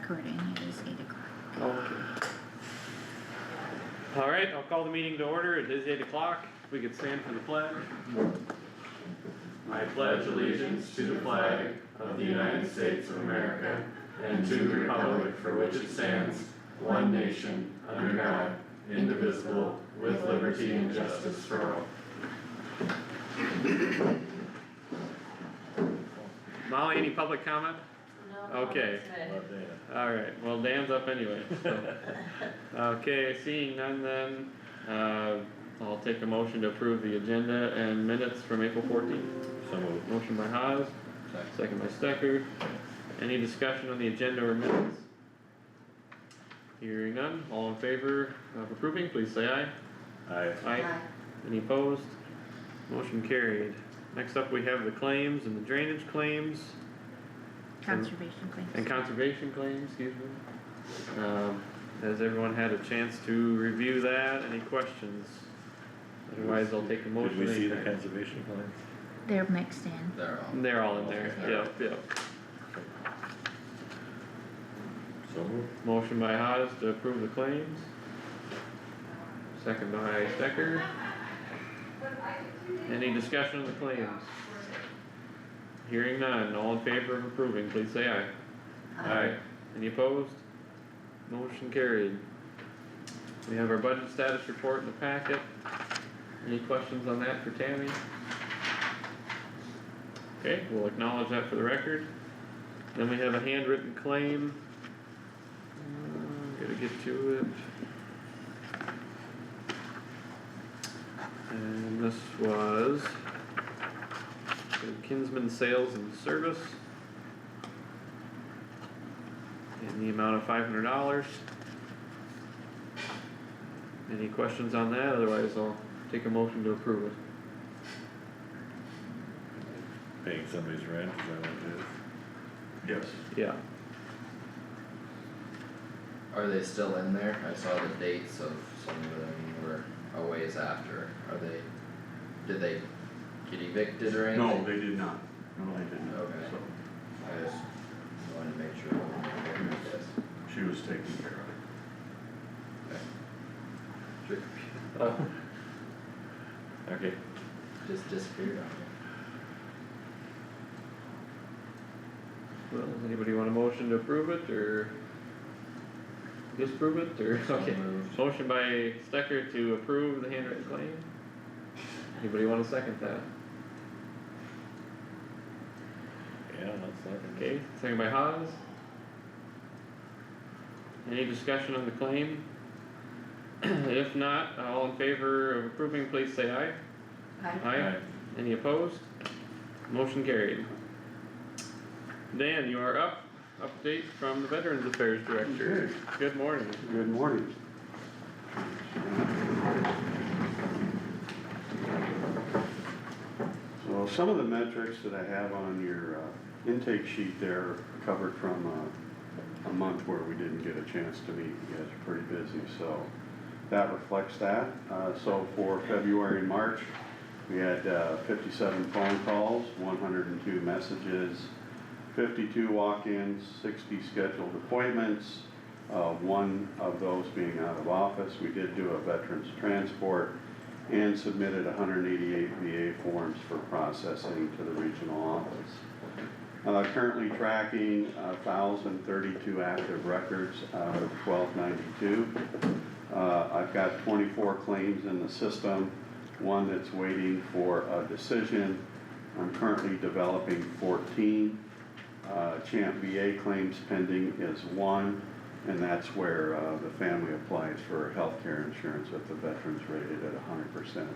recording, it is 8 o'clock. Okay. All right, I'll call the meeting to order. It is 8 o'clock. If we could stand for the pledge. I pledge allegiance to the flag of the United States of America and to the republic for which it stands, one nation, under God, indivisible, with liberty and justice for all. Molly, any public comment? No. Okay. Alright, well, Dan's up anyway, so. Okay, seeing none then, I'll take a motion to approve the agenda and minutes from April 14th. So moved. Motion by Haas, second by Stecker. Any discussion on the agenda or minutes? Hearing none, all in favor of approving, please say aye. Aye. Aye. Any opposed? Motion carried. Next up, we have the claims and the drainage claims. Conservation claims. And conservation claims, excuse me. Has everyone had a chance to review that? Any questions? Otherwise, I'll take a motion. Did we see the conservation plans? They're mixed in. They're all in there, yep. So moved. Motion by Haas to approve the claims. Second by Stecker. Any discussion on the claims? Hearing none, all in favor of approving, please say aye. Aye. Any opposed? Motion carried. We have our budget status report in the packet. Any questions on that for Tammy? Okay, we'll acknowledge that for the record. Then we have a handwritten claim. Gotta get to it. And this was Kinsman Sales and Service in the amount of $500. Any questions on that? Otherwise, I'll take a motion to approve it. Paying somebody's rent, is that what it is? Yes. Yeah. Are they still in there? I saw the dates of some of them were a ways after. Did they get evicted or anything? No, they did not. No, they did not. Okay. So I just wanted to make sure that we were doing this. she was taken care of. Sure. Oh, Okay. Just disappeared on me. well, does anybody want a motion to approve it or disapprove it or? So Okay. moved. Motion by Stecker to approve the handwritten claim. Anybody want to second that? Yeah, that's second. Okay, second by Haas. Any discussion on the claim? If not, all in favor of approving, please say aye. Aye. Any opposed? Motion carried. Dan, you are up. Update from the Veterans Affairs Director. Good morning. Good morning. So some of the metrics that I have on your intake sheet there are covered from a month where we didn't get a chance to meet. You guys are pretty busy, so that reflects that. So for February and March, we had 57 phone calls, 102 messages, 52 walk-ins, 60 scheduled appointments, one of those being out of office. We did do a veterans transport and submitted 188 VA forms for processing to the regional office. Currently tracking 1,032 active records out of 1,292. I've got 24 claims in the system, one that's waiting for a decision. I'm currently developing 14. Champ VA claims pending is one, and that's where the family applies for health care insurance with the veterans rated at 100%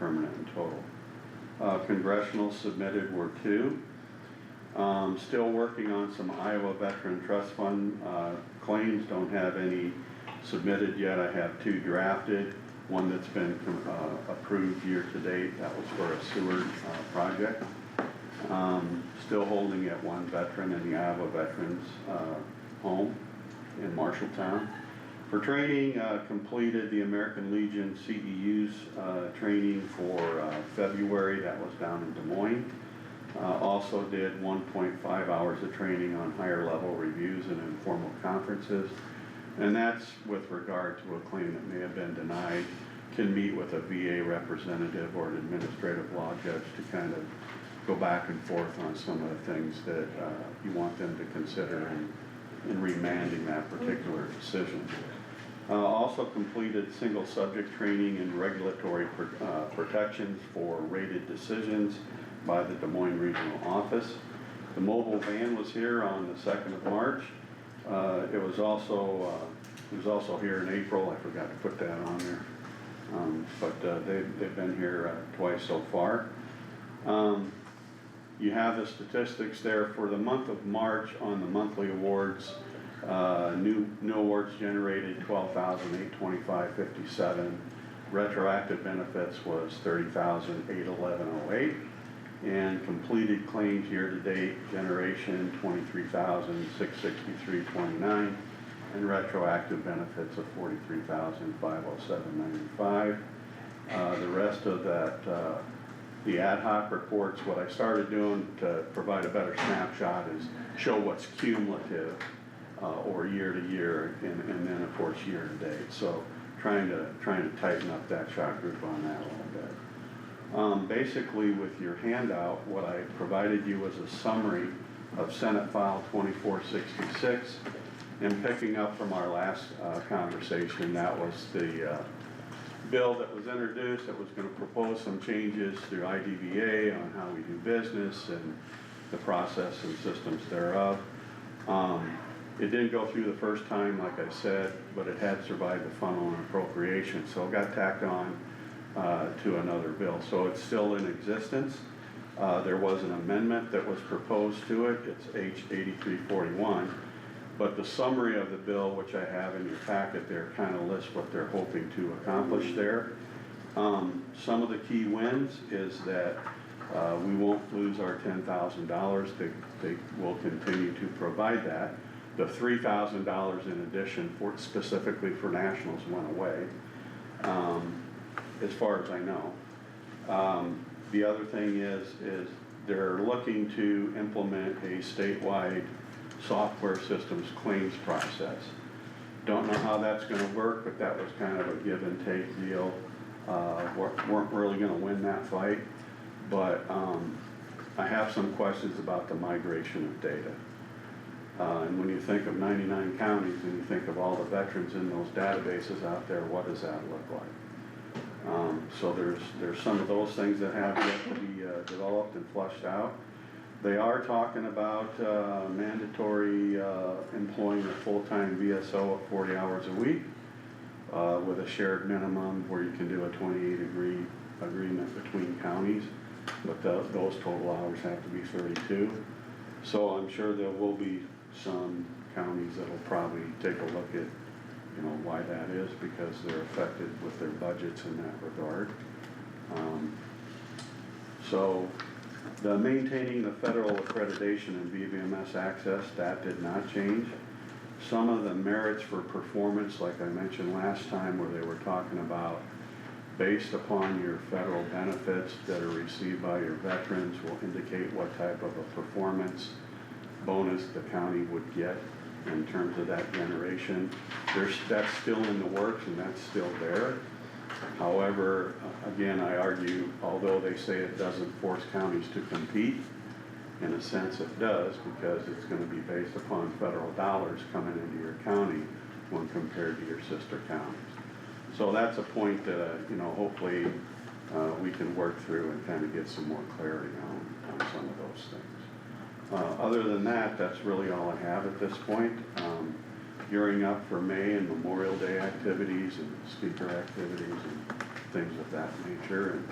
permanent and total. Congressional submitted were 2. Still working on some Iowa Veteran Trust Fund claims, don't have any submitted yet. I have 2 drafted, one that's been approved year to date, that was for a sewer project. Still holding at one veteran in the Iowa Veterans home in Marshalltown. For training, completed the American Legion CEU's training for February, that was down in Des Moines. Also did 1.5 hours of training on higher level reviews and conferences. And that's with regard to a claim that may have been denied, can meet with a VA representative or an administrative law judge to kind of go back and forth on some of the things that you want them to consider in remanding that particular decision. Also completed single subject training in regulatory protections for rated decisions by the Des Moines Regional Office. The mobile van was here on the 2nd of March. It was also here in April. I forgot to put that on there. But they've been here twice so far. You have the statistics there for the month of March on the monthly awards. New awards generated 12,825.57. Retroactive benefits was 30,811.08. And completed claims year to date generation 23,663.29. And retroactive benefits of 43,507.95. The rest of that, the ad hoc reports, what I started doing to provide a better snapshot is show what's cumulative or year to year, and then of course year to date. So trying to tighten up that shot group on that a little bit. Basically with your handout, what I provided you was a summary of Senate File 2466. And picking up from our last conversation, that was the bill that was introduced that was going to propose some changes through IDVA on how we do business and the process and systems thereof. It didn't go through the first time, like I said, but it had survived the funnel and appropriation, so it got tacked on to another bill. So it's still in existence. There was an amendment that was proposed to it. It's H 8341. But the summary of the bill, which I have in your packet there, kind of lists what they're hoping to accomplish there. Some of the key wins is that we won't lose our $10,000. They will continue to provide that. The $3,000 in addition specifically for nationals went away, as far as I know. The other thing is they're looking to implement a statewide software systems claims process. Don't know how that's going to work, but that was kind of a give and take deal. Weren't really going to win that fight, but I have some questions about the migration of data. And when you think of 99 counties and you think of all the veterans in those databases out there, what does that look like? So there's some of those things that have yet to be developed and flushed out. They are talking about mandatory employing a full-time VSO at 40 hours a week with a shared minimum where you can do a 28-degree agreement between counties, but those total hours have to be 32. So I'm sure there will be some counties that will probably take a look at, why that is, because they're affected with their budgets in that regard. So the maintaining the federal accreditation and VBMS access, that did not change. Some of the merits for performance, like I mentioned last time, where they were talking about based upon your federal benefits that are received by your veterans will indicate what type of a performance bonus the county would get in terms of that generation. That's still in the works and that's still there. However, again, I argue, although they say it doesn't force counties to compete, in a sense it does, because it's going to be based upon federal dollars coming into your county when compared to your sister counties. So that's a point that, hopefully we can work through and kind of get some more clarity on some of those things. Other than that, that's really all I have at this point. Gearing up for May and Memorial Day activities and speaker activities and things of that nature. And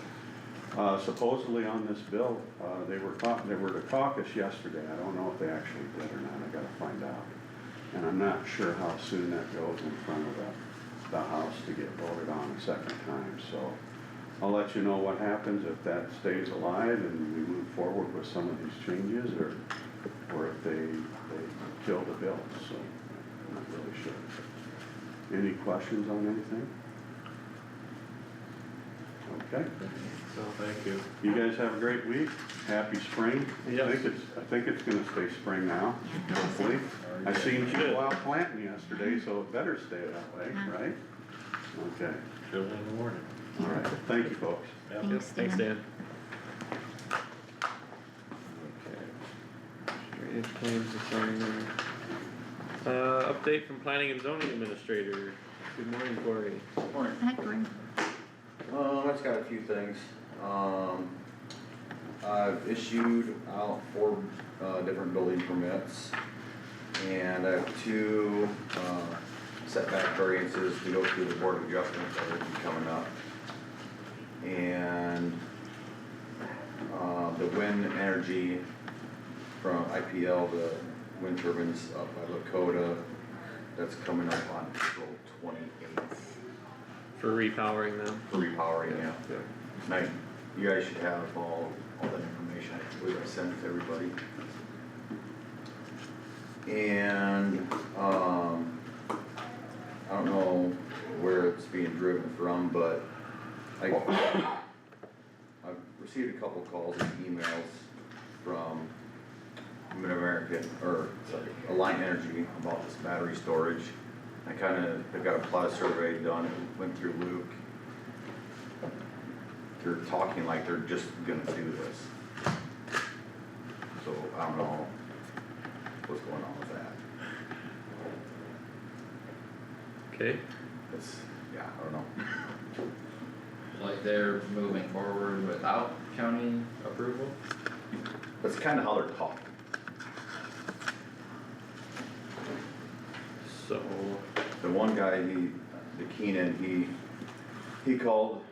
supposedly on this bill, they were to caucus yesterday. I don't know if they actually did or not. I got to find out. And I'm not sure how soon that goes in front of the House to get voted on a second time. So I'll let you know what happens if that stays alive and we move forward with some of these changes, or if they kill the bill. So I'm not really sure. Any questions on anything? Okay, So, thank you. you guys have a great week, happy spring. Yes. I think it's gonna stay spring now, Yeah, hopefully. I seen Good. you out planting yesterday, so it better stay that way, Yeah. right? Okay, Till in the morning. all right, thank you, folks. Yep. Yep, Thanks, thanks Dan. Dan. Okay. Drainage claims to sign there. Update from planning and zoning administrator. Good morning, Corey. Morning. Hi, Gordon. I just got a few things. I've issued out 4, different building permits. And I have 2, setback variances to go through the board of adjustments that will be coming up. And, the wind energy from IPL, the wind turbines up by Lakota, that's coming up on April 28th. For repowering them. For repowering, yeah. Now, you guys should have all that information, I believe I sent it to everybody. And, I don't know where it's being driven from, but I've received a couple calls and emails from Mid-American, or, sorry, Alliant Energy about this battery storage. They've got a plot survey done, it went through Luke. They're talking like they're just gonna do this. So, I don't know what's going on with that. Okay, Yeah, I don't know. Like they're moving forward without county approval? That's kinda how they're talking. so, The one guy, the Keenan, he called,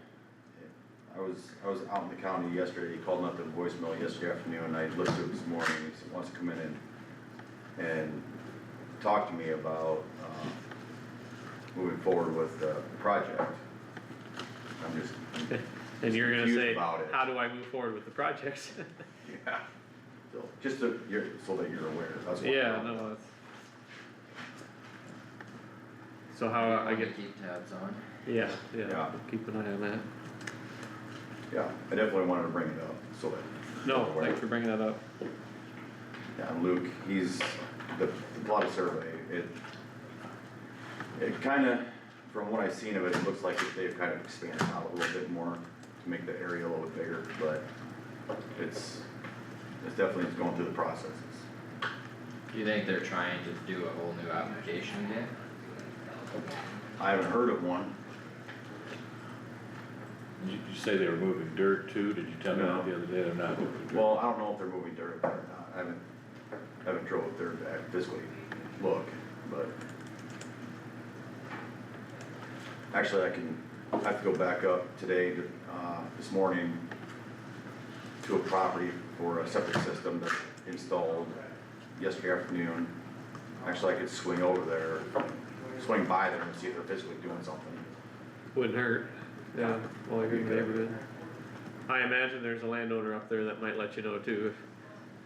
I was out in the county yesterday, he called up the voicemail yesterday afternoon, and I listened to it this morning, he wants to come in and talk to me about, moving forward with the project. I'm just, and you're gonna confused say, about it. how do I move forward with the project? yeah, so, just so that you're aware, that's what. Yeah, no, that's. So how, I Want to get, keep tabs on? yeah, Yeah. keep an eye on that. Yeah, I definitely wanted to bring it up, so that. No, you're aware. thanks for bringing that up. Yeah, and Luke, the plot survey, it kinda, from what I've seen of it, it looks like they've kind of expanded out a little bit more to make the area a little bit bigger, but it's definitely going through the processes. Do you think they're trying to do a whole new application again? I haven't heard of one. Did you say they were moving dirt too? Did you tell me No. that the other day they're not moving dirt? Well, I don't know if they're moving dirt or not, I haven't drove up there to physically look, but. Actually, I have to go back up today, this morning, to a property for a septic system that installed yesterday afternoon. Actually, I could swing by there and see if they're physically doing something. Wouldn't hurt, yeah, well, your neighborhood. I imagine there's a landowner up there that might let you know too,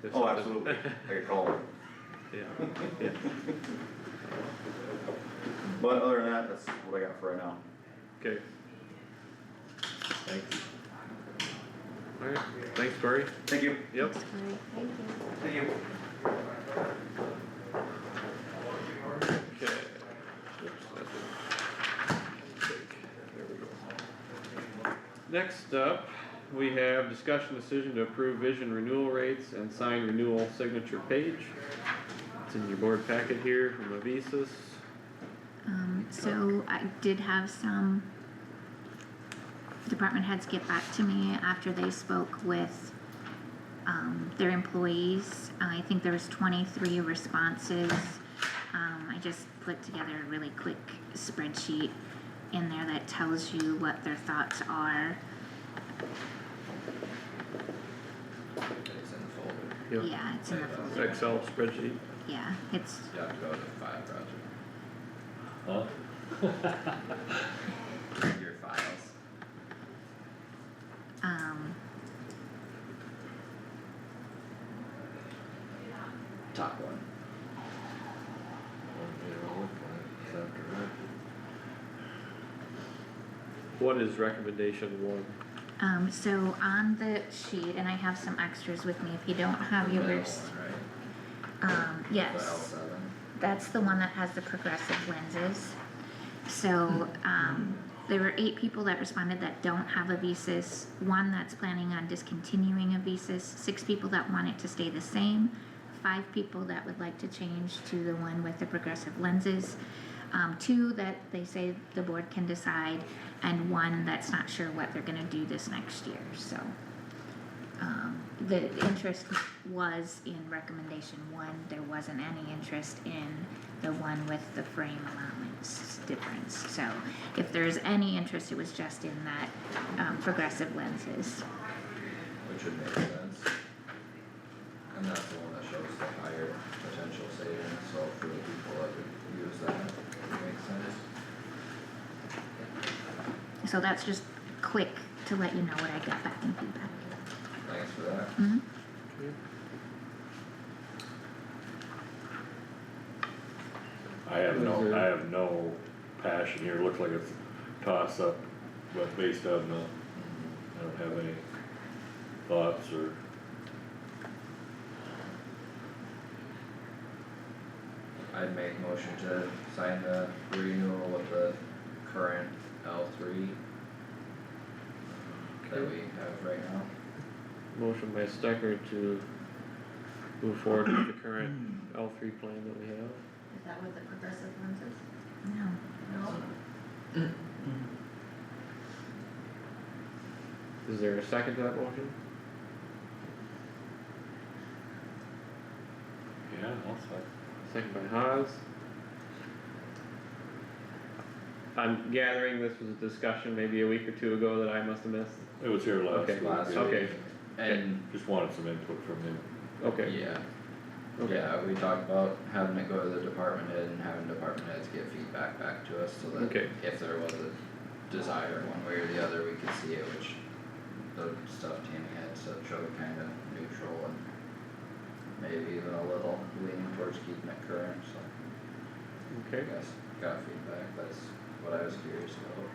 if Oh, something- absolutely, I could call them. Yeah, yeah, But other than that, that's what I got for right now. okay, Thank you. alright, thanks Corey, Thank you. yep. Thanks, Corey. Thank you. Thank you. Okay. Oops, that's a mistake. There we go. Next up, we have discussion decision to approve vision renewal rates and sign renewal signature page. It's in your board packet here from Avisus. So I did have some department heads get back to me after they spoke with, their employees. I think there was 23 responses. I just put together a really quick spreadsheet in there that tells you what their thoughts are. It's in the folder. Yep. Yeah, it's in the It's folder. Excel spreadsheet. Yeah, it's, You have to go to 5, Roger. Huh? Your files. Top one. What is recommendation one? So on the sheet, and I have some extras with me, if you don't have The middle yours, one, right? The yes, L7. that's the one that has the progressive lenses. So, there were 8 people that responded that don't have a Visas, 1 that's planning on discontinuing a Visas, 6 people that want it to stay the same, 5 people that would like to change to the one with the progressive lenses, 2 that they say the board can decide, and 1 that's not sure what they're gonna do this next year, so. The interest was in recommendation 1, there wasn't any interest in the one with the frame allowance difference. So if there's any interest, it was just in that, progressive lenses. Which would make sense. And that's the one that shows the higher potential savings, so for the people that would use that, it makes sense. So that's just quick to let you know what I got back in feedback. Thanks for that. Mhm. Okay. I have no passion here, looks like it's toss up, but based on the, I don't have any thoughts or. I'd make motion to sign the renewal with the current L3 that we have right now. Motion by Stecker to move forward with the current L3 plan that we have. Is that with the progressive lenses? No. No. Is there a second to that motion? Yeah, I'll second. Second by Haas. I'm gathering this was a discussion maybe a week or 2 ago that I must have missed. It was here last Okay. week. Last yeah. Okay. week. And, Just wanted some input from him. Okay. yeah, Okay. yeah, we talked about having it go to the department head and having department heads get feedback back to us so that Okay. if there was a desire one way or the other, we could see it, which the stuff Tammy had said showed kinda neutral and maybe even a little leaning towards keeping it current, so Okay. I guess got feedback, that's what I was curious about.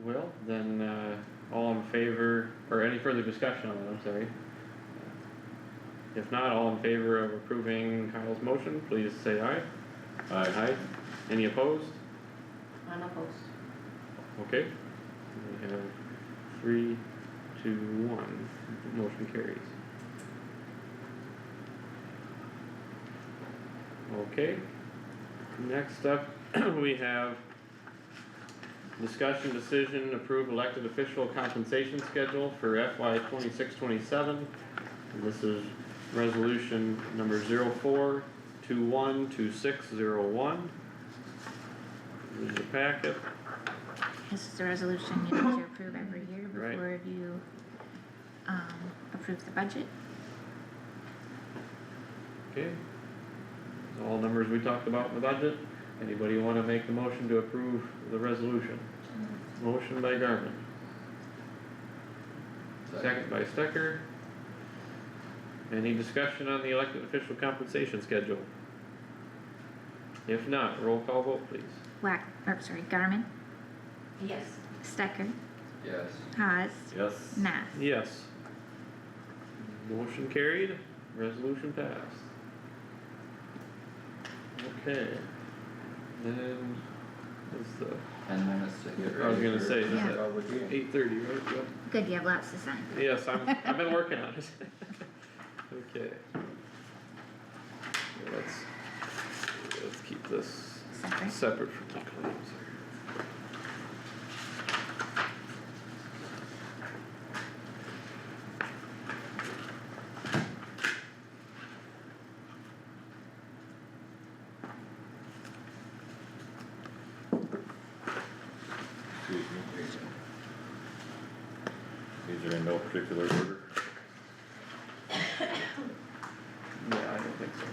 Well, then, all in favor, or any further discussion on that, I'm sorry. If not, all in favor of approving Kyle's motion, please say aye. Aye. Any opposed? Unopposed. Okay. We have 3, 2, 1, motion carries. Okay, next up, we have discussion decision, approve elected official compensation schedule for FY 26-27. And this is resolution number 04212601. This is the packet. This is a resolution you need to approve every year Right. before you, approve the budget. Okay. So all numbers we talked about in the budget. Anybody wanna make the motion to approve the resolution? Motion by Garmin, second by Stecker. Any discussion on the elected official compensation schedule? If not, roll call vote please. Garmin, Yes. Stecker, Yes, Haas, Yes. Nath. Yes. Motion carried, resolution passed. Okay. Then, what's the 10 minutes to get ready. I was gonna for say, is that public hearing. 8:30, right? Yep. Good, you have lots to sign. Yes, I've been working on it. Okay. Yeah, let's keep this Separate. separate from the claims. Excuse me. These are in no particular order. Yeah, I don't think so.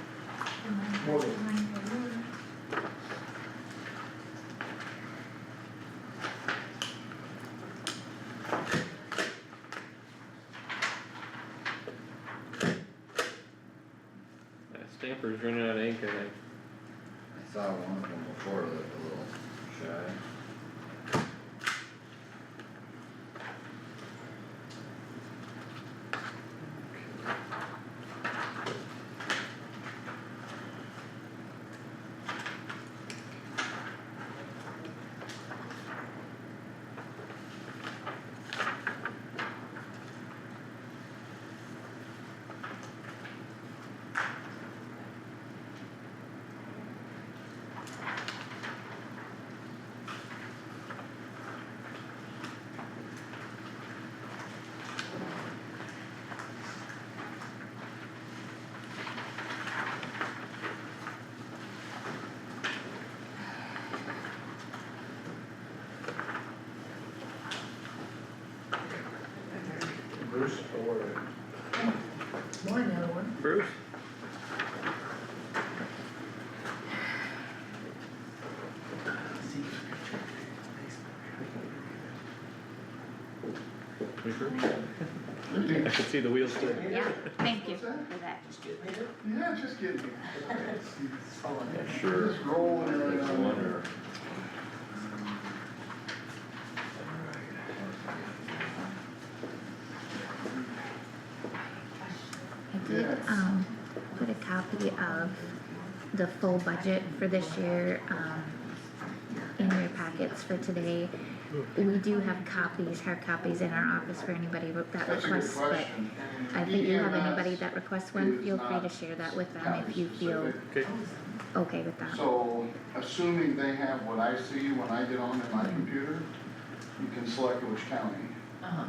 Stamper's running out of ink, I think. I saw one of them before, like a little shy. Bruce, or? Morning, everyone. Bruce? I could see the wheels turning. Yeah, thank you for that. Yeah, just kidding. Sure. Just rolling right on there. I did, put a copy of the full budget for this year, in your packets for today. We do have copies, hard copies in our office for anybody that That's a good requests, but question. I think you have EMS anybody that requests one, feel free to not share that with them if you feel county-specific. Okay, okay with that. So, assuming they have what I see when I get on in my computer, you can select which county. Uh-huh.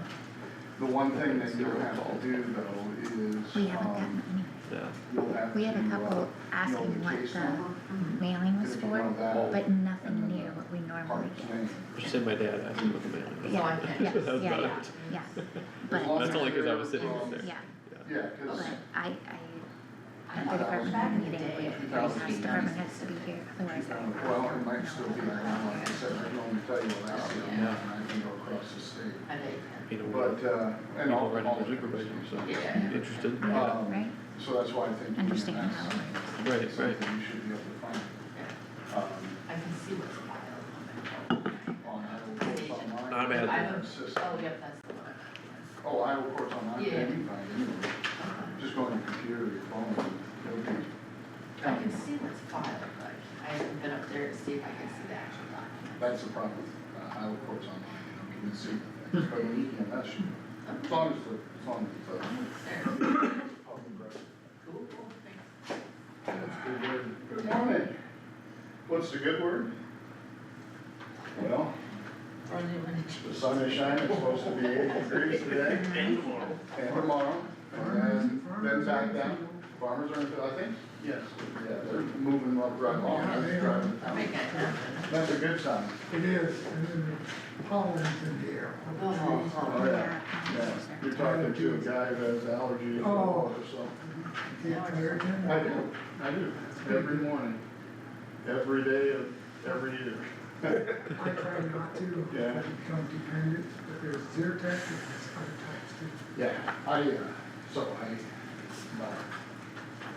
The one thing that you'll have to do though is, We haven't gotten any. yeah. you'll have to, We had a couple know asking the what case the number. mailing was If you for, know that, but and nothing then near the what we normally park's get. name. Just say my dad asked me what the mailing was. So I can. Yes, That was yeah, about yeah, it. yeah, As but, long That's as only 'cause I they're was sitting from- there. yeah, Yeah, but cause at the department meeting, we always ask department heads to be here, otherwise I. well, it might still be around, like I said, I can only tell you what I see on that, and I can go across the state. I know you You know, But, and all, people running all the supervisor, so Yeah. interested, Right, yeah, right, so that's why I think. understand EMS how it works. right, is right. something you should be able to find. can. I can see what's filed On Iowa Courts Online. Automatic. I know. System. Oh, yep, that's the one. Oh, Iowa Courts Online, Yeah. you can find it anywhere. Just go on your computer, your phone, it'll be, I can see what's filed, but I haven't been up there to see if I can see the actual document. that's the problem with Iowa Courts Online, you can see things, but an EMS, as long as it's There. public record. Cool, cool, thanks. That's a good word. Good morning. What's the good word? Well, the sun is shining, it's supposed to be 8 degrees today. And tomorrow. And then back down. Farmers are, I think, yes, yeah, they're moving up right along. I was driving I'm making down. it happen. That's a good sign. It is, and then the pollen's in the air. Oh, Oh, yeah, yeah. You're talking to a guy who has allergies or something. Can't hear it. I do, every morning, every day of every year. I try not to, Yeah. become dependent, but there's Zyrtec and there's other types too. Yeah,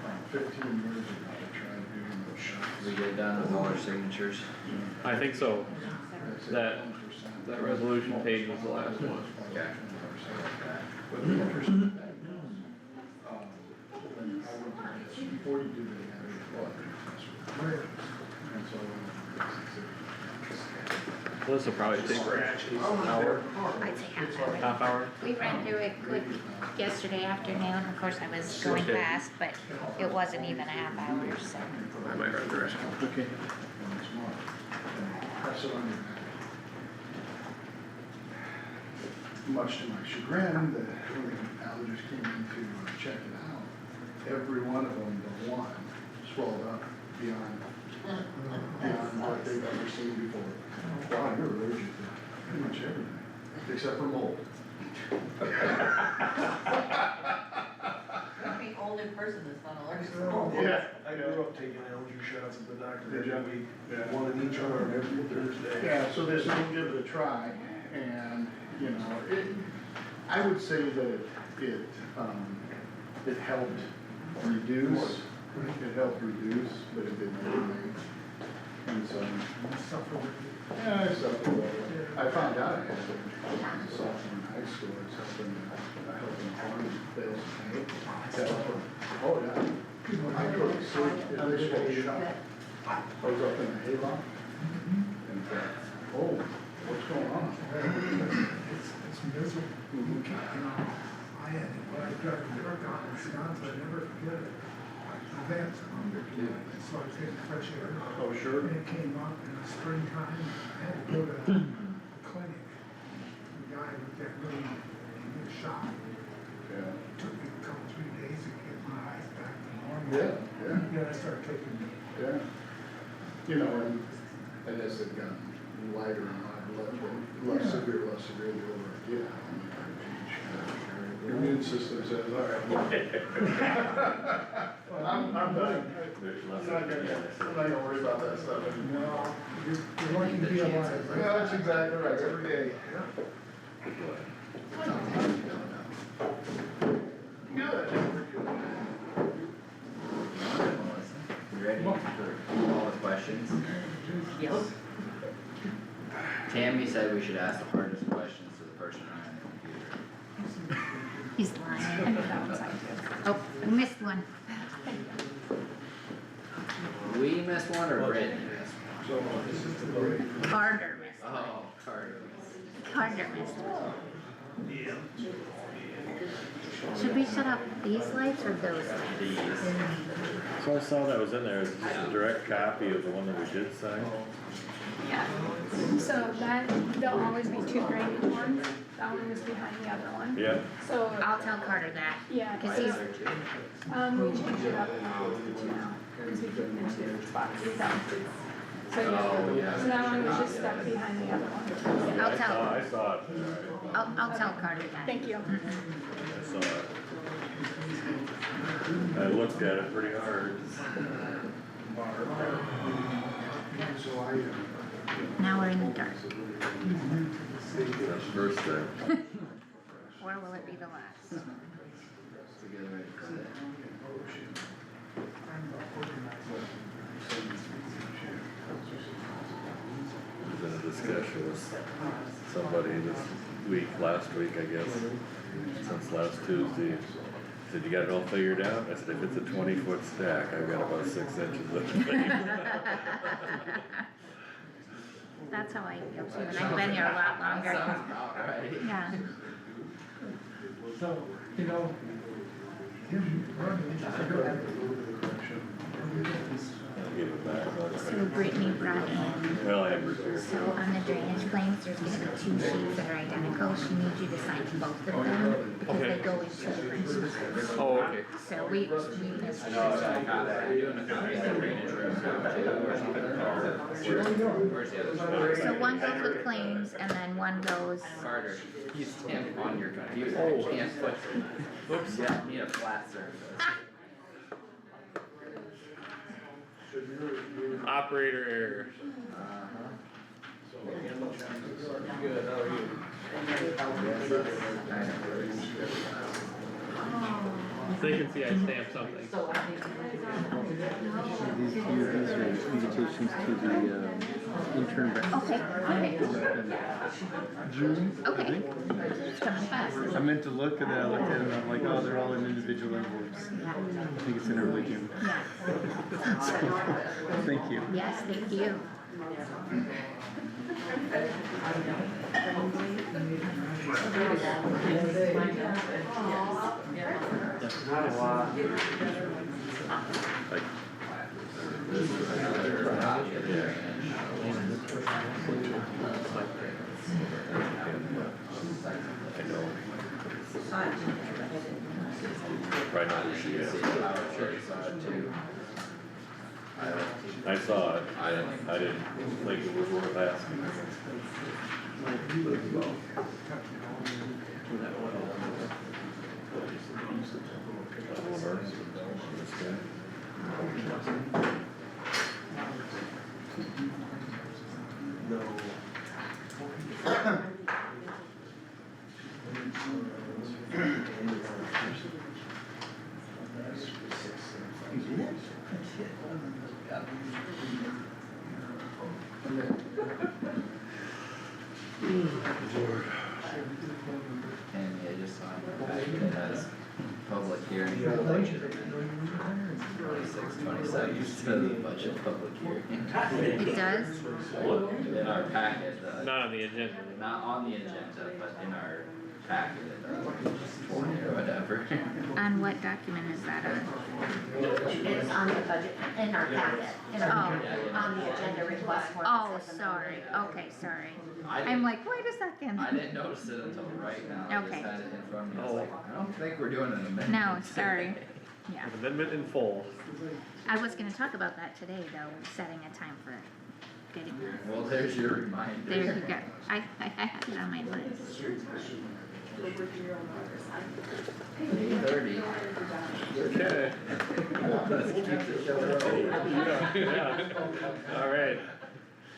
about 15 years ago, I tried doing those shots. We get done with all our signatures. I think so, That's it, that- 1%. that resolution page was the last one. Okay. But the interesting thing was, when I went to this, before you do the actual blood test, Right. and so I went to This will probably take an hour, I'd say half hour. half hour. We ran through it quick yesterday afternoon, of course I was going Okay. fast, but it wasn't even a half hour, so. I might run the rest. Okay. and it's marked, and press it on your back. Much to my chagrin, when the allergists came in to check it out, every one of them, but one, swelled up beyond what they've ever seen before. Wow, you're allergic to pretty much everything, except for mold. I'm the only person that's not allergic to mold. Yeah. I grew up taking allergy shots at the doctor Did you? every week, Yeah. one in each arm every Thursday. Yeah, so this will give it a try, and, you know, I would say that it helped reduce, but it didn't eliminate. And so, I suffer with Yeah, I stopped at I found out I had it. I was a sophomore in high school, I was helping farm bales of hay. Oh, yeah. I couldn't sleep, I was so shocked. I was up in the hayloft and oh, what's going on? It's miserable. You can't, I had, when I drive to work out in Wisconsin, I never forget it. My van's under, so I was getting fresh air. Oh, sure. And it came up in the springtime, I had to go to the clinic. The guy with that really, gave me a shot. Yeah. It took me a couple, 3 days to get my eyes back to normal. Yeah. Then I started taking Yeah. You know, and as they've gotten lighter and less severe the older I get. Your immune system says, all right. I'm done. I'm not gonna worry about that stuff anymore. No, you're lucky to be alive, right? Yeah, that's exactly right, every day. Good. You ready for all the questions? Yep. Tammy said we should ask the hardest questions to the person running the computer. He's lying. Oh, we missed one. We missed one or Brittany missed one? So this is the break. Carter missed one. Oh, Carter. Carter missed one. Should we shut off these lights or those lights? So I saw that was in there, it's just a direct copy of the one that we did sign. Yeah, so that, there'll always be two drainage ones, that one was behind the other one. Yeah, So, I'll tell Carter that. yeah, Cause so, he's, we changed it up to two now, cause we put them in two spots, so. So, Oh, yeah. so that one was just stuck behind the other one. I'll tell, I saw it, I'll tell Carter that. Thank you. I saw it. I looked at it pretty hard. Now we're in the dark. That's first thing. Or will it be the last? That's a good way to put it. I was in a discussion with somebody this week, last week, I guess, since last Tuesday. Said, you got it all figured out? I said, if it's a 20-foot stack, I've got about 6 inches of it. That's how I feel too, and I've been here a lot longer. Sounds about right. Yeah. So, him running, just a good. I'll give it back. So Brittany brought in, Well, Amber's here. so on the drainage claims, there's gonna be 2 sheets that are identical. She needs you to sign both of them because they go in 2 different spots. Oh, okay. So we missed I know, I got that, are you doing a copy of the drainage room now too, or something? Where's the other one? So one goes with claims and then one goes, Carter, you stamp on your computer, you can't put, oops, yeah, need a flat surface. Operator error. Good, how are you? They can see I stamped something. These are invitations to the intern breakfast. okay, June, I okay. think. It's coming fast. I meant to look and then I looked at it and I'm like, oh, they're all in individual envelopes. I think it's in early June. Yeah. So, thank you. Yes, thank you. Like, This is another copy of the drainage. I know. Right now, we should See, get. Howard sure saw it too. I saw it, I didn't think it was worth asking. And I just saw in the packet it has public hearing for the budget amendment. 26, 27 instead of the budget public hearing. It does? In our packet, Not on the agenda. not on the agenda, but in our packet, just 20 or whatever. On what document is that on? It's on the budget, in our packet, on the agenda request for. Oh, sorry, okay, sorry. I I'm didn't, like, wait a second. I didn't notice it until right now, I just Okay. had it in front of me, I was like, I don't think we're doing an amendment. No, sorry, yeah. An amendment in full. I was gonna talk about that today though, setting a time for getting that. Well, there's your reminder. There you go. I had it on my list. 8:30. Okay. Let's keep the show rolling. Yeah. Alright.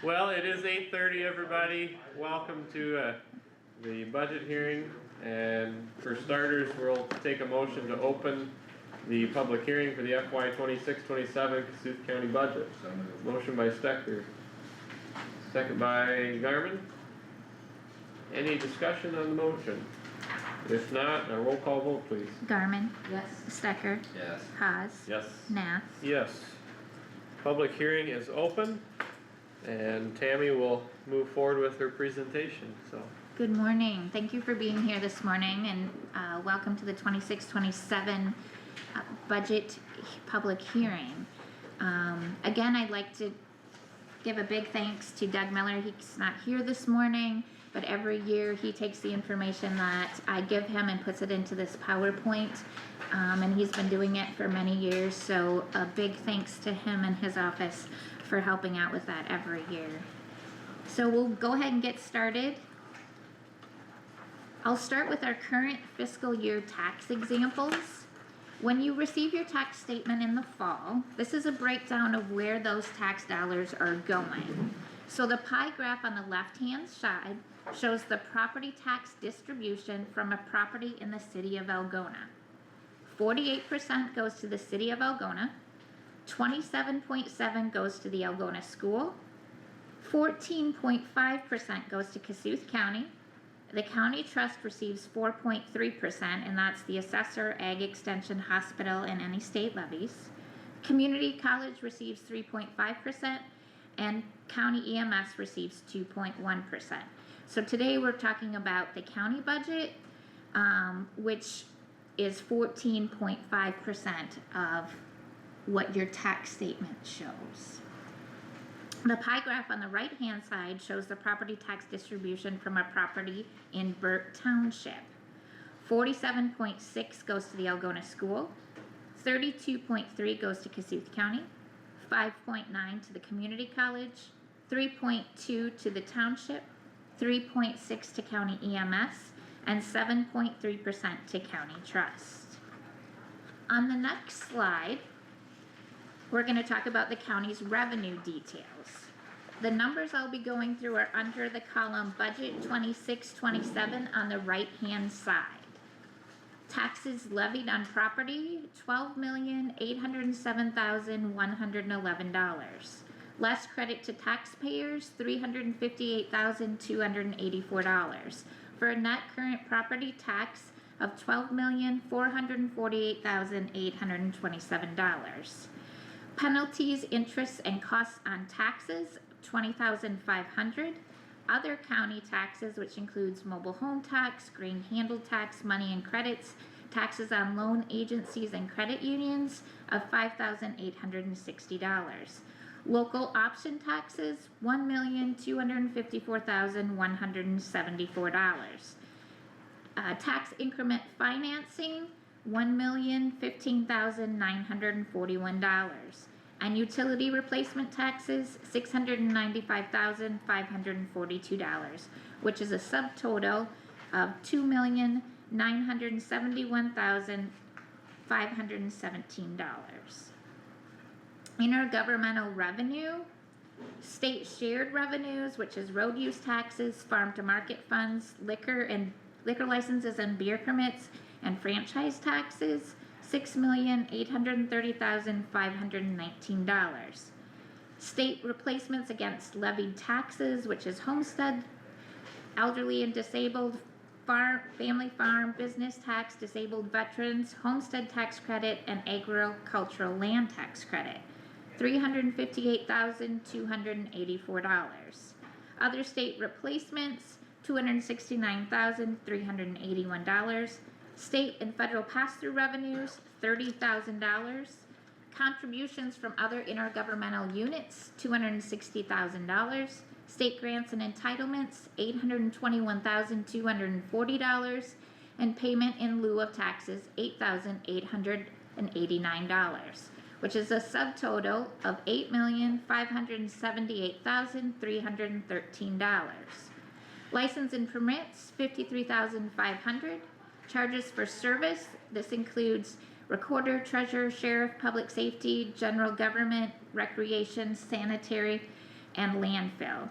Well, it is 8:30, everybody. Welcome to, the budget hearing. And for starters, we'll take a motion to open the public hearing for the FY 26-27 Kossuth County budget. So moved. Motion by Stecker. Second by Garmin. Any discussion on the motion? If not, a roll call vote please. Garmin, Yes. Stecker, Yes. Haas, Yes. Nath. Yes. Public hearing is open and Tammy will move forward with her presentation, so. Good morning. Thank you for being here this morning and welcome to the 26-27 budget public hearing. Again, I'd like to give a big thanks to Doug Miller. He's not here this morning, but every year he takes the information that I give him and puts it into this PowerPoint. And he's been doing it for many years, so a big thanks to him and his office for helping out with that every year. So we'll go ahead and get started. I'll start with our current fiscal year tax examples. When you receive your tax statement in the fall, this is a breakdown of where those tax dollars are going. So the pie graph on the left-hand side shows the property tax distribution from a property in the city of Algona. 48% goes to the city of Algona, 27.7% goes to the Algona school, 14.5% goes to Kossuth County. The county trust receives 4.3%, and that's the assessor, ag extension, hospital, and any state levies. Community college receives 3.5%, and county EMS receives 2.1%. So today we're talking about the county budget, which is 14.5% of what your tax statement shows. The pie graph on the right-hand side shows the property tax distribution from a property in Burt Township. 47.6% goes to the Algona school, 32.3% goes to Kossuth County, 5.9% to the community college, 3.2% to the township, 3.6% to county EMS, and 7.3% to county trust. On the next slide, we're going to talk about the county's revenue details. The numbers I'll be going through are under the column budget 26-27 on the right-hand side. Taxes levied on property, $12,807,111. Less credit to taxpayers, $358,284, for a net current property tax of $12,448,827. Penalties, interest, and costs on taxes, $20,500. Other county taxes, which includes mobile home tax, grain handle tax, money and credits, taxes on loan agencies and credit unions of $5,860. Local option taxes, $1,254,174. Tax increment financing, $1,015,941, and utility replacement taxes, $695,542, which is a subtotal of $2,971,517. Intergovernmental revenue, state shared revenues, which is road use taxes, farm to market funds, liquor licenses and beer permits, and franchise taxes, $6,830,519. State replacements against levied taxes, which is homestead elderly and disabled, family farm, business tax, disabled veterans, homestead tax credit, and agricultural land tax credit, $358,284. Other state replacements, $269,381. State and federal pass-through revenues, $30,000. Contributions from other intergovernmental units, $260,000. State grants and entitlements, $821,240. And payment in lieu of taxes, $8,889, which is a subtotal of $8,578,313. License and permits, $53,500. Charges for service, this includes recorder, treasurer, sheriff, public safety, general government, recreation, sanitary, and landfill.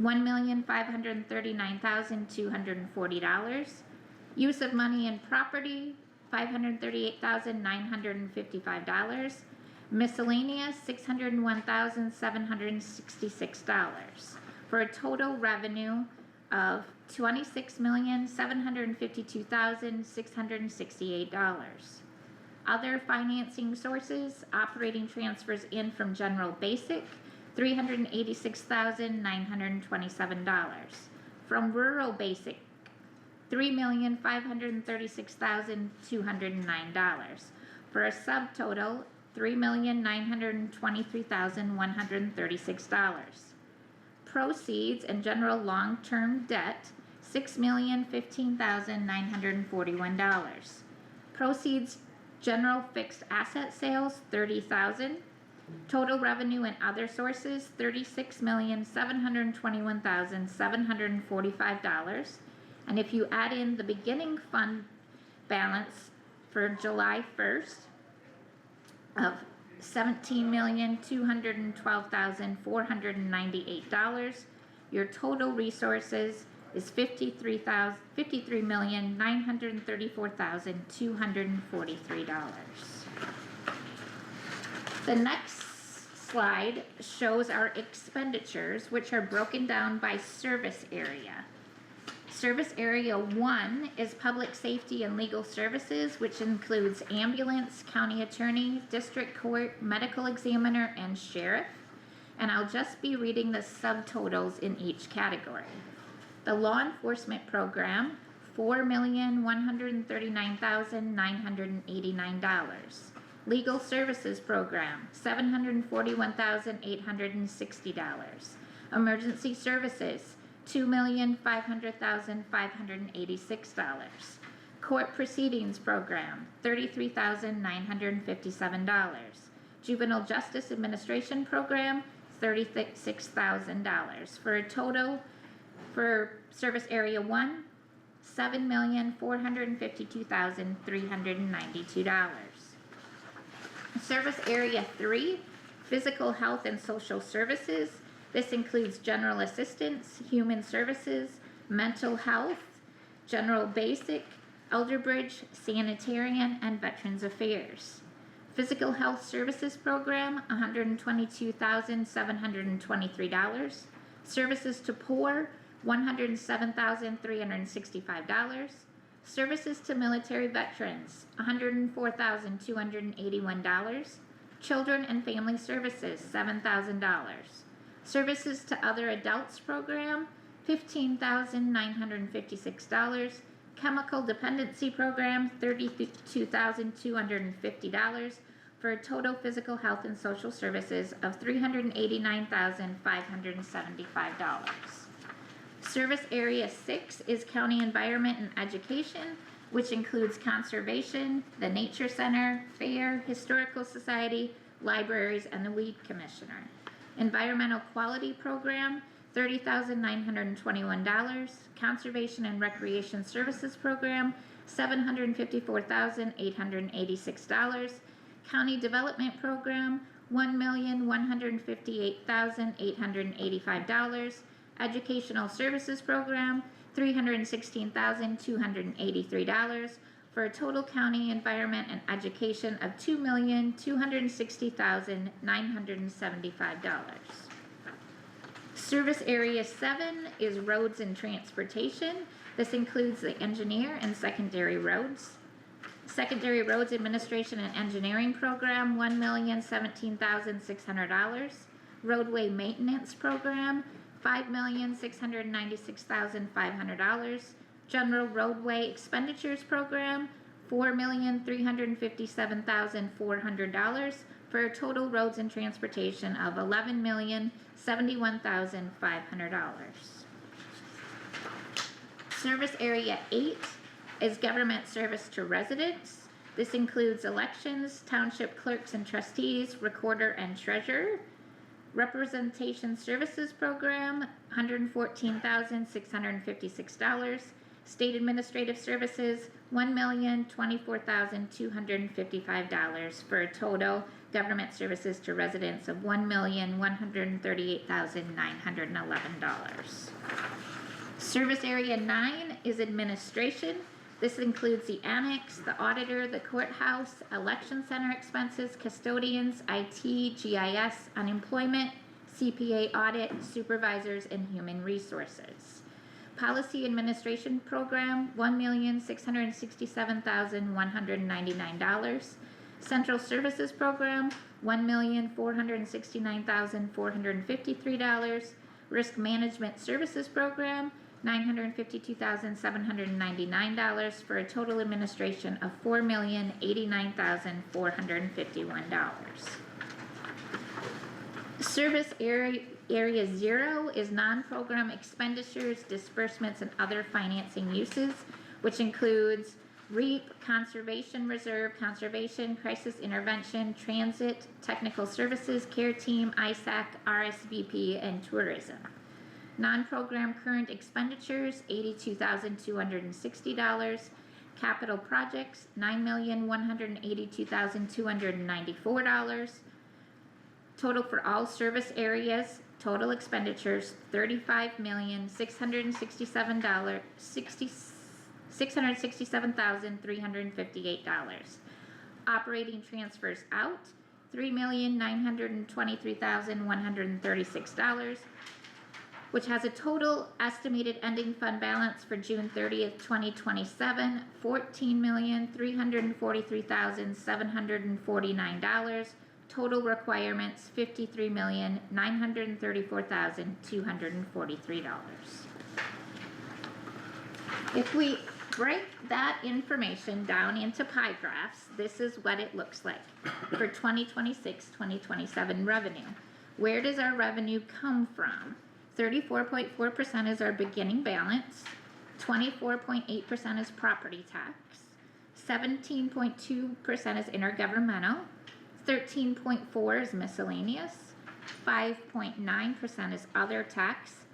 $1,539,240. Use of money and property, $538,955. Miscellaneous, $601,766, for a total revenue of $26,752,668. Other financing sources, operating transfers in from general basic, $386,927. From rural basic, $3,536,209, for a subtotal $3,923,136. Proceeds and general long-term debt, $6,015,941. Proceeds general fixed asset sales, $30,000. Total revenue and other sources, $36,721,745. And if you add in the beginning fund balance for July 1st of $17,212,498, your total resources is $53,934,243. The next slide shows our expenditures, which are broken down by service area. Service area 1 is public safety and legal services, which includes ambulance, county attorney, district court, medical examiner, and sheriff. And I'll just be reading the subtotals in each category. The law enforcement program, $4,139,989. Legal services program, $741,860. Emergency services, $2,500,586. Court proceedings program, $33,957. Juvenile justice administration program, $36,000, for a total for service area 1, $7,452,392. Service area 3, physical health and social services. This includes general assistance, human services, mental health, general basic, elder bridge, sanitarian, and veterans affairs. Physical health services program, $122,723. Services to poor, $107,365. Services to military veterans, $104,281. Children and family services, $7,000. Services to other adults program, $15,956. Chemical dependency program, $32,250, for a total physical health and social services of $389,575. Service area 6 is county environment and education, which includes conservation, the nature center, fair, historical society, libraries, and the weed commissioner. Environmental quality program, $30,921. Conservation and recreation services program, $754,886. County development program, $1,158,885. Educational services program, $316,283, for a total county environment and education of $2,260,975. Service Area 7 is roads and transportation. This includes the engineer and secondary roads. Secondary Roads Administration and Engineering Program, $1,017,600. Roadway Maintenance Program, $5,696,500. General Roadway Expenditures Program, $4,357,400 for a total roads and transportation of $11,071,500. Service Area 8 is government service to residents. This includes elections, township clerks and trustees, recorder and treasurer. Representation Services Program, $114,656. State Administrative Services, $1,024,255 for a total government services to residents of $1,138,911. Service Area 9 is administration. This includes the annex, the auditor, the courthouse, election center expenses, custodians, IT, GIS, unemployment, CPA audit, supervisors, and human resources. Policy Administration Program, $1,667,199. Central Services Program, $1,469,453. Risk Management Services Program, $952,799 for a total administration of $4,089,451. Service Area 0 is non-program expenditures, disbursements, and other financing uses, which includes REAP, Conservation Reserve, Conservation, Crisis Intervention, Transit, Technical Services, Care Team, ISAC, RSVP, and Tourism. Non-program current expenditures, $82,260. Capital projects, $9,182,294. Total for all service areas, total expenditures, $35,667,358. Operating transfers out, $3,923,136, which has a total estimated ending fund balance for June 30th, 2027, $14,343,749. Total requirements, $53,934,243. If we break that information down into pie graphs, this is what it looks like for 2026-2027 revenue. Where does our revenue come from? 34.4% is our beginning balance, 24.8% is property tax, 17.2% is intergovernmental, 13.4% is miscellaneous, 5.9% is other tax,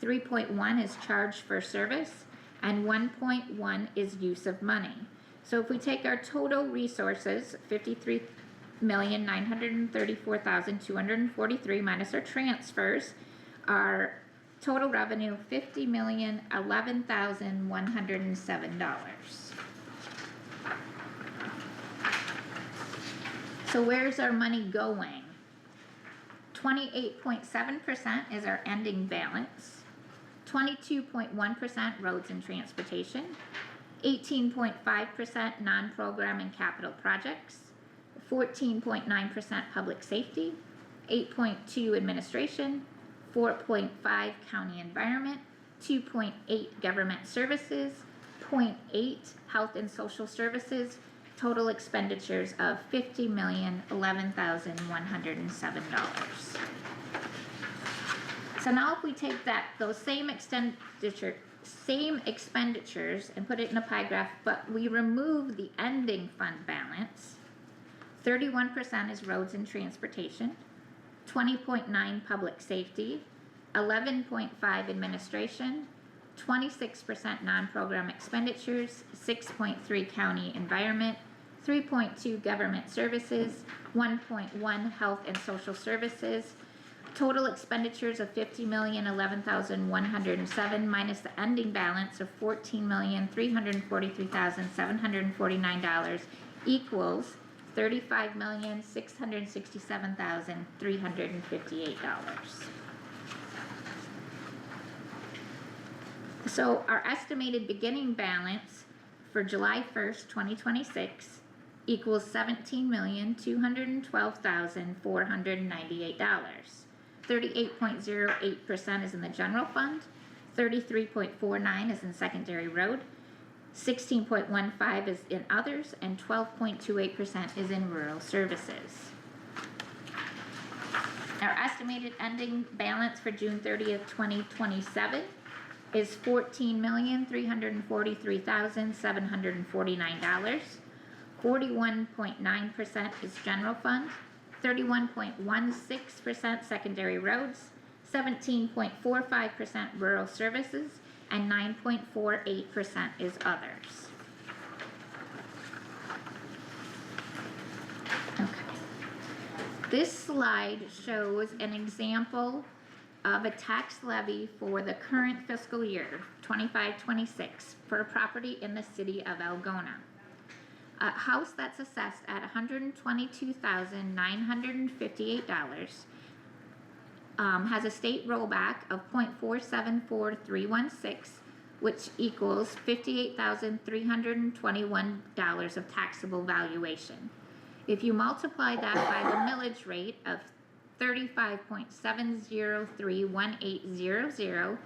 3.1% is charge for service, and 1.1% is use of money. So if we take our total resources, $53,934,243 minus our transfers, our total revenue, $50,011,107. So where's our money going? 28.7% is our ending balance, 22.1% roads and transportation, 18.5% non-program and capital projects, 14.9% public safety, 8.2% administration, 4.5% county environment, 2.8% government services, 0.8% health and social services, total expenditures of $50,011,107. So now if we take those same expenditures and put it in a pie graph, but we remove the ending fund balance, 31% is roads and transportation, 20.9% public safety, 11.5% administration, 26% non-program expenditures, 6.3% county environment, 3.2% government services, 1.1% health and social services. Total expenditures of $50,011,107 minus the ending balance of $14,343,749 equals $35,667,358. So our estimated beginning balance for July 1st, 2026 equals $17,212,498. 38.08% is in the general fund, 33.49 is in secondary road, 16.15 is in others, and 12.28% is in rural services. Our estimated ending balance for June 30th, 2027 is $14,343,749. 41.9% is general fund, 31.16% secondary roads, 17.45% rural services, and 9.48% is others. Okay. This slide shows an example of a tax levy for the current fiscal year, 25-26, for a property in the city of Algona. A house that's assessed at $122,958 has a state rollback of 0.474316, which equals $58,321 of taxable valuation. If you multiply that by the millage rate of 35.7031800,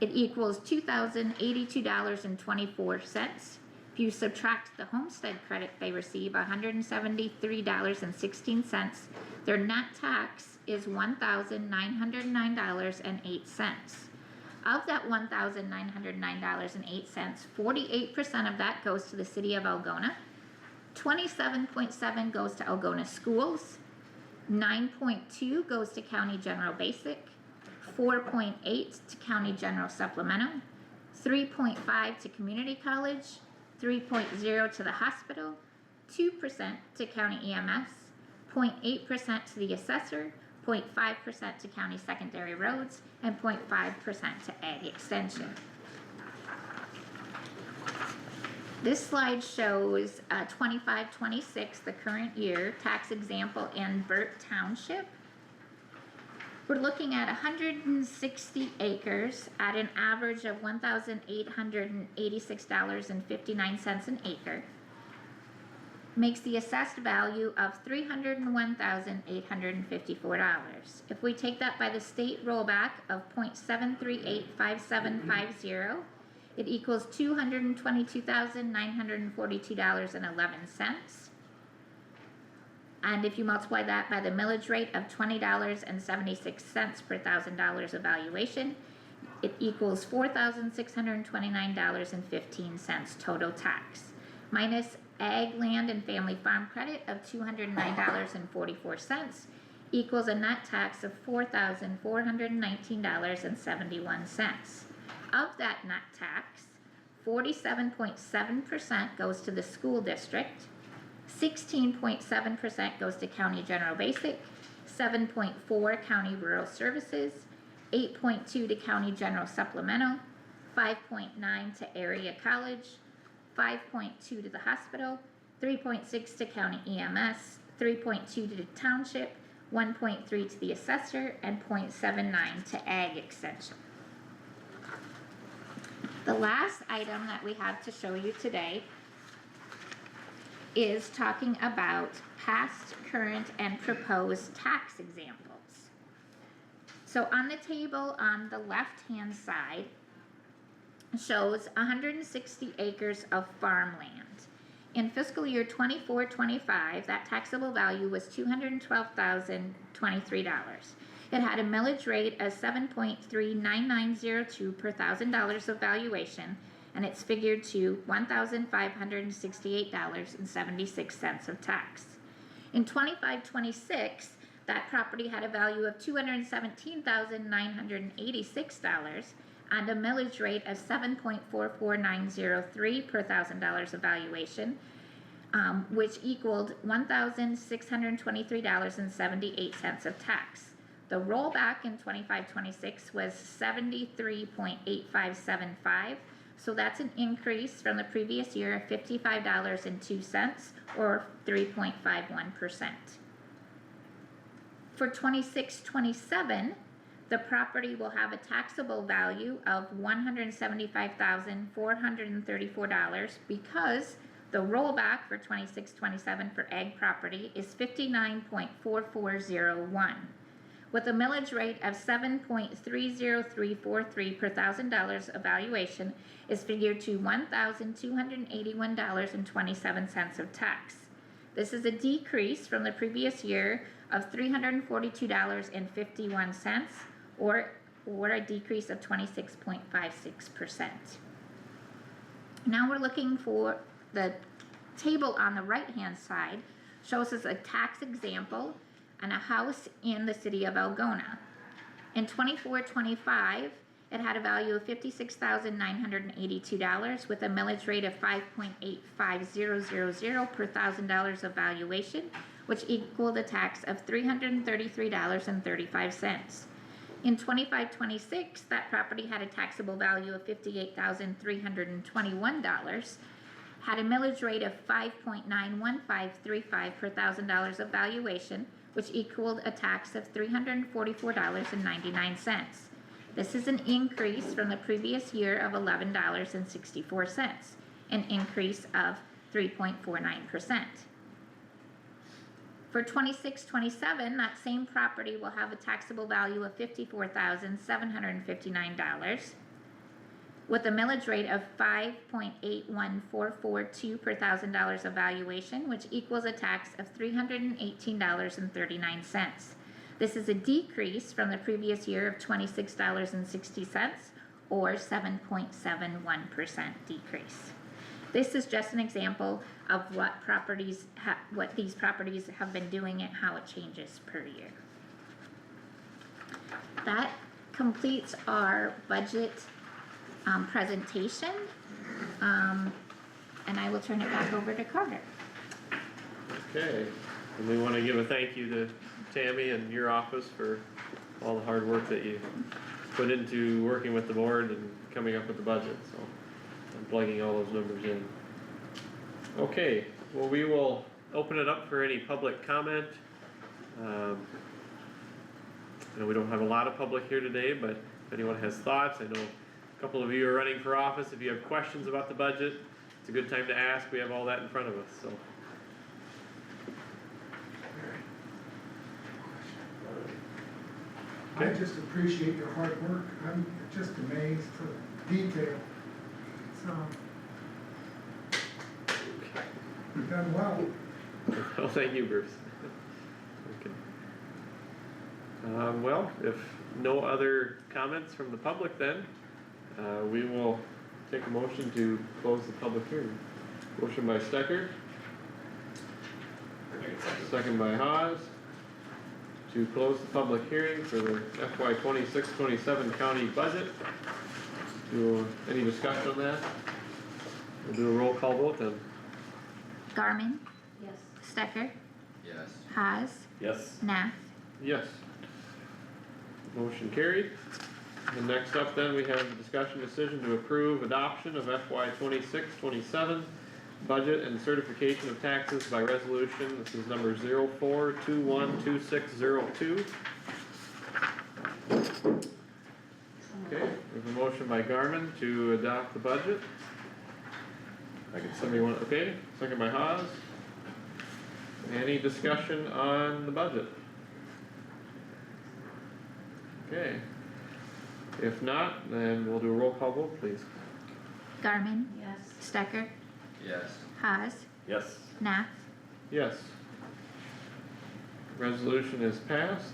it equals $2,082.24. If you subtract the homestead credit they receive, $173.16, their net tax is $1,909.08. Of that $1,909.08, 48% of that goes to the city of Algona, 27.7 goes to Algona schools, 9.2 goes to county general basic, 4.8 to county general supplemental, 3.5 to community college, 3.0 to the hospital, 2% to county EMS, 0.8% to the assessor, 0.5% to county secondary roads, and 0.5% to ag extension. This slide shows 25-26, the current year, tax example in Burt Township. We're looking at 160 acres at an average of $1,886.59 an acre. Makes the assessed value of $301,854. If we take that by the state rollback of 0.7385750, it equals $222,942.11. And if you multiply that by the millage rate of $20.76 per $1,000 of valuation, it equals $4,629.15 total tax. Minus ag land and family farm credit of $209.44 equals a net tax of $4,419.71. Of that net tax, 47.7% goes to the school district, 16.7% goes to county general basic, 7.4 county rural services, 8.2 to county general supplemental, 5.9 to area college, 5.2 to the hospital, 3.6 to county EMS, 3.2 to the township, 1.3 to the assessor, and 0.79 to ag extension. The last item that we have to show you today is talking about past, current, and proposed tax examples. So on the table on the left-hand side shows 160 acres of farmland. In fiscal year 24-25, that taxable value was $212,023. It had a millage rate of 7.39902 per $1,000 of valuation, and it's figured to $1,568.76 of tax. In 25-26, that property had a value of $217,986 and a millage rate of 7.44903 per $1,000 of valuation, which equaled $1,623.78 of tax. The rollback in 25-26 was 73.8575, so that's an increase from the previous year of $55.02 or 3.51%. For 26-27, The property will have a taxable value of $175,434 because the rollback for 26-27 for ag property is 59.4401. With a millage rate of 7.30343 per $1,000 evaluation is figured to $1,281.27 of tax. This is a decrease from the previous year of $342.51 or a decrease of 26.56%. Now we're looking for the table on the right hand side shows us a tax example and a house in the city of Algona. In 24-25, it had a value of $56,982 with a millage rate of 5.85000 per $1,000 of valuation, which equaled a tax of $333.35. In 25-26, that property had a taxable value of $58,321, had a millage rate of 5.91535 per $1,000 of valuation, which equaled a tax of $344.99. This is an increase from the previous year of $11.64, an increase of 3.49%. For 26-27, that same property will have a taxable value of $54,759 with a millage rate of 5.81442 per $1,000 of valuation, which equals a tax of $318.39. This is a decrease from the previous year of $26.60 or 7.71% decrease. This is just an example of what these properties have been doing and how it changes per year. That completes our budget presentation, and I will turn it back over to Carter. Okay, and we wanna give a thank you to Tammy and your office for all the hard work that you put into working with the board and coming up with the budget, so I'm plugging all those numbers in. Okay, well, we will open it up for any public comment. I know we don't have a lot of public here today, but if anyone has thoughts, I know a couple of you are running for office. If you have questions about the budget, it's a good time to ask. We have all that in front of us, so. I just appreciate your hard work. I'm just amazed for the detail. So, you've done well. Well, thank you, Bruce. Okay. Well, if no other comments from the public then, we will take a motion to close the public hearing. Motion by Stecker. Second by Haas. To close the public hearing for the FY 26-27 county budget. Any discussion on that? We'll do a roll call vote then. Garmin, Yes. Stecker, Yes. Haas, Yes. Nath. Yes. Motion carried. And next up then, we have the discussion decision to approve adoption of FY 26-27 budget and certification of taxes by resolution. This is number 04212602. Okay, we have a motion by Garmin to adopt the budget. Okay, second by Haas. Any discussion on the budget? Okay. If not, then we'll do a roll call vote, please. Garmin, Yes. Stecker, Yes. Haas, Yes. Nath. Yes. Resolution is passed.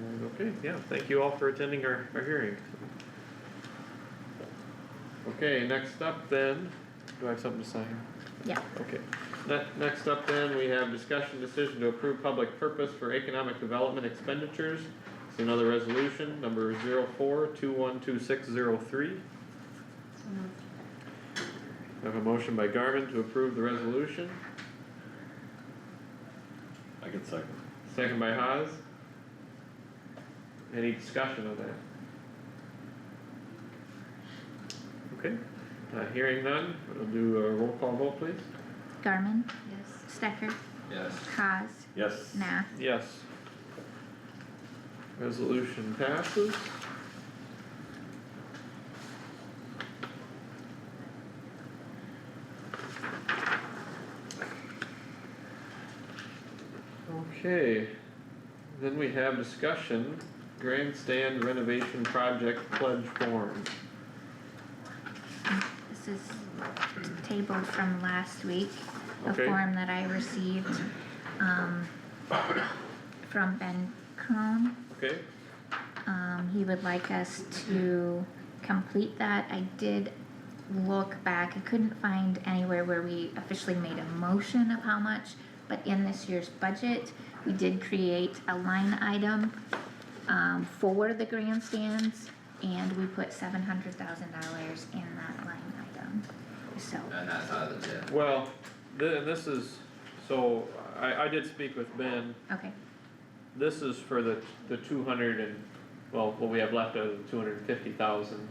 And okay, yeah, thank you all for attending our hearing. Okay, next up then, do I have something to sign? Yeah. Okay, next up then, we have discussion decision to approve public purpose for economic development expenditures. It's another resolution, number 04212603. So moved. I have a motion by Garmin to approve the resolution, I can second. second by Haas. Any discussion on that? Okay, hearing none, we'll do a roll call vote, please. Garmin, Yes. Stecker, Yes. Haas, Yes. Nath. Yes. Resolution passes. Okay, then we have discussion, grandstand renovation project pledge form. This is tabled from last week, a Okay. form that I received, from Ben Crone. Okay, He would like us to complete that. I did look back, I couldn't find anywhere where we officially made a motion of how much, but in this year's budget, we did create a line item, for the grandstands, and we put $700,000 in that line item, so, And that's out of the tip. well, this is, so I did speak with Ben. okay, This is for the 200 and, well, what we have left of the 250,000.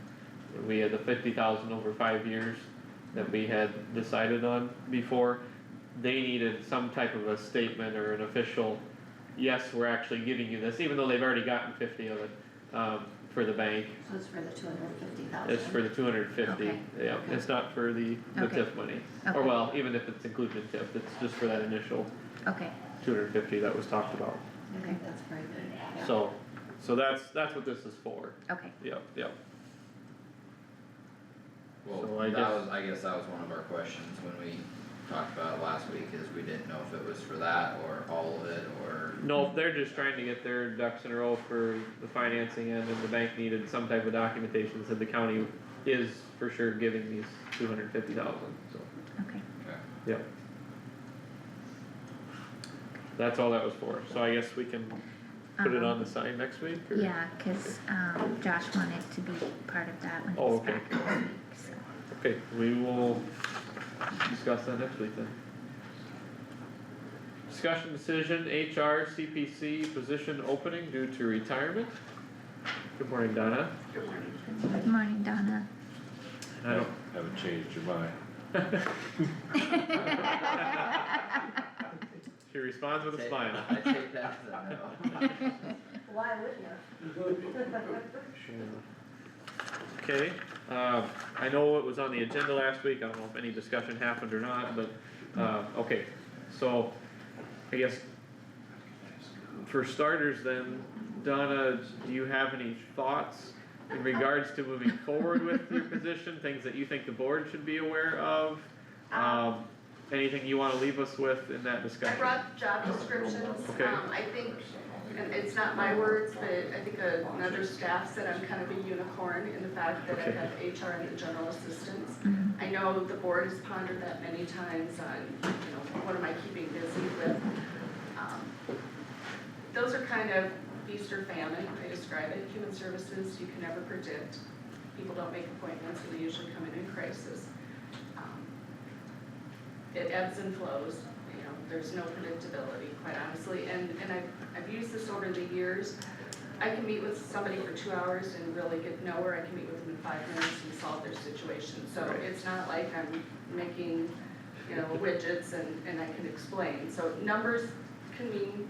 We had the 50,000 over 5 years that we had decided on before. They needed some type of a statement or an official, yes, we're actually giving you this, even though they've already gotten 50 of it, for the bank. So it's for the 250,000? It's for the 250, Okay. yeah, Okay. it's not for the Okay. TIF money. Or Okay. well, even if it's included in TIF, it's just for that initial okay, 250 that was talked about. I think that's very good, yeah. So that's what this is for. okay, Yep, yep. Well, So I that guess- was, I guess that was one of our questions when we talked about it last week, is we didn't know if it was for that or all of it, or. No, they're just trying to get their ducks in a row for the financing end, and the bank needed some type of documentation that said the county is for sure giving these 250,000, so, okay. Okay. yep. That's all that was for, so I guess we can put it on the sign next week, or? Yeah, cause, Josh wanted to be part of that when Oh, he's okay. back next week, so. Okay, we will discuss that next week then. Discussion decision, HR CPC position opening due to retirement. Good morning, Donna. Good morning, Donna. I don't, Haven't changed your mind. she responds with a Take- smile. I take that as a no. Why wouldn't you? Okay, I know it was on the agenda last week, I don't know if any discussion happened or not, but, okay, so, I guess, for starters then, Donna, do you have any thoughts in regards to moving forward with your position, things that you think the board should be aware of? Anything you wanna leave us with in that I discussion? brought job descriptions, Okay. I think, and it's not my words, but I think another staff said I'm kind of a unicorn in the fact that I Okay. have HR and the general assistants. Mhm. I know the board has pondered that many times on, what am I keeping busy with? Those are kind of feast or famine, I describe it, human services, you can never predict. People don't make appointments and they usually come in crisis. It ebbs and flows, there's no predictability, quite honestly, and I've used this over the years. I can meet with somebody for 2 hours and really get nowhere, I can meet with them in 5 minutes and solve their situation. So Right. it's not like I'm making, widgets and I can explain. So numbers can mean,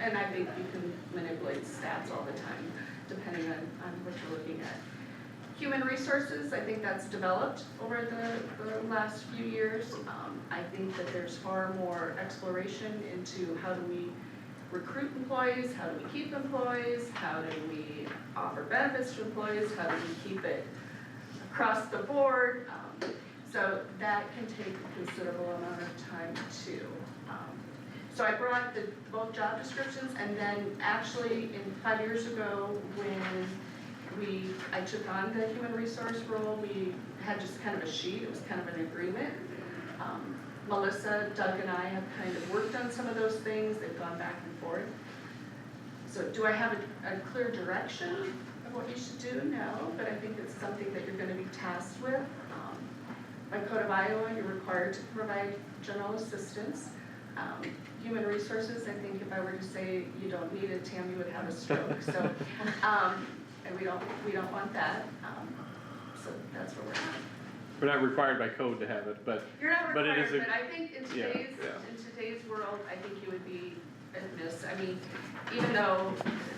and I think you can manipulate stats all the time, depending on what you're looking at. Human resources, I think that's developed over the last few years. I think that there's far more exploration into how do we recruit employees, how do we keep employees, how do we offer benefits to employees, how do we keep it across the board. So that can take a considerable amount of time too. So I brought both job descriptions, and then actually 5 years ago when I took on the human resource role, we had just kind of a sheet, it was kind of an agreement. Melissa, Doug and I have kind of worked on some of those things, they've gone back and forth. So do I have a clear direction of what you should do? No, but I think it's something that you're gonna be tasked with. By Code of Iowa, you're required to provide general assistance. Human resources, I think if I were to say you don't need it, Tammy would have a stroke, so, and we don't want that, so that's where we're at. We're not required by code to have it, but, You're not But it required, is a- but I think in yeah, today's, yeah. in today's world, I think you would be amiss I mean, even though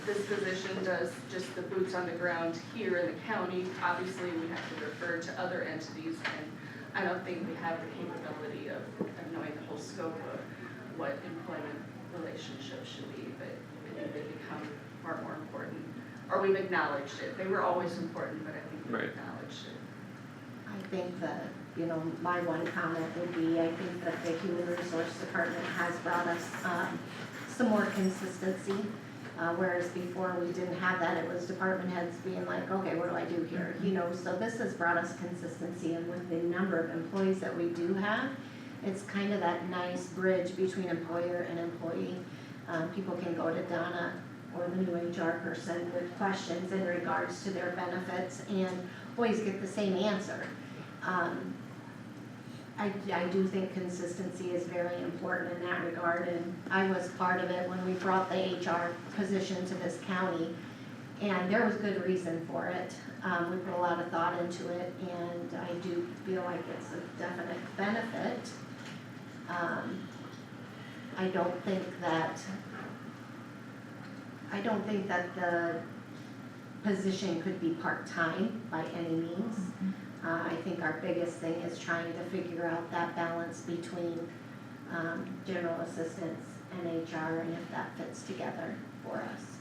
this position does just the boots on the ground here in the county, obviously we have to refer to other entities, and I don't think we have the capability of knowing the whole scope of what employment relationships should be, but I think they become far more important. Or we've acknowledged it, they were always important, but I think we've Right. acknowledged it. I think that, you know, my one comment would be, I think that the Human Resource Department has brought us, some more consistency. Whereas before we didn't have that, it was department heads being like, okay, what do I do here? You know, so this has brought us consistency, and with the number of employees that we do have, it's kind of that nice bridge between employer and employee. People can go to Donna or the new HR person with questions in regards to their benefits and always get the same answer. I do think consistency is very important in that regard, and I was part of it when we brought the HR position to this county, and there was good reason for it. We put a lot of thought into it, and I do feel like it's a definite benefit. I don't think that the position could be part-time by any means. I think our biggest thing is trying to figure out that balance between general assistance and HR, and if that fits together for us.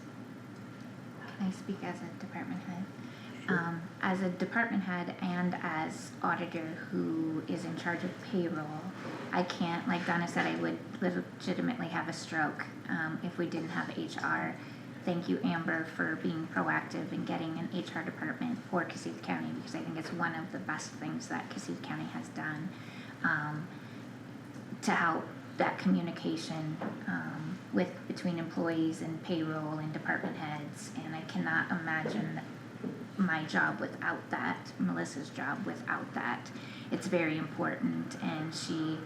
Can I speak as a department head? As a department head and as auditor who is in charge of payroll, I can't, like Donna said, I would legitimately have a stroke if we didn't have HR. Thank you, Amber, for being proactive in getting an HR department for Kossuth County, because I think it's one of the best things that Kossuth County has done to help that communication between employees and payroll and department heads. And I cannot imagine my job without that, Melissa's job without that. It's very important, and she's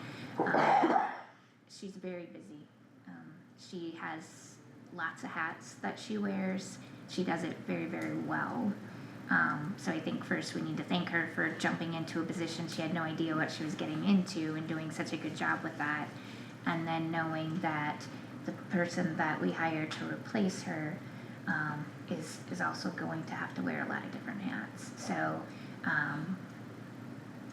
very busy. She has lots of hats that she wears. She does it very, very well. So I think first we need to thank her for jumping into a position she had no idea what she was getting into and doing such a good job with that. And then knowing that the person that we hire to replace her is also going to have to wear a lot of different hats. So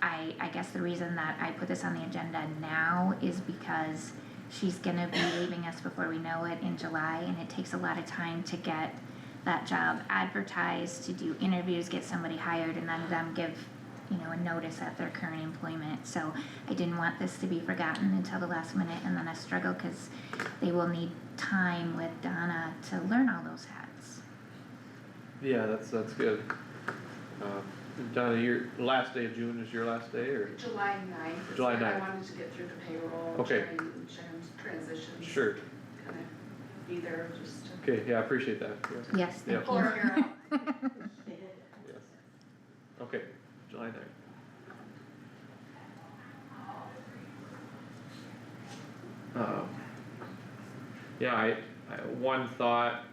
I guess the reason that I put this on the agenda now is because she's gonna be leaving us before we know it in July, and it takes a lot of time to get that job advertised, to do interviews, get somebody hired, and then them give, you know, a notice at their current employment. So I didn't want this to be forgotten until the last minute and then a struggle, cause they will need time with Donna to learn all those hats. Yeah, that's good. Donna, your last day of June is your last day, or? July 9th. July I 9th. wanted to get through the payroll, Okay. Sharon's transitions. Sure. Kind of be there just to. Okay, yeah, I appreciate that. Yes, Yeah. thank Pull her you. hair out. Yes. Okay, July 9th. Yeah, I one thought,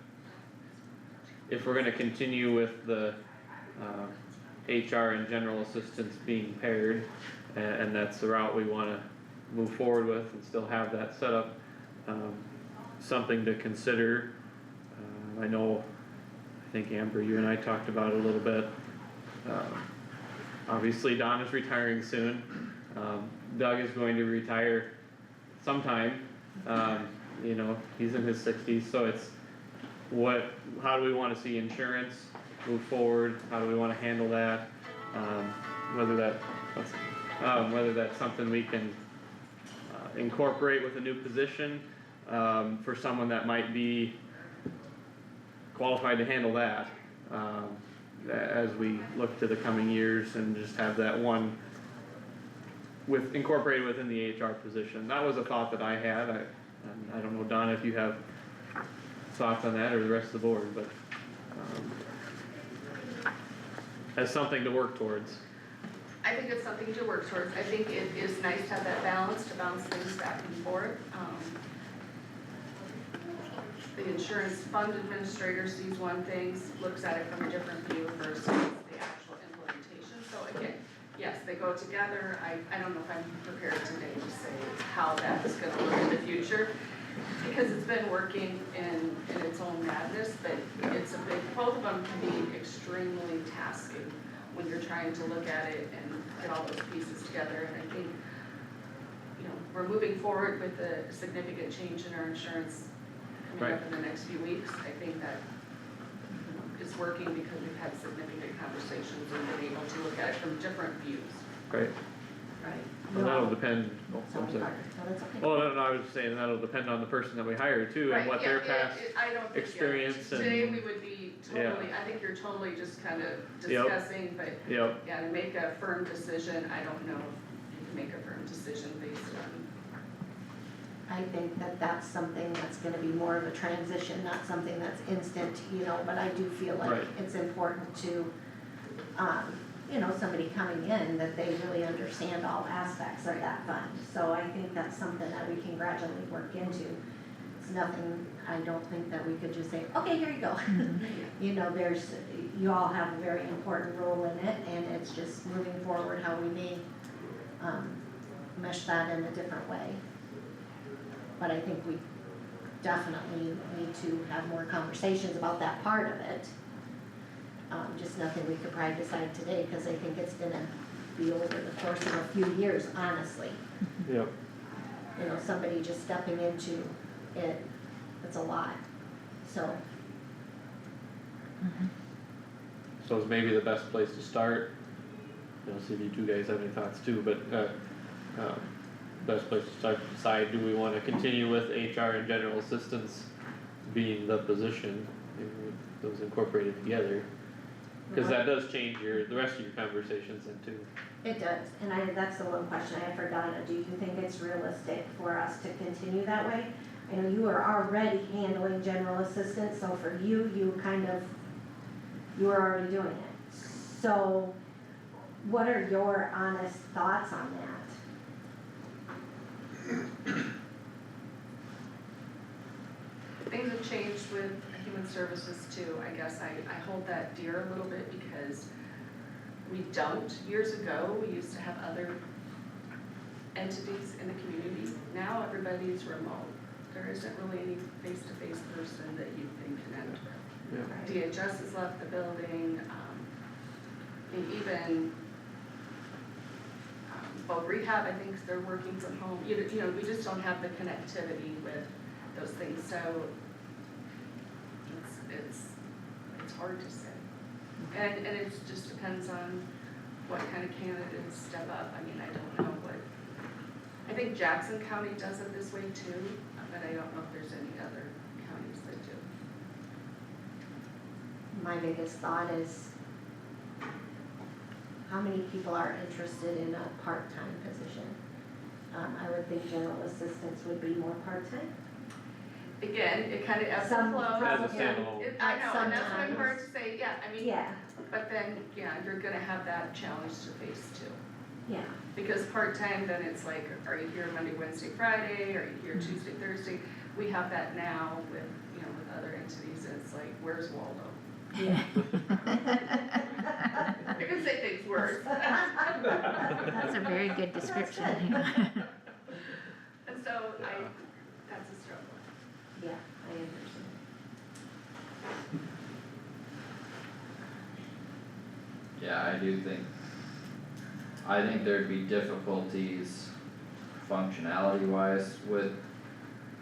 if we're gonna continue with the HR and general assistance being paired, and that's the route we wanna move forward with and still have that set up, something to consider. I know, I think Amber, you and I talked about it a little bit. Obviously Don is retiring soon. Doug is going to retire sometime. You know, he's in his 60s, so it's how do we wanna see insurance move forward? How do we wanna handle that? Whether that's something we can incorporate with a new position for someone that might be qualified to handle that as we look to the coming years, and just have that one incorporated within the HR position. That was a thought that I had. I don't know, Donna, if you have thoughts on that, or the rest of the board, but as something to work towards. I think it's something to work towards. I think it is nice to have that balance, to bounce things back and forth. The insurance fund administrator sees one thing, looks at it from a different view versus the actual implementation. So again, yes, they go together. I don't know if I'm prepared today to say how that's gonna look in the future. because it's been working in its own madness, but it's a big, both of them can be extremely tasking when you're trying to look at it and get all those pieces together, and I think, you know, we're moving forward with a significant change in our insurance coming up in the next few weeks. I think that is working because we've had significant conversations and been able to look at it from different views. Right, Right. and that'll depend, oh, I'm Sorry, sorry. Parker. No, that's okay. Oh, no, I was just saying that'll depend on the person that we hire too, and Right, what yeah, their past I don't think, yeah, experience and. today we would be totally, I think you're totally just kind of Yep. discussing, but Yep, yeah, to make a firm decision, I don't know if you can make a firm decision based on. I think that that's something that's gonna be more of a transition, not something that's instant, you know, but I do feel like Right. it's important to, you know, somebody coming in, that they really understand all aspects of that fund. So I think that's something that we can gradually work into. It's nothing, I don't think that we could just say, okay, here you go. You know, you all have a very important role in it, and it's just moving forward how we may, mesh that in a different way. But I think we definitely need to have more conversations about that part of it. Just nothing we could probably decide today, cause I think it's gonna be over the course of a few years, honestly. yep, You know, somebody just stepping into it, it's a lot, so. so it's maybe the best place to start. You know, see if you two guys have any thoughts too, but, best place to start to decide, do we wanna continue with HR and general assistance being the position, maybe with those incorporated together? Cause that does change the rest of your conversations then too. It does, and that's the one question I forgot, do you think it's realistic for us to continue that way? I know you are already handling general assistance, so for you are already doing it. So, what are your honest thoughts on that? Things have changed with human services too, I guess I hold that dear a little bit because we don't. Years ago, we used to have other entities in the community. Now everybody's remote. There isn't really any face-to-face person that you can connect with. Yeah. DHS has left the building, and even both rehab, I think they're working from home. You know, we just don't have the connectivity with those things, so it's hard to say. And it just depends on what kind of candidates step up. I mean, I don't know what, I think Jackson County does it this way too, but I don't know if there's any other counties that do. My biggest thought is, how many people are interested in a part-time position? I would think general assistance would be more part-time. Again, it kind of ebbs Some and flows. As a probably, standalone. I know, and that's what I'm Sometimes. hard to say, yeah, I mean, Yeah, but then, yeah, you're gonna have that challenge to face too. yeah, Because part-time, then it's like, are you here Monday, Wednesday, Friday, are you here Tuesday, Thursday? We have that now with, you know, with other entities, and it's like, where's Waldo? yeah. I can say things worse. That's a very good description. And so that's a struggle. Yeah, I understand. Yeah, I think there'd be difficulties functionality wise with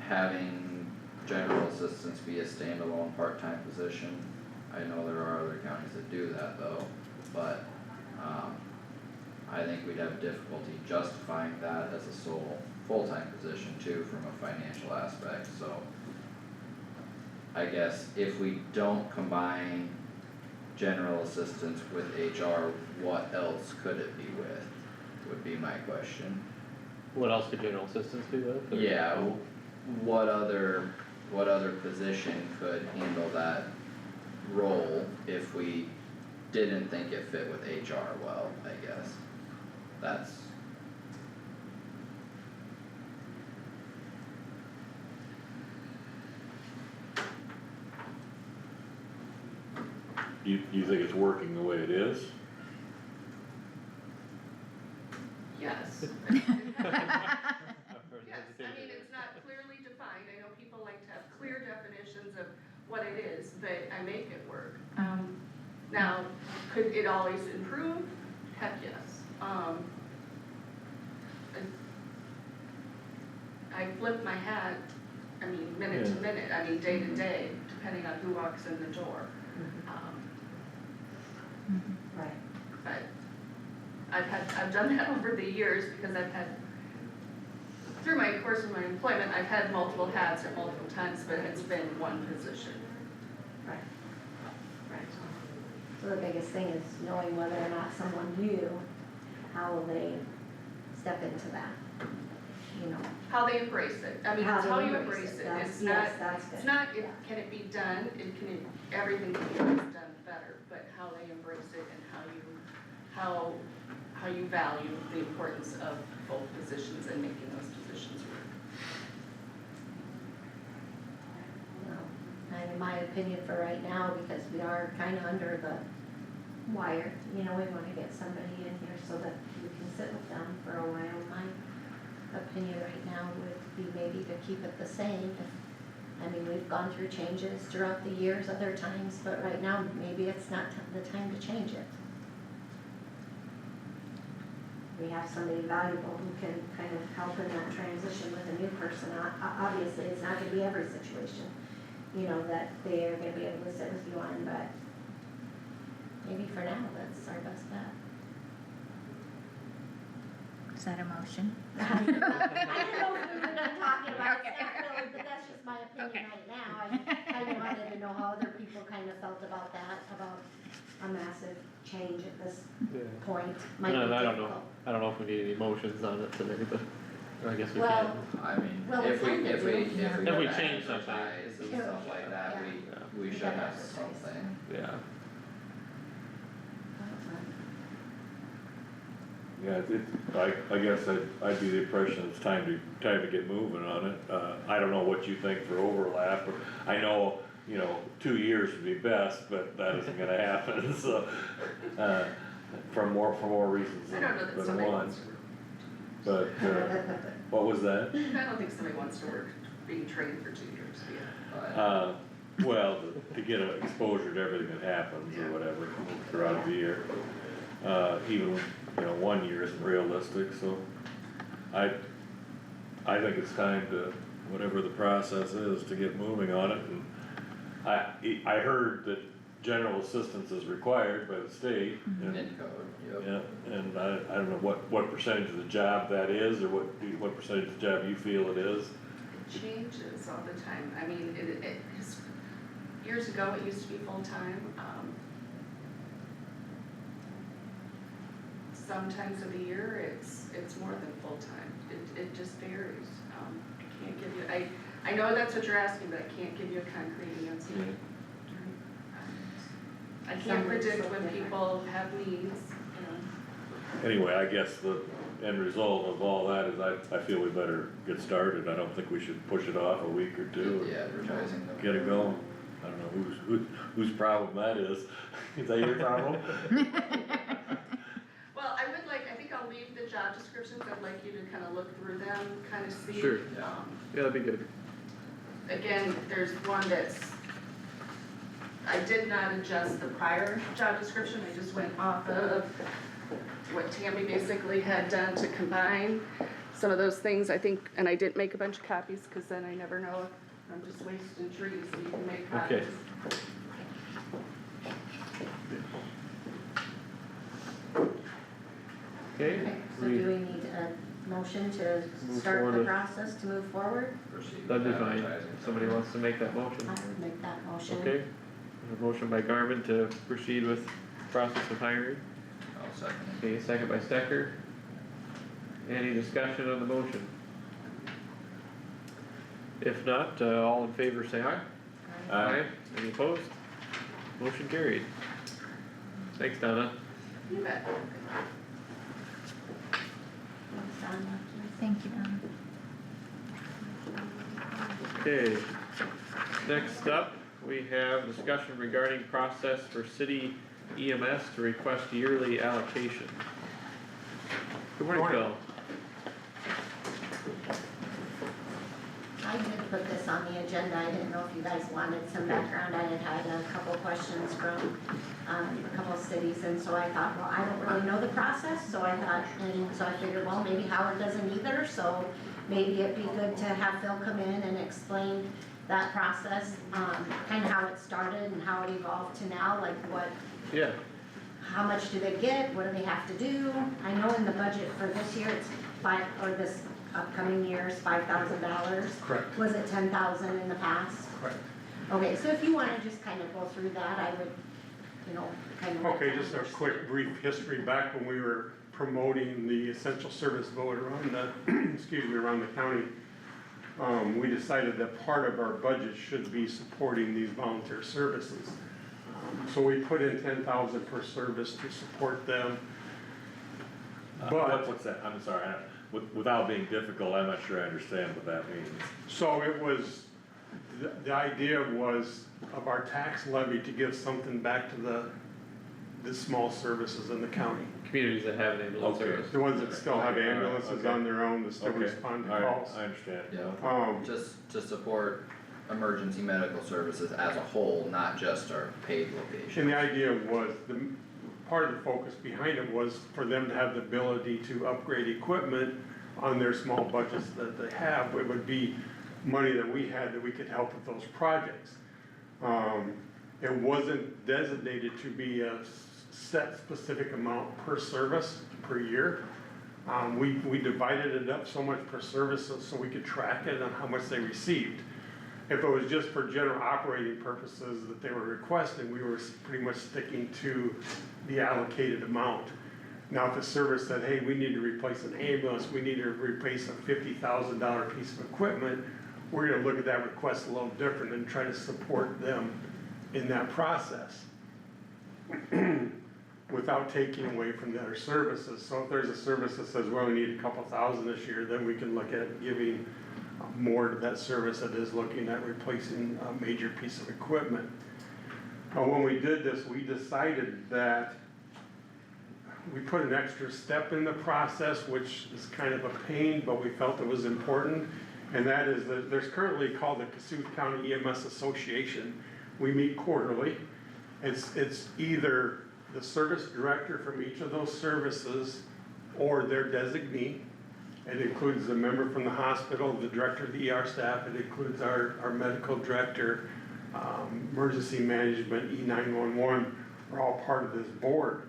having general assistance be a standalone part-time position. I know there are other counties that do that though, but, I think we'd have difficulty justifying that as a sole, full-time position too from a financial aspect, so. I guess if we don't combine general assistance with HR, what else could it be with, would be my question. What else could general assistance do with? Or- Yeah, what other position could handle that role if we didn't think it fit with HR well, I guess. That's. You think it's working the way it is? Yes. Yes, I mean, it's not clearly defined, I know people what it is, but I make it work. Now, could it always improve? Heck, yes. I flip my hat, I mean, minute to minute, I mean, day to day, depending on who walks in the door. Right. But I've done that over the years because I've had, through my course of my employment, I've had multiple hats at multiple times, but it's been one position. Right. Right. So the biggest thing is knowing whether or not someone new, how will they step into that, you know? How they embrace it, I mean, How it's they how you embrace embrace it. it, That's- it's yes, not, that's good. it's not, Yeah. can it be done, everything can be done better, but how they embrace it and how you value the importance of both positions and making those positions work. Well, and in my opinion for right now, because we are kinda under the wire, you know, we wanna get somebody in here so that we can sit with them for a while. My opinion right now would be maybe to keep it the same. I mean, we've gone through changes throughout the years other times, but right now, maybe it's not the time to change it. We have somebody valuable who can kind of help in that transition with a new person. Obviously, it's not gonna be every situation, you know, that they are gonna be able to sit with you on, but maybe for now, that's our best bet. Is that a motion? I don't know if we were done talking about it, Okay. it's not really, but that's just my opinion Okay. right now. I kinda wanted to know how other people kind of felt about that, about a massive change at this Yeah. point. Might And be I don't know, difficult. I don't know if we need any motions on it today, but I guess we Well, can. I mean, Well, if we, we if we, can do, if yeah. we If go we to change something. advertise and Yeah. stuff like that, Yeah. we should have something. Yeah. Yeah, I guess I'd be the impression it's time to get moving on it. I don't know what you think for overlap, or, I know, 2 years would be best, but that isn't gonna happen, so, for more reasons I than don't know that than somebody one. wants to work, But, what was that? I don't think somebody wants to work being trained for 2 years, yeah. But Well, to get an exposure to everything that happens or whatever throughout the year. Even, 1 year isn't realistic, so I think it's time to, whatever the process is, to get moving on it. And I heard that general assistance is required by the state. And, in code, yep. yeah, and I don't know what percentage of the job that is, or what percentage of the job you feel it is. It changes all the time, I mean, years ago, it used to be full-time, sometimes of the year, it's more than full-time, it just varies, I can't give you, I know that's what you're asking, but I can't give you a concrete answer. I can't Some weeks predict look when different. people have needs, Anyway, I guess the end result of all that is I feel we better get started. I don't think we should push it off a week or two. The advertising. though. Get it going. I don't know whose problem that is. Is that your problem? Well, I think I'll leave the job descriptions, I'd like you to kinda look through them, kinda see. Sure. Yeah. Yeah, that'd be good. Again, there's one that's, I did not adjust the prior job description, I just went off of what Tammy basically had done to combine some of those things, I think, and I didn't make a bunch of copies, cause then I never know if I'm just wasting trees, so you can make copies. Okay. Okay. Okay, so do we need a motion to Move start the forward. process to move forward? Proceed That'd be with fine. advertising. If somebody wants to make that motion. I would make that motion. Okay. A motion by Garmin to proceed with process of hiring. I'll second it. Okay, second by Stecker. Any discussion on the motion? If not, all in favor say aye. Any opposed? Motion carried. Thanks, Donna. You bet. Thanks, Donna. Thank you, Donna. Okay, next up, we have discussion regarding process for city EMS to request yearly allocation. Good morning, Phil. I did put this on the agenda, I didn't know if you guys wanted some background, I had a couple questions from, a couple of cities, and so I thought, well, I don't really know the process, so I thought, and so I figured, well, maybe Howard doesn't either, so maybe it'd be good to have Phil come in and explain that process, kinda how it started and how it evolved to now, like what, Yeah, how much do they get, what do they have to do? I know in the budget for this year, it's this upcoming year is $5,000. Correct. Was it 10,000 in the past? Correct. Okay, so if you wanna just kind of go through that, I would, kind of. Okay, just a quick brief history. Back when we were promoting the essential service vote around the, around the county, we decided that part of our budget should be supporting these volunteer services. So we put in 10,000 per service to support them. But what's that, I'm sorry, without being difficult, I'm not sure I understand what that means. so it was, the idea was of our tax levy to give something back to the small services in the county. communities that have an ambulance Okay. service. The ones that still have Okay. ambulances Okay. on their own, that still Okay. respond to Alright, calls. I understand. Yeah, Um, just to support emergency medical services as a whole, not just our paid locations. And the idea was, part of the focus behind it was for them to have the ability to upgrade equipment on their small budgets that they have. It would be money that we had that we could help with those projects. It wasn't designated to be a set specific amount per service per year. We divided it up so much per service so we could track it on how much they received. If it was just for general operating purposes that they were requesting, we were pretty much sticking to the allocated amount. Now, if a service said, hey, we need to replace an ambulance, we need to replace a $50,000 piece of equipment, we're gonna look at that request a little different and try to support them in that process without taking away from the other services. So if there's a service that says, well, we need a couple thousand this year, then we can look at giving more to that service that is looking at replacing a major piece of equipment. When we did this, we decided that we put an extra step in the process, which is kind of a pain, but we felt it was important. And that is that there's currently called the Kossuth County EMS Association. We meet quarterly. It's either the service director from each of those services or their designee. It includes the member from the hospital, the director of the ER staff, it includes our medical director, emergency management, E911, are all part of this board.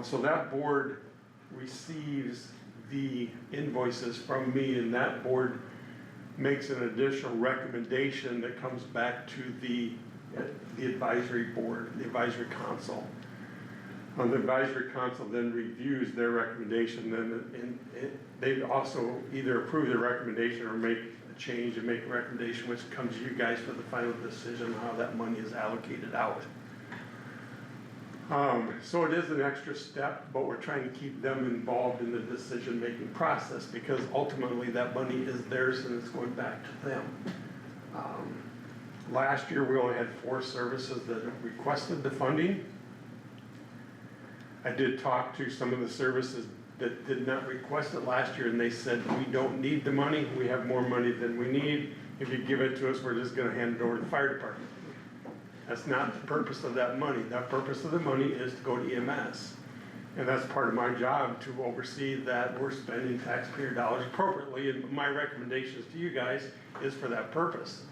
So that board receives the invoices from me, and that board makes an additional recommendation that comes back to the advisory board, the advisory council. The advisory council then reviews their recommendation, and they also either approve the recommendation or make a change and make a recommendation, which comes to you guys for the final decision on how that money is allocated out. So it is an extra step, but we're trying to keep them involved in the decision-making process, because ultimately that money is theirs and it's going back to them. Last year, we only had 4 services that requested the funding. I did talk to some of the services that did not request it last year, and they said, we don't need the money, we have more money than we need. If you give it to us, we're just gonna hand it over to the fire department. That's not the purpose of that money. That purpose of the money is to go to EMS. And that's part of my job, to oversee that we're spending taxpayer dollars appropriately, and my recommendations to you guys is for that purpose.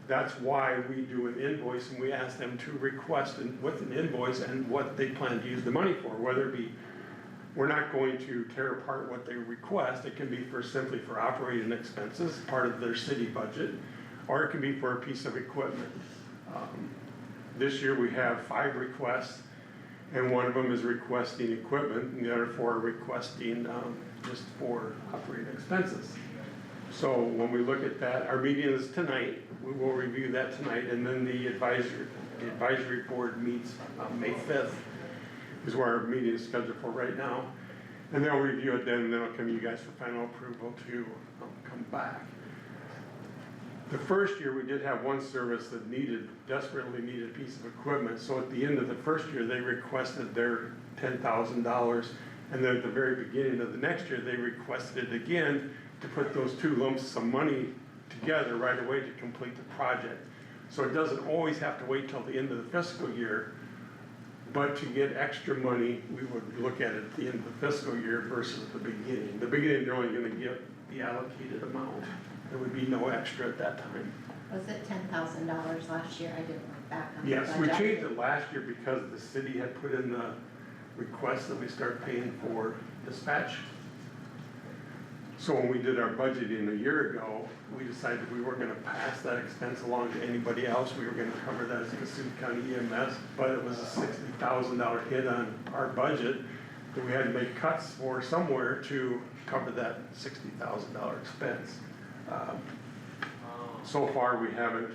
That's why we do an invoice, and we ask them to request with an invoice and what they plan to use the money for, whether it be, we're not going to tear apart what they request. It can be simply for operating expenses, part of their city budget, or it can be for a piece of equipment. This year we have 5 requests, and one of them is requesting equipment, and the other 4 are requesting just for operating expenses. So when we look at that, our meeting is tonight. We will review that tonight, and then the advisory board meets May 5th, is where our meeting is scheduled for right now. And they'll review it then, and then it'll come to you guys for final approval to come back. The first year, we did have one service that desperately needed a piece of equipment, so at the end of the first year, they requested their $10,000, and then at the very beginning of the next year, they requested it again to put those 2 lumps of money together right away to complete the project. So it doesn't always have to wait till the end of the fiscal year, but to get extra money, we would look at it at the end of the fiscal year versus the beginning. The beginning, they're only gonna get the allocated amount. There would be no extra at that time. Was it $10,000 last year? I didn't look back on the budget. Yes, we changed it last year because the city had put in the request that we start paying for dispatch. So when we did our budgeting a year ago, we decided we weren't gonna pass that expense along to anybody else. We were gonna cover that as Kossuth County EMS, but it was a $60,000 hit on our budget that we had to make cuts for somewhere to cover that $60,000 expense. So far, we haven't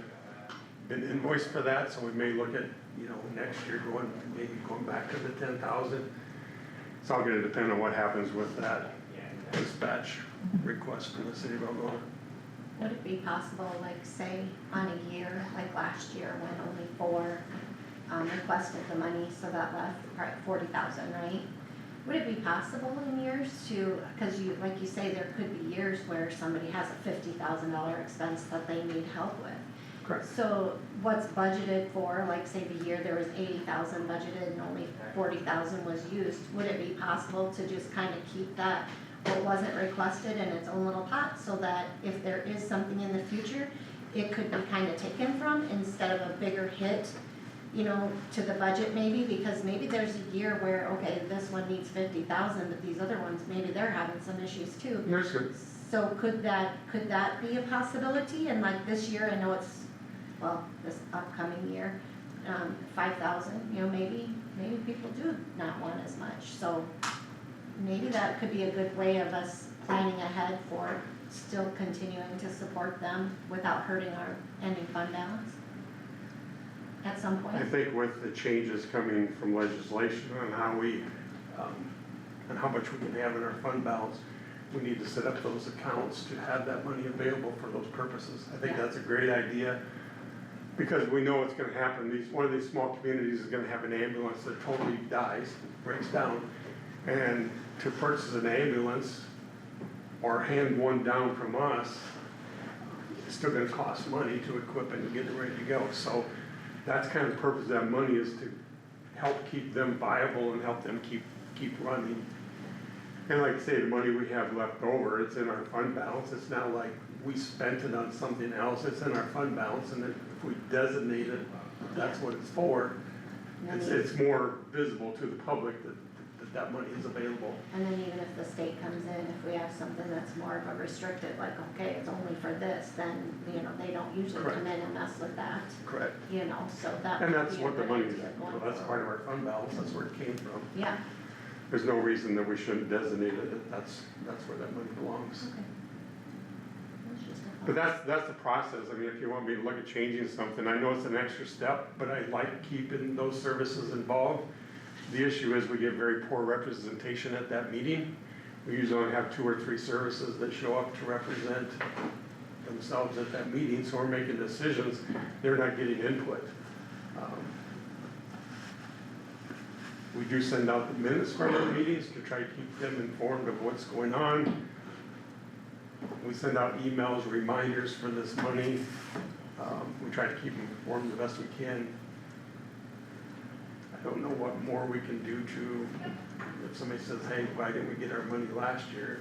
been invoiced for that, so we may look at, next year maybe going back to the 10,000. It's all gonna depend on what happens with that dispatch request from the city of Algona. Would it be possible, like say, on a year, like last year, when only 4 requested the money, so that left probably 40,000, right? Would it be possible in years to, cause like you say, there could be years where somebody has a $50,000 expense that they need help with? Correct. So what's budgeted for, like say the year there was 80,000 budgeted and only 40,000 was used, would it be possible to just kind of keep that, what wasn't requested in its own little pot, so that if there is something in the future, it could be kind of taken from instead of a bigger hit, to the budget maybe, because maybe there's a year where, okay, this one needs 50,000, but these other ones, maybe they're having some issues too. There's good. So could that be a possibility? And like this year, I know it's, this upcoming year, 5,000, maybe people do not want as much, so maybe that could be a good way of us planning ahead for still continuing to support them without hurting our ending fund balance at some point. I think with the changes coming from legislation on how we, and how much we can have in our fund balance, we need to set up those accounts to have that money available for those purposes. I think that's a great idea, because we know what's gonna happen. One of these small communities is gonna have an ambulance that totally dies, breaks down, and to purchase an ambulance or hand one down from us, it's still gonna cost money to equip it and get it ready to go. So that's kind of the purpose of that money, is to help keep them viable and help them keep running. And like I say, the money we have left over, it's in our fund balance. It's not like we spent it on something else. It's in our fund balance, and if we designate it, that's what it's for. It's more visible to the public that money is available. And then even if the state comes in, if we have something that's more of a restricted, like, okay, it's only for this, then, they don't usually come in and mess with that. Correct. So that. And would that's be a what the good money is, idea going that's part forward. of our fund balance, that's where it came from. Yeah, There's no reason that we shouldn't designate it, that's where that money belongs. okay. That's just a But thought. that's the process. I mean, if you want me to look at changing something, I know it's an extra step, but I like keeping those services involved. The issue is we get very poor representation at that meeting. We usually only have 2 or 3 services that show up to represent themselves at that meeting, so we're making decisions, they're not getting input. We do send out the minutes from our meetings to try to keep them informed of what's going on. We send out emails, reminders for this money. We try to keep them informed the best we can. I don't know what more we can do if somebody says, hey, why didn't we get our money last year?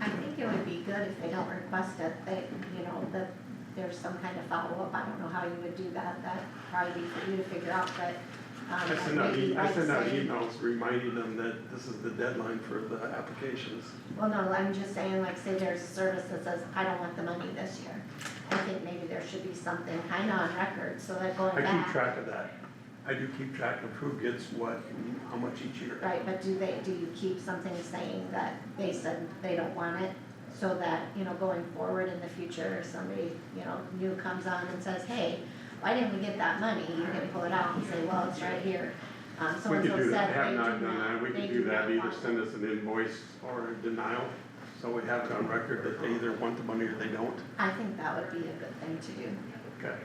I think it would be good if they don't request it, that there's some kind of follow-up. I don't know how you would do that. That'd probably be for you to figure out, but, I send out say- emails reminding them that this is the deadline for the applications. Well, no, I'm just saying, like, say there's a service that says, I don't want the money this year. I think maybe there should be something kind of on record, so that going I back. keep track of that. I do keep track of who gets what, and how much each year. Right, but do you keep something saying that they said they don't want it, so that, going forward in the future, if somebody, new comes on and says, hey, why didn't we get that money? You can pull it out and say, well, it's right here. We So-and-so could do that, said have they not do done that, we they could do that, not either want send it. us an invoice or a denial, so we have it on record that they either want the money or they don't. I think that would be a good thing to do. Okay.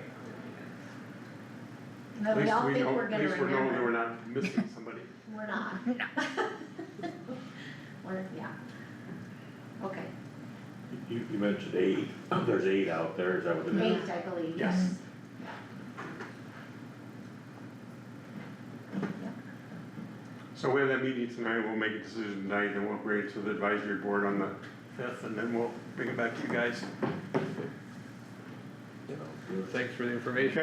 But At we least all we think know, we're at gonna least we know that remember. we're not missing somebody. We're not. Yeah. Okay. You mentioned 8, there's 8 out there, is that what it is? 8, I believe. Yes. So we have that meeting tonight, we'll make a decision tonight, then we'll bring it to the advisory board on the 5th, and then we'll bring it back to you guys. Thanks for the information.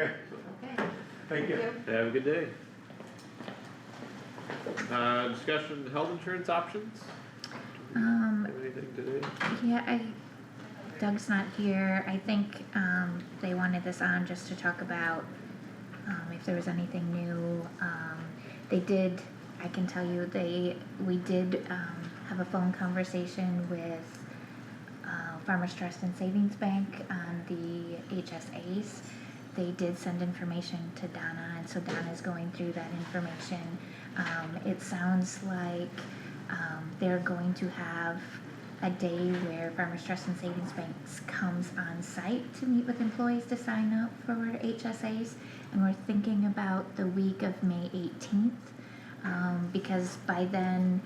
Okay, Okay. thank you. Have a good day. Discussion health insurance options? Have anything today? Yeah, Doug's not here. I think, they wanted this on just to talk about, if there was anything new. They did, I can tell you, we did, have a phone conversation with, Farmers Trust and Savings Bank on the HSAs. They did send information to Donna, and so Donna's going through that information. It sounds like, they're going to have a day where Farmers Trust and Savings Banks comes on site to meet with employees to sign up for HSAs. And we're thinking about the week of May 18th, because by then,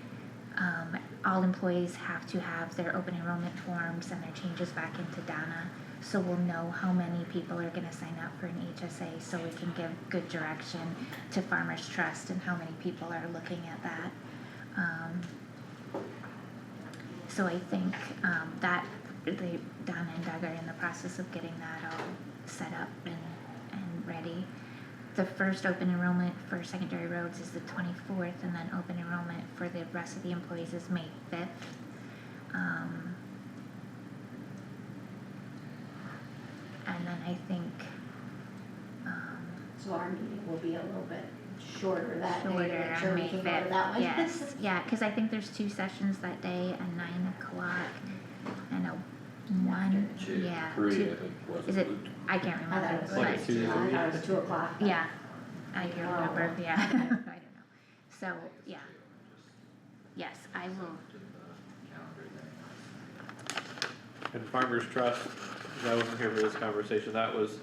all employees have to have their open enrollment forms and their changes back into Donna. So we'll know how many people are gonna sign up for an HSA, so we can give good direction to Farmers Trust and how many people are looking at that. So I think, that, Donna and Doug are in the process of getting that all set up and ready. The first open enrollment for secondary roads is the 24th, and then open enrollment for the rest of the employees is May 5th. And then I think, So our meeting will be a little bit shorter that day, to shorter make sure on we May can go to 5th, that one. yes, yeah, cause I think there's 2 sessions that day, a 9 o'clock and a 1, Two. yeah, 3, I 2, think, was is it, I can't I thought remember, it was Like like 2 I thought it was 2 o'clock. but- yeah, I can't Oh. remember, yeah, I don't know, so, yeah, yes, I will, Calendar thing. And Farmers Trust, 'cause I wasn't here for this conversation, that was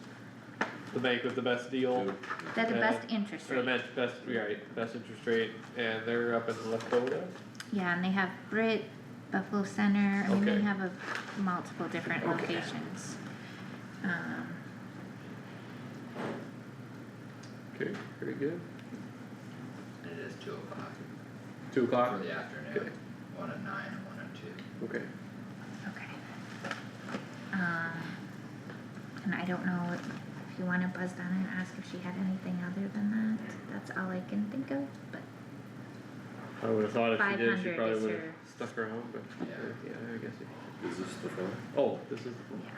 the bank with the best deal. they're the best Yeah. interest Or rate. best, right, best interest rate, and they're up in Lakota. Yeah, and they have Britt, Buffalo Center, I mean, they Okay. have multiple different Okay. locations. Okay, very good. And it is 2 o'clock 2 for o'clock? the Okay. afternoon, 1 at 9 and 1 at 2. Okay. Okay. And I don't know if you wanna buzz down and ask if she had anything other than that, that's all I can think of, but I would've thought if she did, she 500 probably is would've her- stuck around, but, Yeah. yeah, I guess. Is this the phone? Oh, this is, yeah,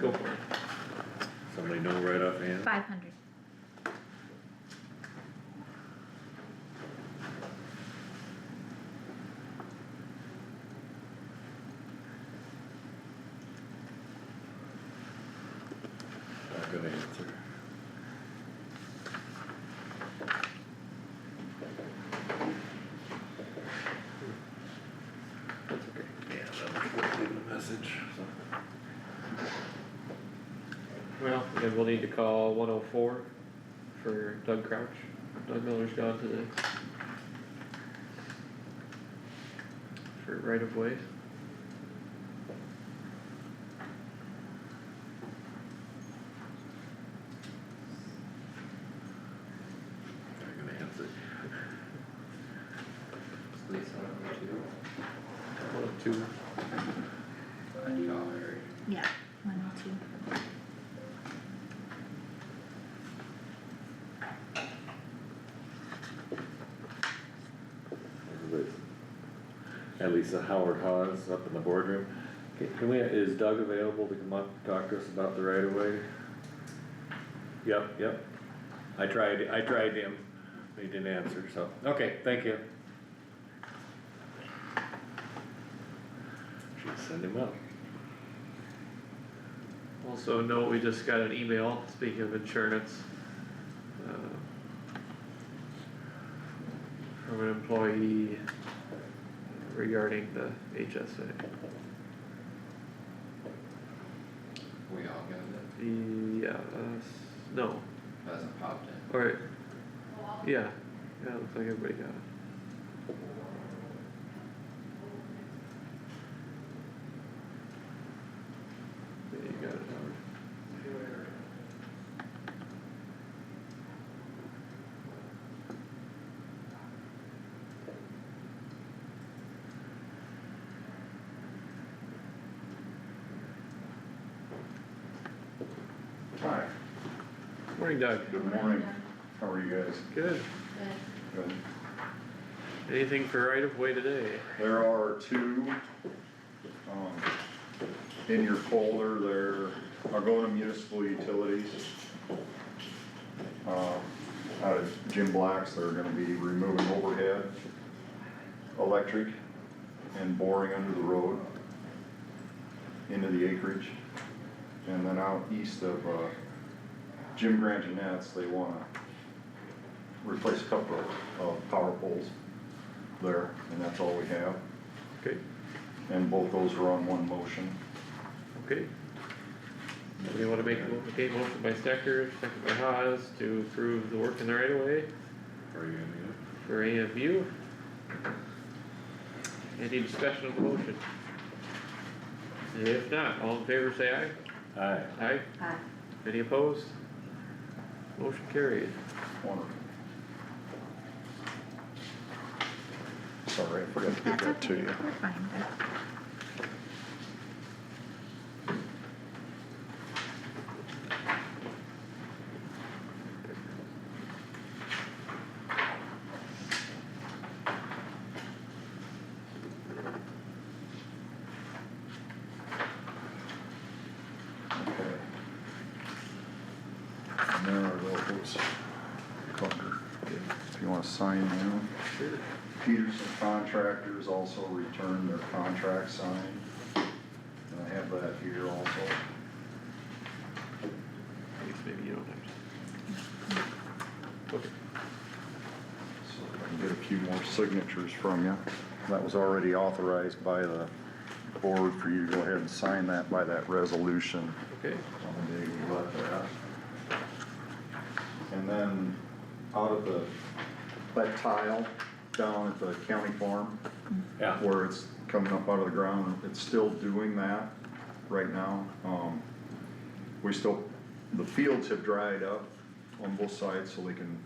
go for it. Somebody know right offhand? 500. Not gonna answer. That's okay. Yeah, that was leaving a message, so. Well, then we'll need to call 104 for Doug Crouch. Doug Miller's gone today. For right of way. Not gonna answer. Lisa, 102. 102. I'd call her. Yeah, 102. At least Howard Hawes up in the boardroom. Can we, is Doug available to come up and talk to us about the right of way? Yep. I tried him, he didn't answer, so, okay, thank you. Should send him up. Also note, we just got an email, speaking of insurance, from an employee regarding the HSA. We all got it, Yeah, no, hasn't popped in. alright, yeah, looks like everybody got it. Morning, Doug. Good morning, how are you guys? Good. Good. Anything for right of way today? There are two, in your folder, there are going to municipal utilities. Out of Jim Black's, they're gonna be removing overhead, electric, and boring under the road into the acreage. And then out east of, Jim Grangenet's, they wanna replace a couple of power poles there, and that's all we have. Okay, And both those are on one motion. okay. Anybody wanna make a motion by Stecker, second by Haas, to approve the work in the right of way Are you gonna do for AMU? Any discussion of the motion? If not, all in favor say aye. it? Aye. Aye. Aye. Any opposed? Motion carried. Wonderful. Sorry, I forgot to give That's that to okay, you. we're fine, Doug. Okay. And there are those covered. If you wanna sign them. Sure. Peterson Contractors also returned their contract signed. And I have that here also. I guess maybe you don't have to. Okay. So if I can get a few more signatures from you. That was already authorized by the board for you to go ahead and sign that by that resolution. Okay. On the day we left that. And then out of that tile down at the county farm, Yeah. where it's coming up out of the ground, it's still doing that right now. The fields have dried up on both sides, so they can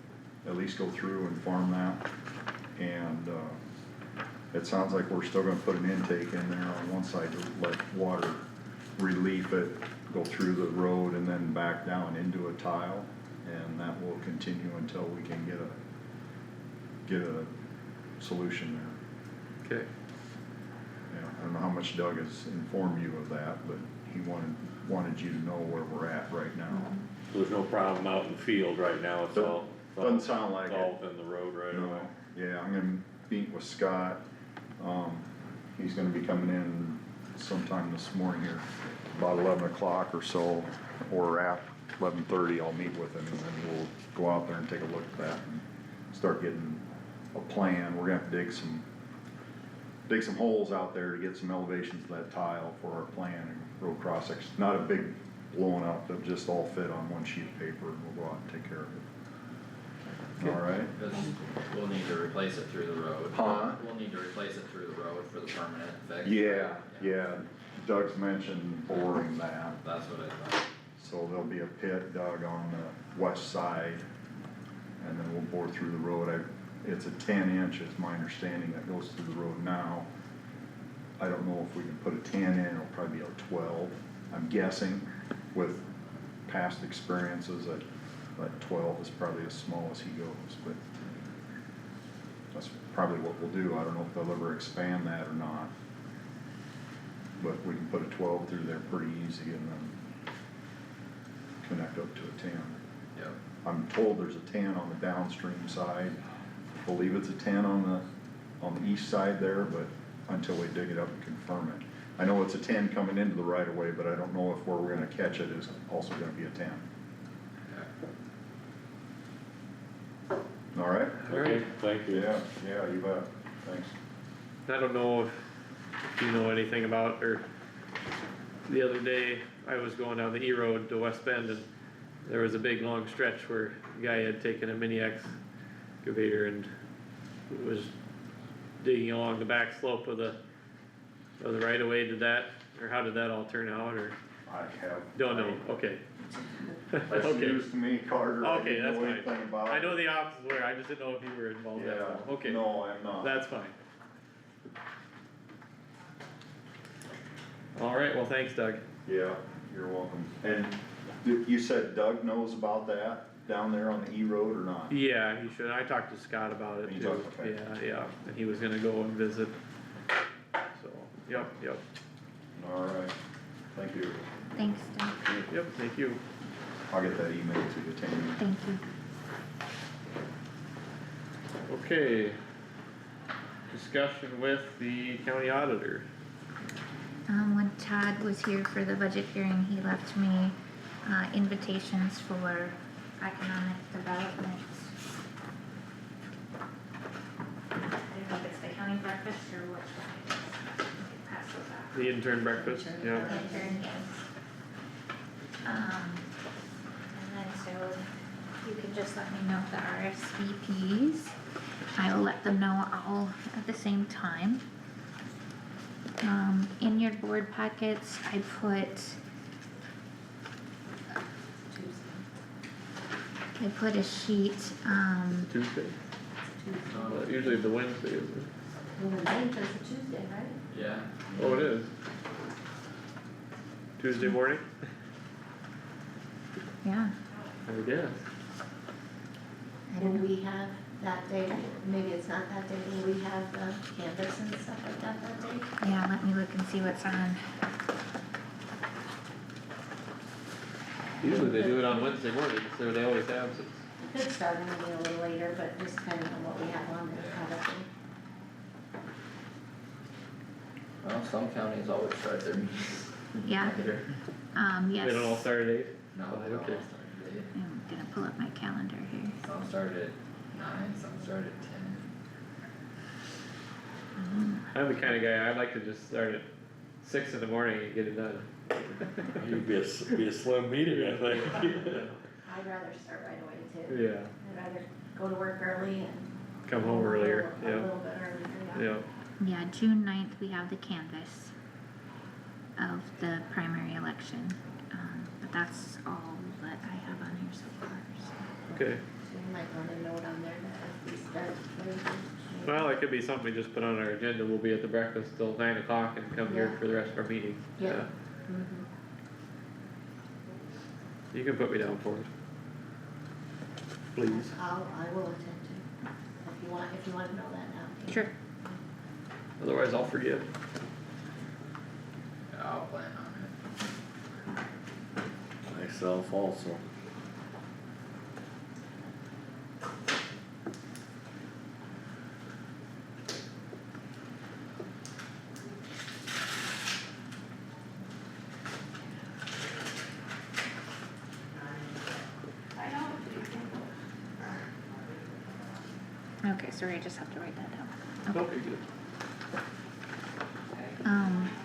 at least go through and farm that. And, it sounds like we're still gonna put an intake in there on one side to let water relief it, go through the road and then back down into a tile. And that will continue until we can get a solution there. Okay. Yeah, I don't know how much Doug has informed you of that, but he wanted you to know where we're at right now. So there's no problem out in the field right now, it's all. Doesn't sound like It's it. all within the road right No, away. yeah, I'm gonna meet with Scott. He's gonna be coming in sometime this morning here, about 11 o'clock or so, or at 11:30, I'll meet with him, and then we'll go out there and take a look at that and start getting a plan. We're gonna have to dig some holes out there to get some elevations of that tile for our plan and road cross section. Not a big blowing up, but just all fit on one sheet of paper, and we'll go out and take care of it. All right? We'll need to replace it through the road. Huh? We'll need to replace it through the road for the permanent fix. Yeah, Doug's mentioned boring that, That's what I thought. so there'll be a pit dug on the west side, and then we'll bore through the road. It's a 10-inch, is my understanding, that goes through the road now. I don't know if we can put a 10 in, it'll probably be a 12, I'm guessing, with past experiences that 12 is probably as small as he goes, but that's probably what we'll do. I don't know if they'll ever expand that or not. But we can put a 12 through there pretty easy and then connect up to a 10. Yep. I'm told there's a 10 on the downstream side. I believe it's a 10 on the east side there, but until we dig it up and confirm it. I know it's a 10 coming into the right of way, but I don't know if where we're gonna catch it is also gonna be a 10. All right? Okay, thank you. Yeah, you bet. Thanks. I don't know if you know anything about, or the other day, I was going down the E road to West Bend and there was a big long stretch where a guy had taken a mini excavator and was digging along the back slope of the right of way. Did that, or how did that all turn out, or? I have. Don't know, okay. That's Okay. news to me, Carter. I Okay, didn't that's know fine. anything about I know it. the opposite where, I just didn't know if you were involved at Yeah, all. Okay. no, I'm not. That's fine. Alright, well, thanks Doug. Yeah, you're welcome. And You said Doug knows about that down there on the E road or not? Yeah, he should, I talked to Scott about it You too, talked, okay. yeah, and he was gonna go and visit. So, yep, Alright, thank you. Thanks, Doug, yep, thank you. I'll get that email to you, Tammy. thank you. Okay. Discussion with the county auditor. When Todd was here for the budget hearing, he left me, invitations for economic development. I don't know if it's the county breakfast or which one it is. I can pass those out. The intern breakfast, yeah. Intern, yes. And then so you can just let me know the RSVPs. I will let them know all at the same time. In your board packets, I put a sheet, Tuesday? Usually the Wednesday, isn't it? Well, the ninth is a Tuesday, right? Yeah. Oh, it is. Tuesday morning? yeah, I guess. I don't Will know. we have that day, maybe it's not that day, will we have the canvas and stuff like that day? Yeah, let me look and see what's on. Usually they do it on Wednesday morning, so they always have since. We could start maybe a little later, but just depending on what we have on there, probably. Well, some counties always start their meetings Yeah, later. yes. They don't all start at 8? No, Oh, they don't all okay. start at 8. I'm gonna pull up my calendar here. Some start at 9, some start at 10. I'm the kinda guy, I'd like to just start at 6 in the morning and get it done. You'd be a slim meeting, I think. I'd rather start right away too. Yeah, I'd rather go to work early and. come home earlier, A yeah, little bit earlier, yeah. Yeah, June 9th, we have the canvas of the primary election, but that's all that I have on here so far, so. Okay, So you might want a note on there that we start Thursday. well, it could be something we just put on our agenda, we'll be at the breakfast till 9 o'clock and come here Yeah. for the rest of our meeting. Yeah. Mhm. You can put me down for it. Please. I will attend to, if you want to know that now. Sure. Otherwise I'll forget. Yeah, I'll plan on it. Myself also. Okay, sorry, I just have to write that down. Okay, good.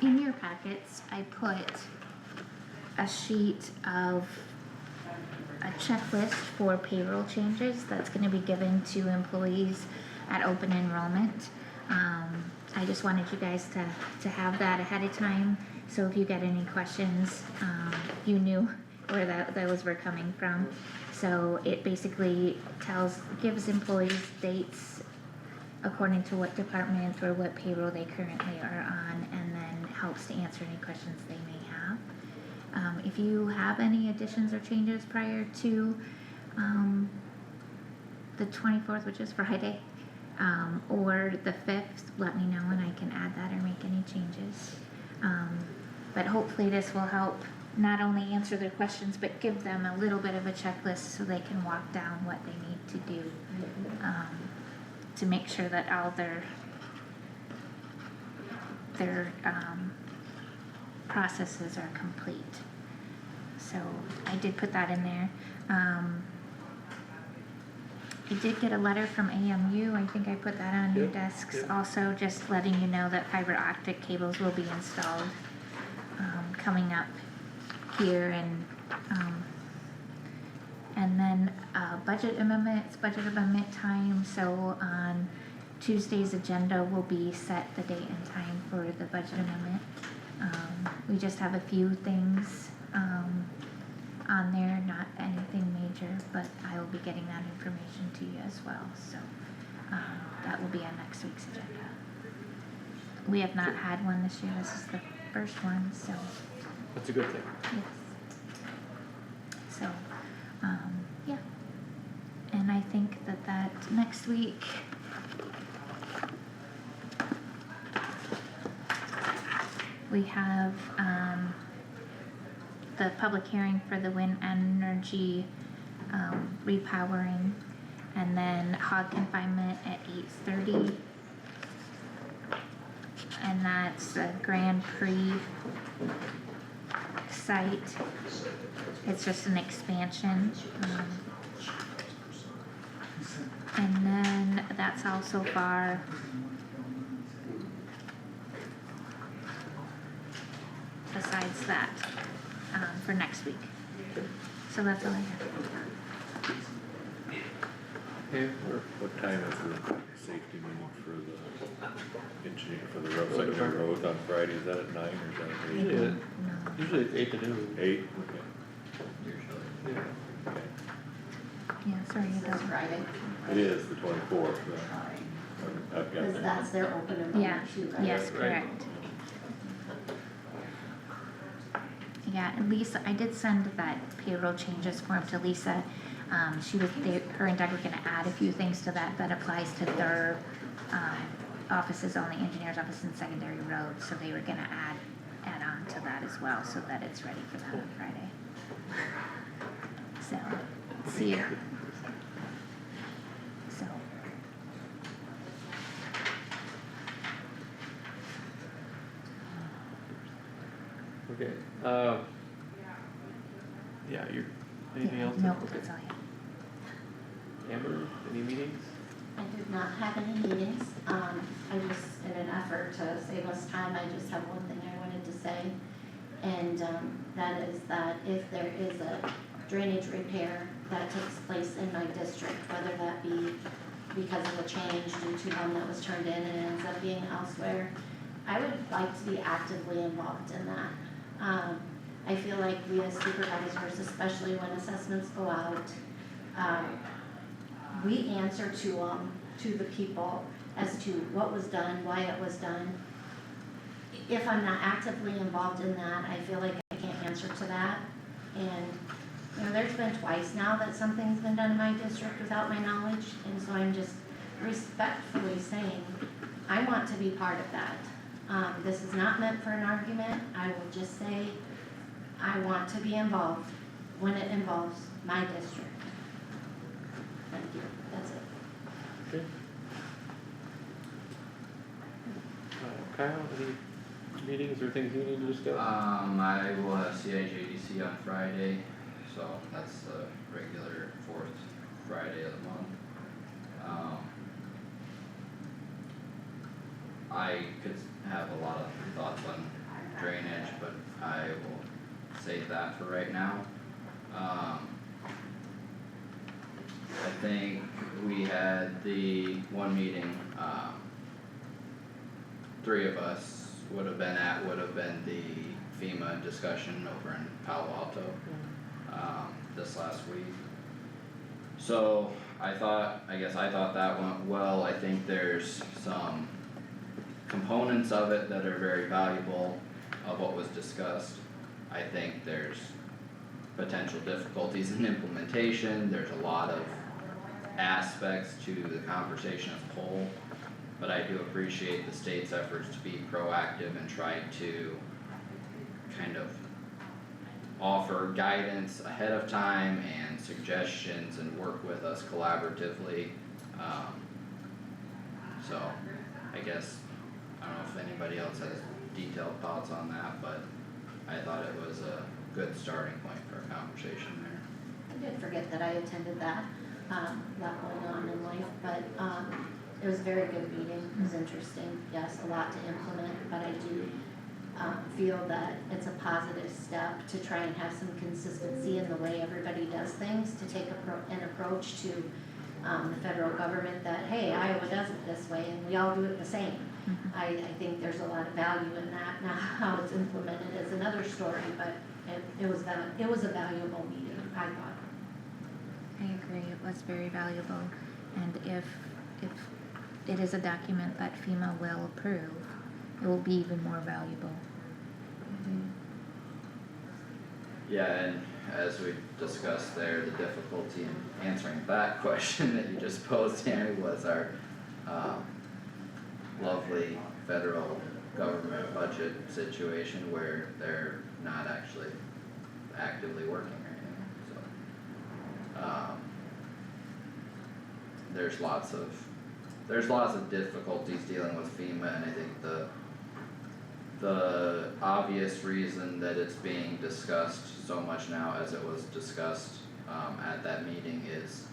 In your packets, I put a sheet of a checklist for payroll changes that's gonna be given to employees at open enrollment. I just wanted you guys to have that ahead of time, so if you get any questions, you knew where those were coming from. So it basically gives employees dates according to what department or what payroll they currently are on, and then helps to answer any questions they may have. If you have any additions or changes prior to, the 24th, which is Friday, or the 5th, let me know and I can add that or make any changes. But hopefully this will help not only answer their questions, but give them a little bit of a checklist so they can walk down what they need to do, to make sure that all their processes are complete. So I did put that in there. I did get a letter from AMU, I think I put that on your Yep, desks, yep. also just letting you know that fiber optic cables will be installed, coming up here, and then, budget amendment time, so on Tuesday's agenda will be set the date and time for the budget amendment. We just have a few things, on there, not anything major, but I will be getting that information to you as well, so, that will be on next week's agenda. We have not had one this year, this is the first one, so, That's a good thing. yes. so, yeah. And I think that next week, we have, the public hearing for the wind energy, repowering, and then hog confinement at 8:30. And that's a Grand Prix site. It's just an expansion. And then that's all so far. Besides that, for next week. So that's all I have. Okay, What time is the safety meeting for the engineer, for the road, secondary roads on Friday, is that at 9 or is that at 8? usually, No. usually it's 8 to noon. 8, okay. Usually. Yeah. Okay. Yeah, sorry, it This doesn't. Friday, It is the 24th, I've got because that. that's their open enrollment Yeah, too, right? yes, Right. correct. Yeah, and Lisa, I did send that payroll changes form to Lisa. Her and Doug were gonna add a few things to that applies to their, offices on the engineer's office and secondary road, so they were gonna add on to that as well, so that it's ready for them on Friday. So, see you. So. Okay, yeah, anything else? Nope, Okay. that's all I have. Amber, any meetings? I did not have any meetings, I just, in an effort to save us time, I just have one thing I wanted to say. And, that is that if there is a drainage repair that takes place in my district, whether that be because of a change due to one that was turned in and ends up being elsewhere, I would like to be actively involved in that. I feel like we as supervisors, especially when assessments go out, we answer to the people as to what was done, why it was done. If I'm not actively involved in that, I feel like I can't answer to that. And, you know, there's been twice now that something's been done in my district without my knowledge, and so I'm just respectfully saying, I want to be part of that. This is not meant for an argument, I will just say, I want to be involved when it involves my district. Thank you, that's it. Okay. Kyle, any meetings or things you need to discuss? I will have CIJDC on Friday, so that's the regular 4th Friday of the month. I could have a lot of thoughts on drainage, but I will save that for right now. I think we had the one meeting, 3 of us would have been the FEMA discussion over in Palo Alto, this last week. So I thought that went well. I think there's some components of it that are very valuable of what was discussed. I think there's potential difficulties in implementation, there's a lot of aspects to the conversation as a whole, but I do appreciate the state's efforts to be proactive and try to kind of offer guidance ahead of time and suggestions and work with us collaboratively. So I guess, I don't know if anybody else has detailed thoughts on that, but I thought it was a good starting point for a conversation there. I did forget that I attended that, lot going on in life, but, it was a very good meeting, it was interesting, yes, a lot to implement, but I do, feel that it's a positive step to try and have some consistency in the way everybody does things, to take an approach to, the federal government that, hey, Iowa does it this way and we all do it the same. I think there's a lot of value in that. Now, how it's implemented is another story, but it was a valuable meeting, I thought. I agree, it was very valuable, and if it is a document that FEMA will approve, it will be even more valuable. Yeah, and as we discussed there, the difficulty in answering that question that you just posed, Tammy, was our, lovely federal government budget situation where they're not actually actively working right now, so. There's lots of difficulties dealing with FEMA, and I think the obvious reason that it's being discussed so much now as it was discussed, at that meeting is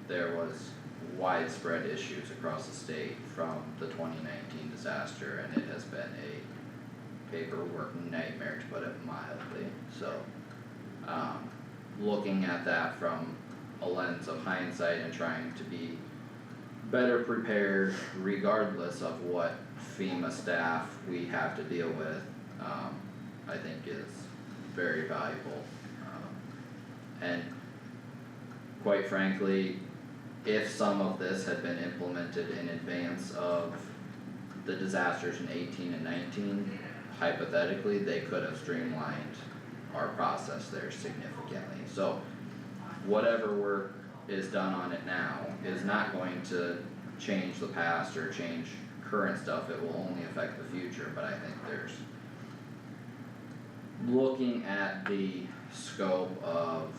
there was widespread issues across the state from the 2019 disaster, and it has been a paperwork nightmare to put it mildly, so. Looking at that from a lens of hindsight and trying to be better prepared regardless of what FEMA staff we have to deal with, I think is very valuable. And quite frankly, if some of this had been implemented in advance of the disasters in 18 and 19, hypothetically, they could have streamlined our process there significantly. So whatever work is done on it now is not going to change the past or change current stuff, it will only affect the future, but I think there's, looking at the scope of,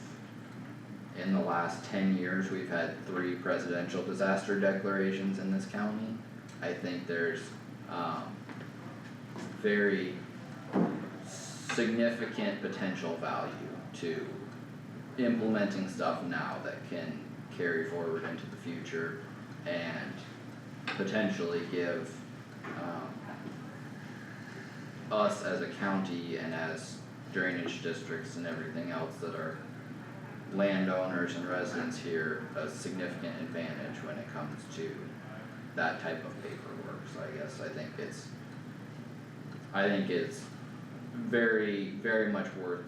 in the last 10 years, we've had 3 presidential disaster declarations in this county. I think there's, very significant potential value to implementing stuff now that can carry forward into the future and potentially give us as a county and as drainage districts and everything else that are landowners and residents here a significant advantage when it comes to that type of paperwork. So I guess I think it's very, very much worth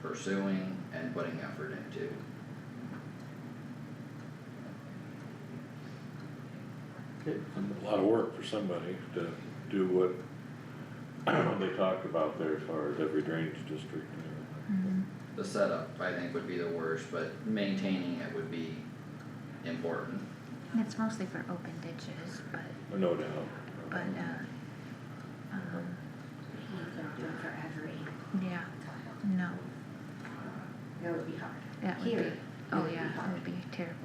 pursuing and putting effort into. A lot of work for somebody to do what they talked about there as far as every drainage district and everything. The setup, I think, would be the worst, but maintaining it would be important. It's mostly for open ditches, but, No doubt. You can do it for every, yeah, no, that would be hard. that would be, Here, oh it would be yeah, hard. that would be terrible.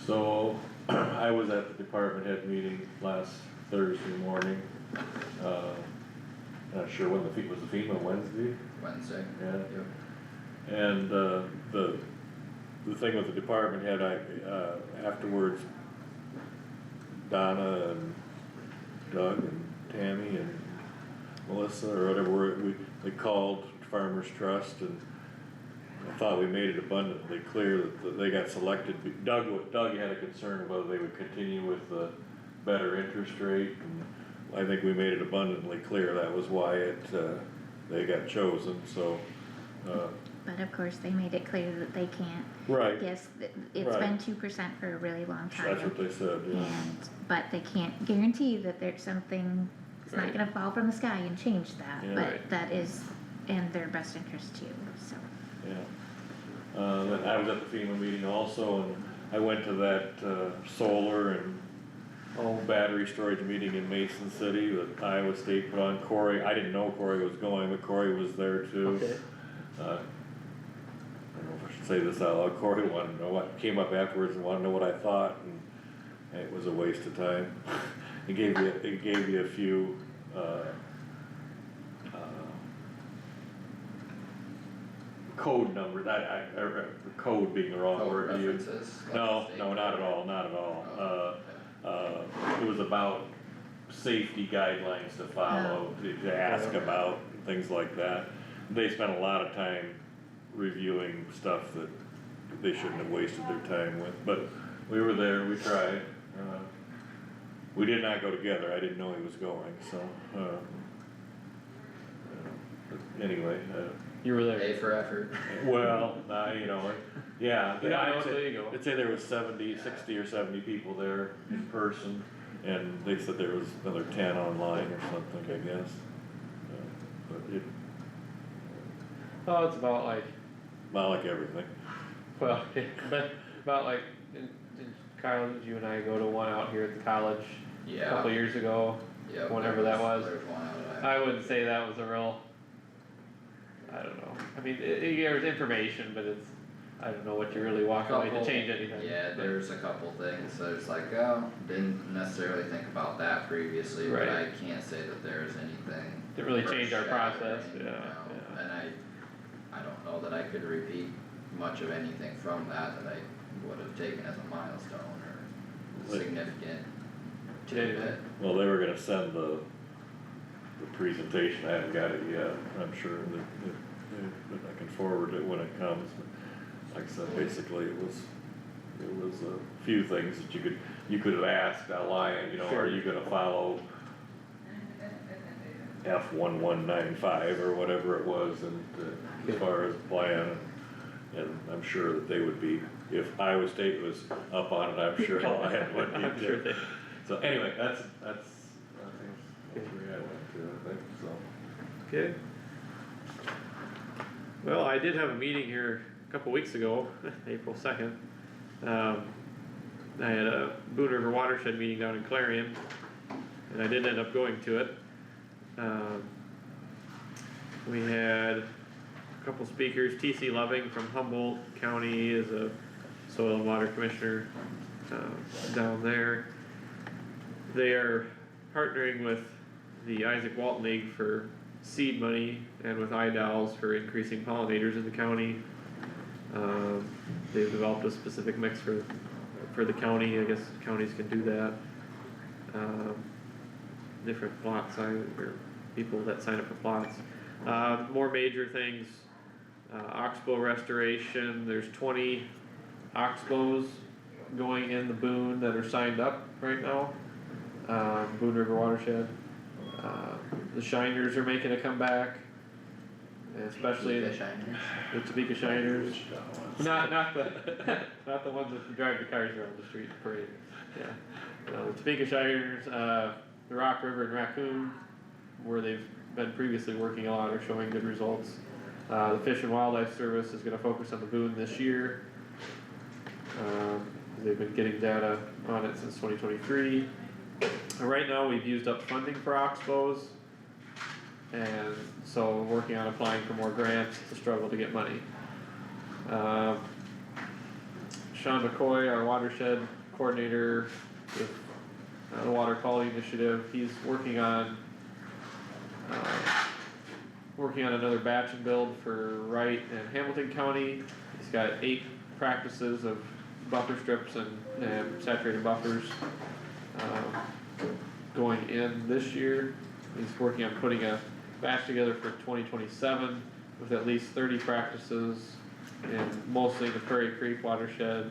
So, I was at the department head meeting last Thursday morning. Not sure when was the FEMA, Wednesday? Wednesday. Yeah. And, the thing with the department head, afterwards, Donna and Doug and Tammy and Melissa or whatever, they called Farmers Trust, and I thought we made it abundantly clear that they got selected. Doug had a concern of whether they would continue with the better interest rate, and I think we made it abundantly clear that was why they got chosen, so. But of course, they made it clear that they can't. Right. Yes, it's been 2% for a really long time. That's what they said, yeah. But they can't guarantee that there's something, it's not gonna fall from the sky and change that, Yeah. but that is in their best interest too, so. Yeah. I was at the FEMA meeting also, and I went to that, solar and battery storage meeting in Mason City that Iowa State put on. Corey, I didn't know Corey was going, but Corey was there too. Okay. I don't know if I should say this out loud. Corey wanted to know came up afterwards and wanted to know what I thought, and it was a waste of time. It gave you a few, code numbers, code being the wrong word to use. References, like No, state not at all, not at all. Oh, It was about safety guidelines to follow, to ask about, things like that. They spent a lot of time reviewing stuff that they shouldn't have wasted their time with, but we were there, we tried. We did not go together, I didn't know he was going, so, but anyway, You were there. Pay for effort. well, you know, yeah. Yeah, there you go. I'd say there was 60 or 70 people there in person, and they said there was another 10 online or something, I guess. But Oh, it's about like, Not like everything. well, but about like, Kyle, did you and I go to one out here at the college a Yeah. couple years ago? Yep, whenever that was. There's one out I wouldn't say that was a real, I don't know, I mean, there's information, but it's, I don't know what you really walk away to Couple- change anything. Yeah, there's a couple things, there's like, oh, didn't necessarily think about that previously, but I Right. can't say that there's anything. Didn't really change our process, earth-shattering, yeah, no. yeah. And I don't know that I could repeat much of anything from that I would have taken as a milestone or Like- significant tidbit. Well, they were gonna send the presentation, I haven't got it yet, I'm sure that I can forward it when it comes. Like I said, basically it was a few things that you could have asked Lion, you know, are you gonna follow F1195 or whatever it was, and as far as the plan, and I'm sure that they would be, if Iowa State was up on it, I'm sure Lion would be. I'm sure they. So anyway, that's, I think, where I went to, I think, so. Okay. Well, I did have a meeting here a couple weeks ago, April 2nd. I had a Boone River Watershed meeting down in Clarion, and I did end up going to it. We had a couple speakers, T.C. Loving from Humboldt County is a soil and water commissioner down there. They are partnering with the Isaac Walton League for seed money and with IDALs for increasing pollinators in the county. They've developed a specific mix for the county, I guess counties can do that. Different plot size, or people that sign up for plots. More major things, oxbow restoration, there's 20 oxbows going in the Boone that are signed up right now. Boone River Watershed. The Shiners are making a comeback, especially The Shiners. the Topeka Shiners. Not the not the ones that drive the cars around the street and parade. Yeah, the Topeka Shiners, the Rock River and Raccoon, where they've been previously working a lot, are showing good results. The Fish and Wildlife Service is going to focus on the Boone this year. They've been getting data on it since 2023. Right now, we've used up funding for oxbows, and so we're working on applying for more grants to struggle to get money. Sean McCoy, our watershed coordinator with the Water Quality Initiative, he's working on another batch and build for Wright and Hamilton County. He's got 8 practices of buffer strips and saturated buffers going in this year. He's working on putting a batch together for 2027 with at least 30 practices in mostly the Prairie Creek watershed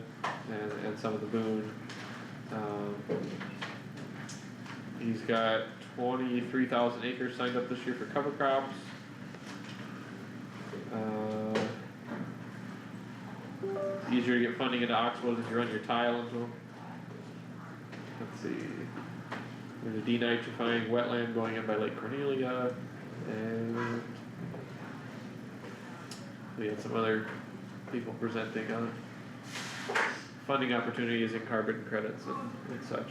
and some of the Boone. He's got 23,000 acres signed up this year for cover crops. It's easier to get funding into oxbows if you run your tile into them. Let's see. There's a denitrifying wetland going in by Lake Cornelia, and we had some other people presenting on funding opportunities in carbon credits and such.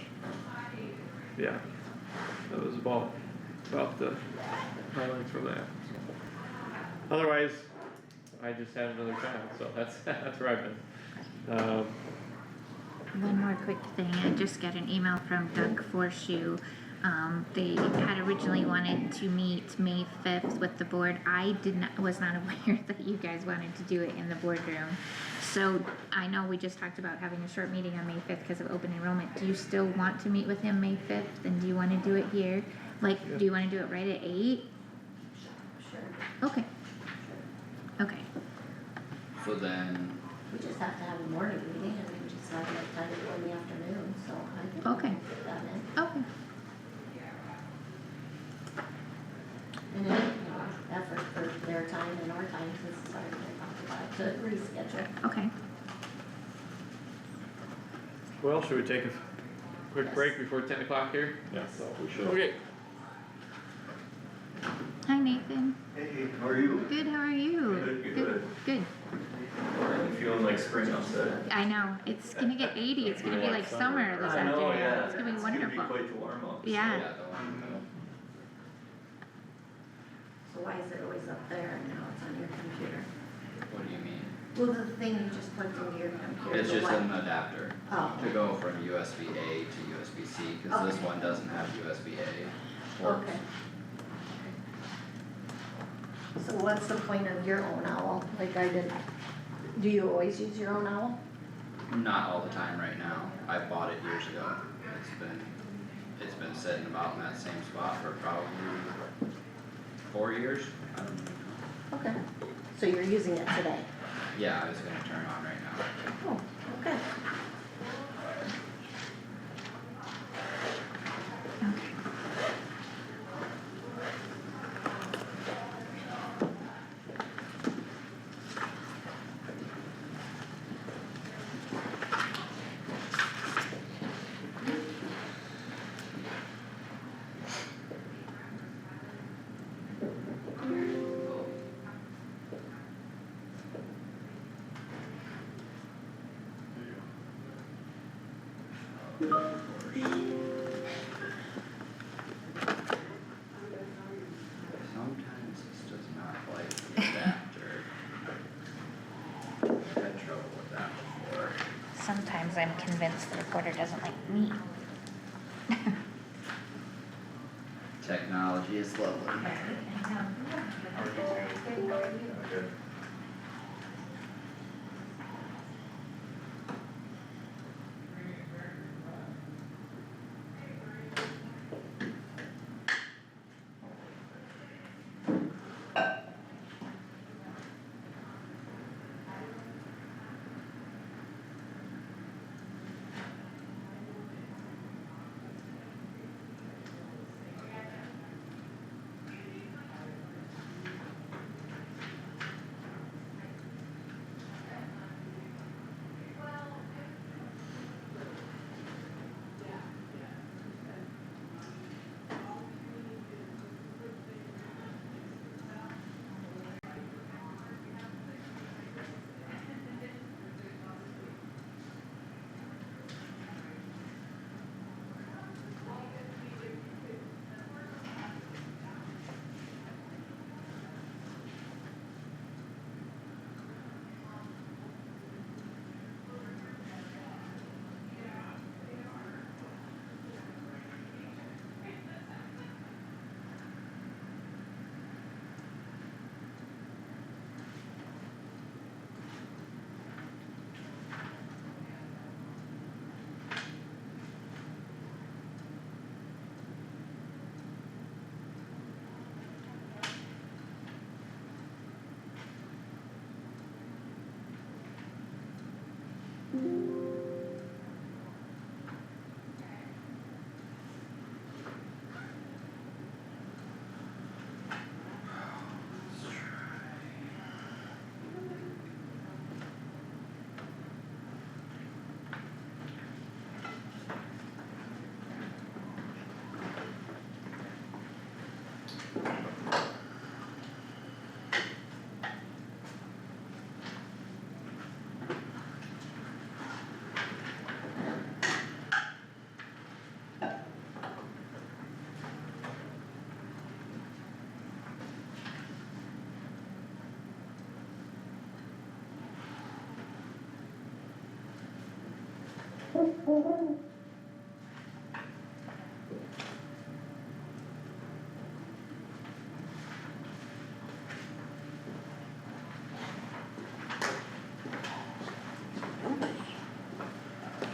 Yeah, that was about the highlights from that. So. Otherwise, I just had another child, so that's where I've been. One more quick thing, I just got an email from Doug Forshoe. They had originally wanted to meet May 5th with the board. I was not aware that you guys wanted to do it in the boardroom. So I know we just talked about having a short meeting on May 5th because of open enrollment. Do you still want to meet with him May 5th? And do you want to do it here? Like, do you want to do it right at 8? Sure. Okay. Okay. So then, We just have to have a morning meeting and we just have enough time to go in the afternoon, so I think we Okay. can fit that in. Okay. And then, effort for their time and our time, since it's already been talked about, to reschedule. Okay. Well, should we take a quick break before 10 o'clock here? Yeah, we should. Okay. Hi Nathan. Hey, how are you? Good, how are you? good. I'm feeling like spring outside. I know, it's gonna get 80, it's gonna be like summer this I know, afternoon, yeah. it's gonna be wonderful. quite the warm up. Yeah. Yeah, the one, So why is it always up there and now it's on your computer? what do you mean? Well, the thing you just plugged into your computer. It's the just what? an adapter Oh, to go from USB A to USB C, cause this Okay. one doesn't have USB A ports. okay. So what's the point of your own owl? Like I didn't, do you always use your own owl? Not all the time right now, I bought it years ago, it's been sitting about in that same spot for probably 4 years, I don't even know. Okay. So you're using it today? Yeah, I was gonna turn it on right now. Oh, okay. Okay. Sometimes this does not like the adapter. I've had trouble with that before. Sometimes I'm convinced the recorder doesn't like me. Technology is lovely. Good.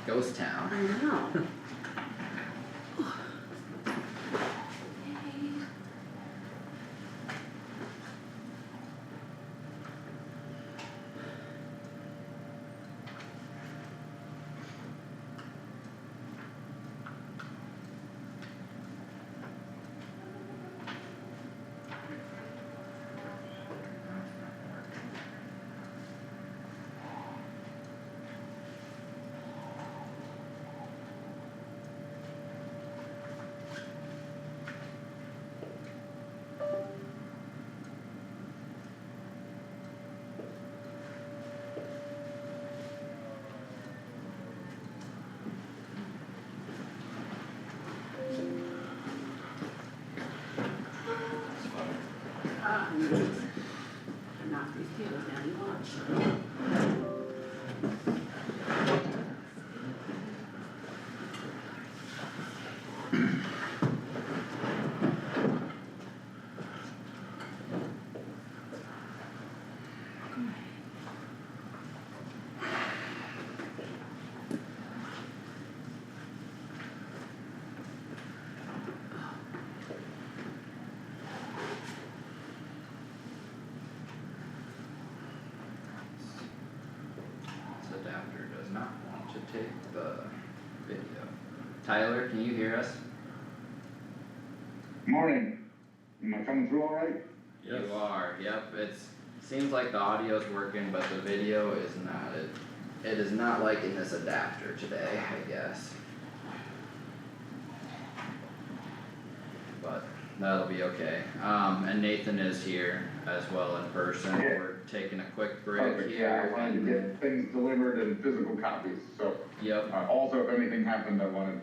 Ghost town. I know. Knock these tables down, you watch. This adapter does not want to take the video. Tyler, can you hear us? Morning. Am I coming through all right? Yes. You are, yep, seems like the audio's working, but the video is not, it is not liking this adapter today, I guess. But that'll be okay, and Nathan is here as well in person, Okay. we're taking a quick break Perfect, yeah, here. I wanted to get things delivered in physical copies, so. Yep, Also, if anything happened, I wanted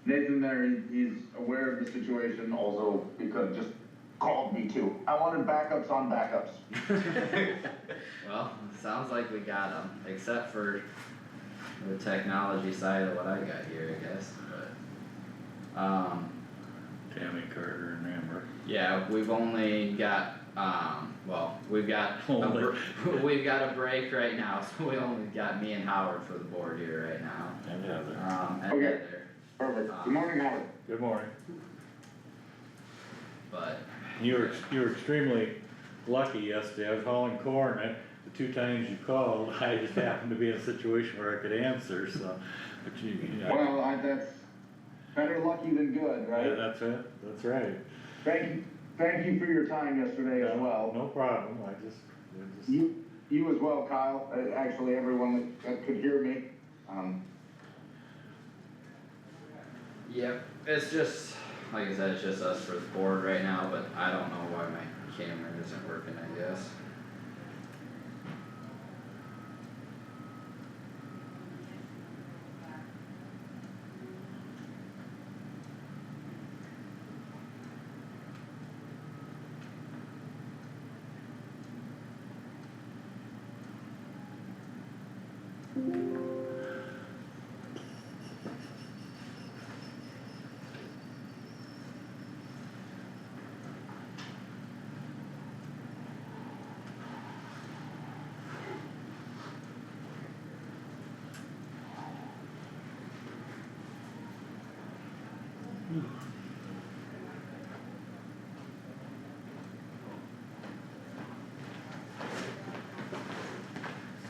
Nathan there, he's aware of the situation, also, he could've just called me too. I wanted backups on backups. well, sounds like we got them, except for the technology side of what I got here, I guess, but, Tammy Carter and Amber. yeah, we've only got, well, we've got, Only. we've got a break right now, so we only got me and Howard for the board here right now. And Heather. And Okay. Heather, Perfect. Good morning, Howard. Good morning. but, You were extremely lucky yesterday. I was hauling corn, and the 2 times you called, I just happened to be in a situation where I could answer, so, but you know. Well, that's better lucky than good, Yeah, right? that's it, that's right. Thank you for your time yesterday as well. No problem, I just. You as well, Kyle, actually, everyone that could hear me. yep, it's just, like I said, it's just us for the board right now, but I don't know why my camera isn't working, I guess.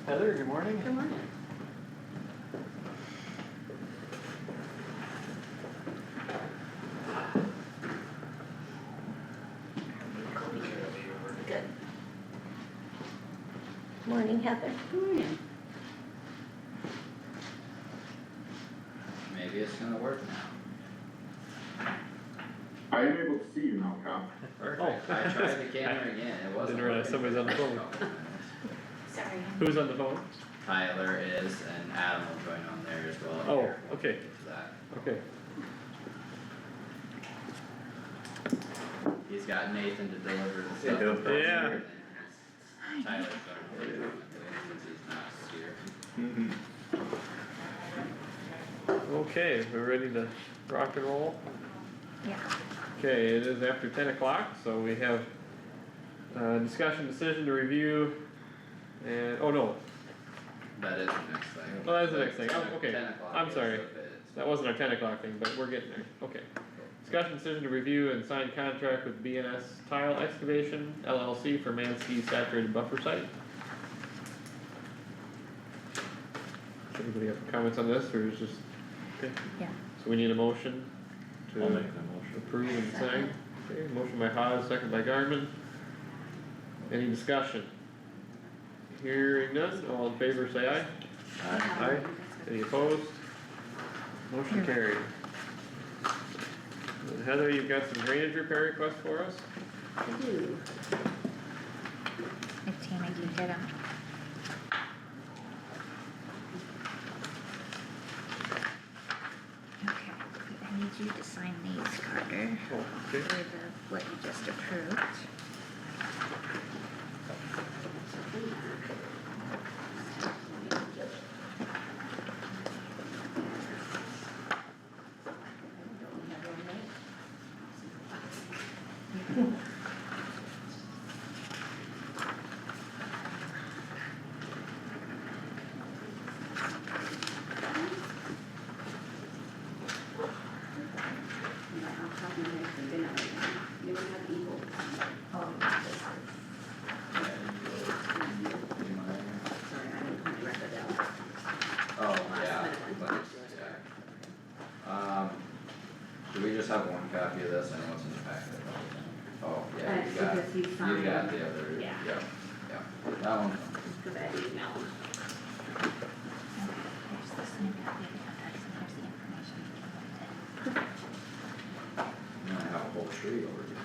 Heather, good morning. Good morning. Good. Morning, Heather. Morning. Maybe it's gonna work now. I am able to see you now, Kyle. Perfect, I tried the camera again, it wasn't Didn't realize working somebody's on the for phone. a couple minutes. Sorry. Who's on the phone? Tyler is, and Adam will join on there as well. Oh, Here, we'll okay. get to that. Okay. He's got Nathan to deliver the stuff. Yeah. And then Tyler's gonna do it since he's not here. Okay, we're ready to rock and roll? Yeah. Okay, it is after 10 o'clock, so we have discussion decision to review and, oh no, That is the next thing. oh, that's the next thing, oh, okay, 10 o'clock I'm is sorry. the bids. That wasn't our 10 o'clock thing, but we're getting there, okay. Discussion decision to review and sign contract with BNS Tile Excavation LLC for Mansky Saturated Buffer Site. Does anybody have comments on this, or is just, okay, Yeah. so we need a motion to I'll make the motion. approve and sign? Okay, motion by Haas, second by Garmin. Any discussion? Hearing none, all in favor say aye. Aye. Any opposed? Motion carried. And Heather, you've got some drainage repair requests for us? I do. If Tammy can get them. Okay, I need you to sign these, Carter, Oh, okay. for the, what you just approved. copy of this, I know what's in the packet. Oh, yeah, That's you got, because you you signed got it. the other, Yeah. yeah, that one. Go that email. Here's the signed copy of the contracts and here's the information you can look at. I'm gonna have a whole tree over here.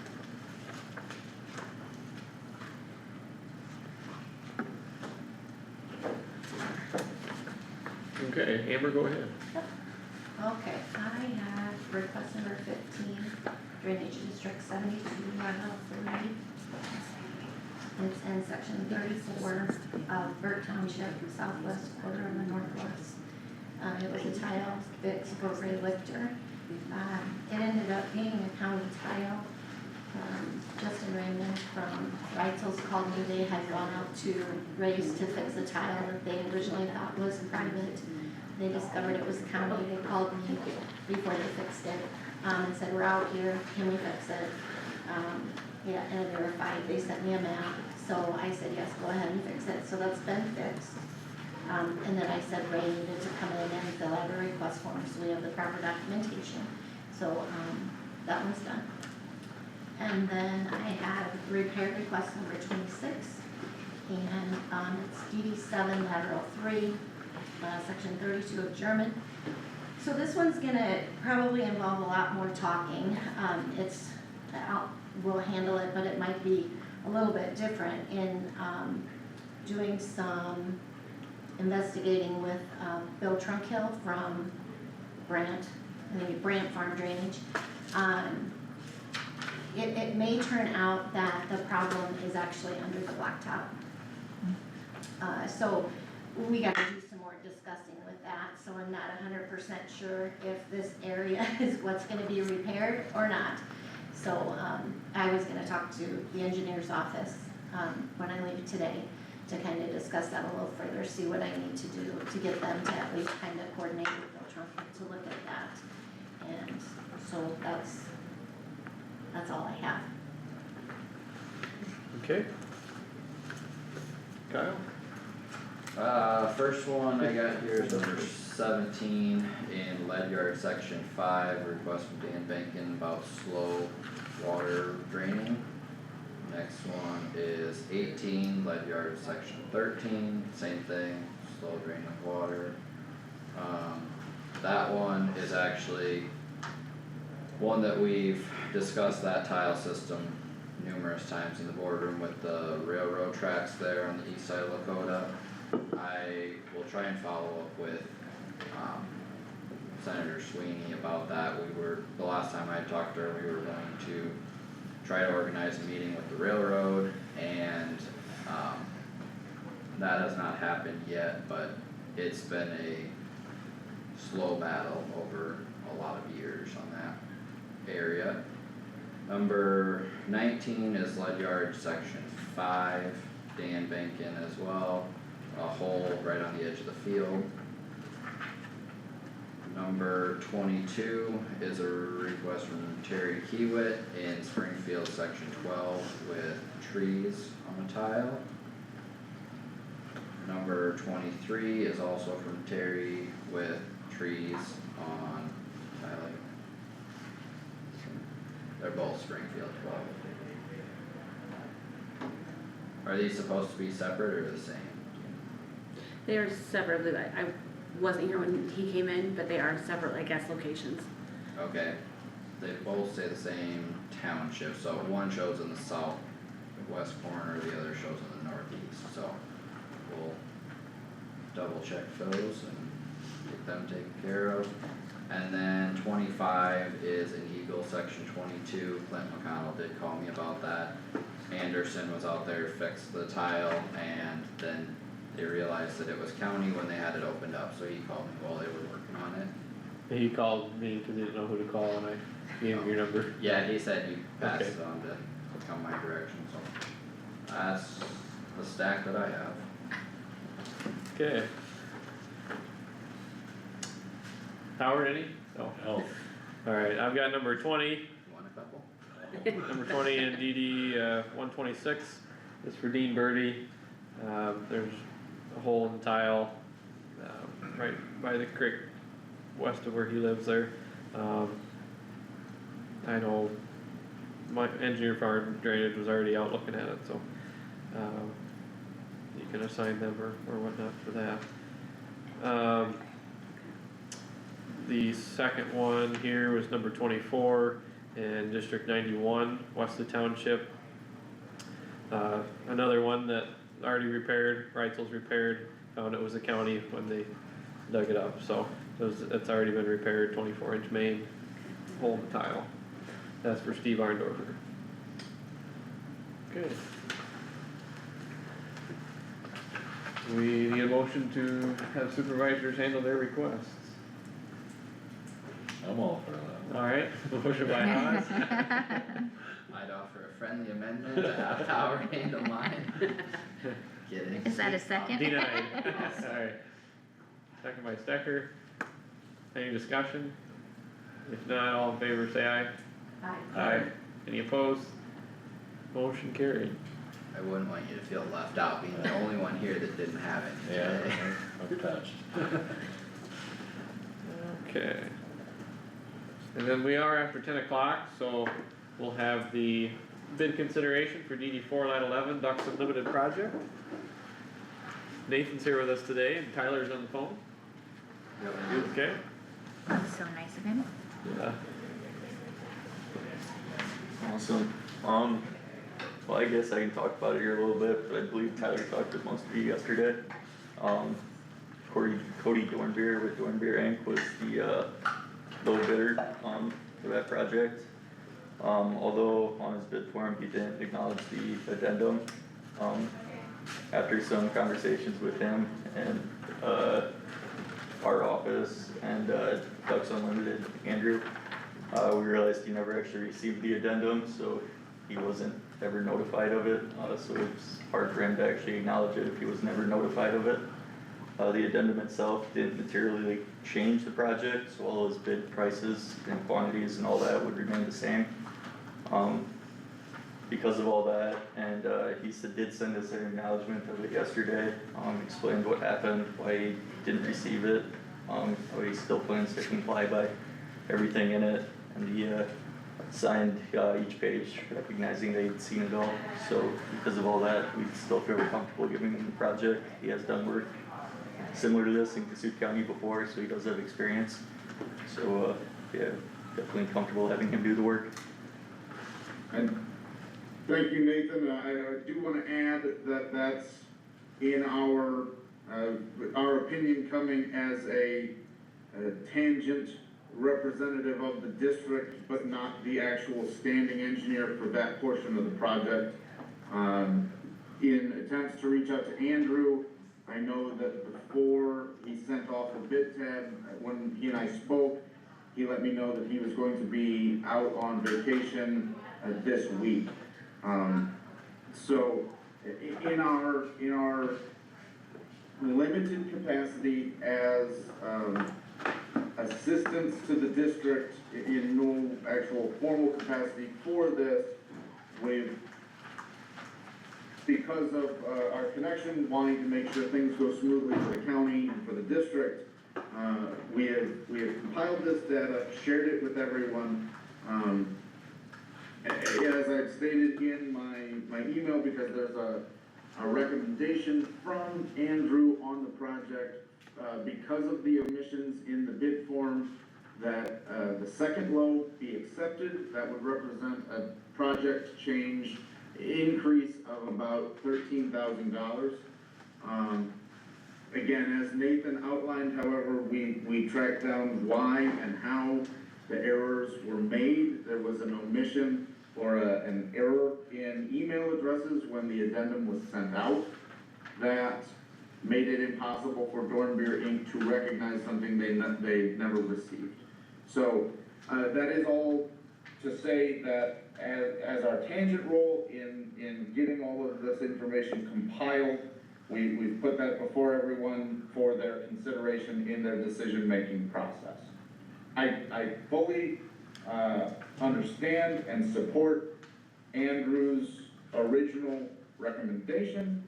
Okay, Amber, go ahead. Okay, I have request number 15, drainage district 72, mile 3. It's in section 34 of Burt Township, southwest quarter of the northwest. It was a tile fix for Ray Lichter. It ended up being a county tile. Justin Raymond from Reitzel's called me, they had gone out to Ray's to fix a tile that they originally thought was private. They discovered it was county, they called me before they fixed it, and said, we're out here, can we fix it? Yeah, and I verified, they sent me a map, so I said, yes, go ahead and fix it, so that's been fixed. And then I said Ray needed to come in and fill out a request form, so we have the proper documentation. So, that one's done. And then I have repair request number 26, and it's DD7 lateral 3, section 32 of German. So this one's gonna probably involve a lot more talking. We'll handle it, but it might be a little bit different in doing some investigating with Bill Trunkhill from Brant Farm Drainage. It may turn out that the problem is actually under the blacktop. So we gotta do some more discussing with that, so I'm not 100% sure if this area is what's gonna be repaired or not. So, I was gonna talk to the engineer's office, when I leave today, to kind of discuss that a little further, see what I need to do to get them to at least kind of coordinate with Bill Trump to look at that. And so that's all I have. Okay. Kyle? First one I got here is number 17 in lead yard section 5, request from Dan Bankin about slow water draining. Next one is 18, lead yard section 13, same thing, slow draining water. That one is actually one that we've discussed, that tile system numerous times in the boardroom with the railroad tracks there on the east side of Lakota. I will try and follow up with Senator Sweeney about that. The last time I talked to her, we were going to try to organize a meeting with the railroad, and that has not happened yet, but it's been a slow battle over a lot of years on that area. Number 19 is lead yard section 5, Dan Bankin as well, a hole right on the edge of the field. Number 22 is a request from Terry Kiewit in Springfield section 12 with trees on the tile. Number 23 is also from Terry with trees on tile. They're both Springfield 12. Are these supposed to be separate or the same? They are separate, I wasn't here when he came in, but they are separate, I guess, locations. Okay, they both say the same township, so one shows in the southwest corner, the other shows in the northeast, so we'll double check those and get them taken care of. And then 25 is in Eagle section 22, Clint McConnell did call me about that. Anderson was out there, fixed the tile, and then they realized that it was county when they had it opened up, so he called me while they were working on it. He called me because he didn't know who to call and I gave him your number. Yeah, he said he passed Okay. it on to come my direction, so that's the stack that I have. Okay. Howard, any? No. Oh, Alright, I've got number 20, You want a couple? number 20 in DD 126, this is for Dean Birdie. There's a hole in the tile, right by the creek, west of where he lives there. I know my engineer for drainage was already out looking at it, so, you can assign them or whatnot for that. The second one here was number 24 in District 91, Wesley Township. Another one that already repaired, Reitzel's repaired, found it was the county when they dug it up, so it's already been repaired, 24-inch main, hole in the tile. That's for Steve Arndorfer. Okay. We need a motion to have supervisors handle their requests. I'm all for that. Alright, motion by Haas, I'd offer a friendly amendment to have Power handle mine. Kidding. Is that a second? denied. Alright. Second by Stecker. Any discussion? If not, all in favor say aye. Aye. Any opposed? Motion carried. I wouldn't want you to feel left out being the only one here that didn't have it Yeah, today. I'm touched. Okay. And then we are after 10 o'clock, so we'll have the bid consideration for DD4 Line 11 Ducks Unlimited project. Nathan's here with us today and Tyler's on the phone. You okay? That's so nice of him. Yeah. Awesome. Well, I guess I can talk about it here a little bit, but I believe Tyler talked with most of you yesterday. Cody Dornbeer with Dornbeer Inc. was the low bidder for that project. Although on his bid form he didn't acknowledge the addendum. After some conversations with him and our office and Ducks Unlimited, Andrew, we realized he never actually received the addendum, so he wasn't ever notified of it, so it's hard for him to actually acknowledge it if he was never notified of it. The addendum itself didn't materially change the project, so all his bid prices and quantities and all that would remain the same. Because of all that, and he did send us an acknowledgement of it yesterday, explained what happened, why he didn't receive it, how he still plans to comply by everything in it, and he signed each page recognizing that he'd seen it all. So because of all that, we still feel comfortable giving him the project. He has done work similar to this in Kossuth County before, so he does have experience. So yeah, definitely comfortable having him do the work. And thank you, Nathan. I do want to add that that's in our opinion coming as a tangent representative of the district, but not the actual standing engineer for that portion of the project. In attempts to reach out to Andrew, I know that before he sent off the bid tab, when he and I spoke, he let me know that he was going to be out on vacation this week. So in our limited capacity as assistance to the district, in no actual formal capacity for this, because of our connection, wanting to make sure things go smoothly for the county and for the district, we have compiled this data, shared it with everyone. As I've stated in my email, because there's a recommendation from Andrew on the project, because of the omissions in the bid form, that the second low be accepted. That would represent a project change increase of about $13,000. Again, as Nathan outlined, however, we tracked down why and how the errors were made. There was an omission or an error in email addresses when the addendum was sent out that made it impossible for Dornbeer Inc. to recognize something they never received. So that is all to say that as our tangent role in getting all of this information compiled, we've put that before everyone for their consideration in their decision-making process. I fully understand and support Andrew's original recommendation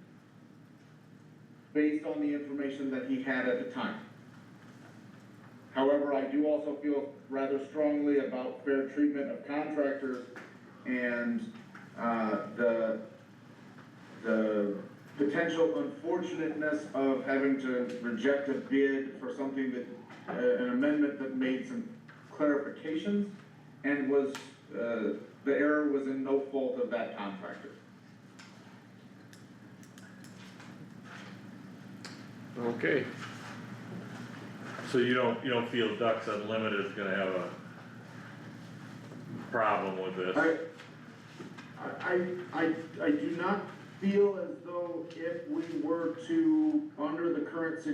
based on the information that he had at the time. However, I do also feel rather strongly about fair treatment of contractors and, the potential unfortunateness of having to reject a bid for something that, an amendment that made some clarifications and was, the error was in no fault of that contractor. Okay. So you don't feel Ducks Unlimited is gonna have a problem with this? I do not feel as though if we were to, under the current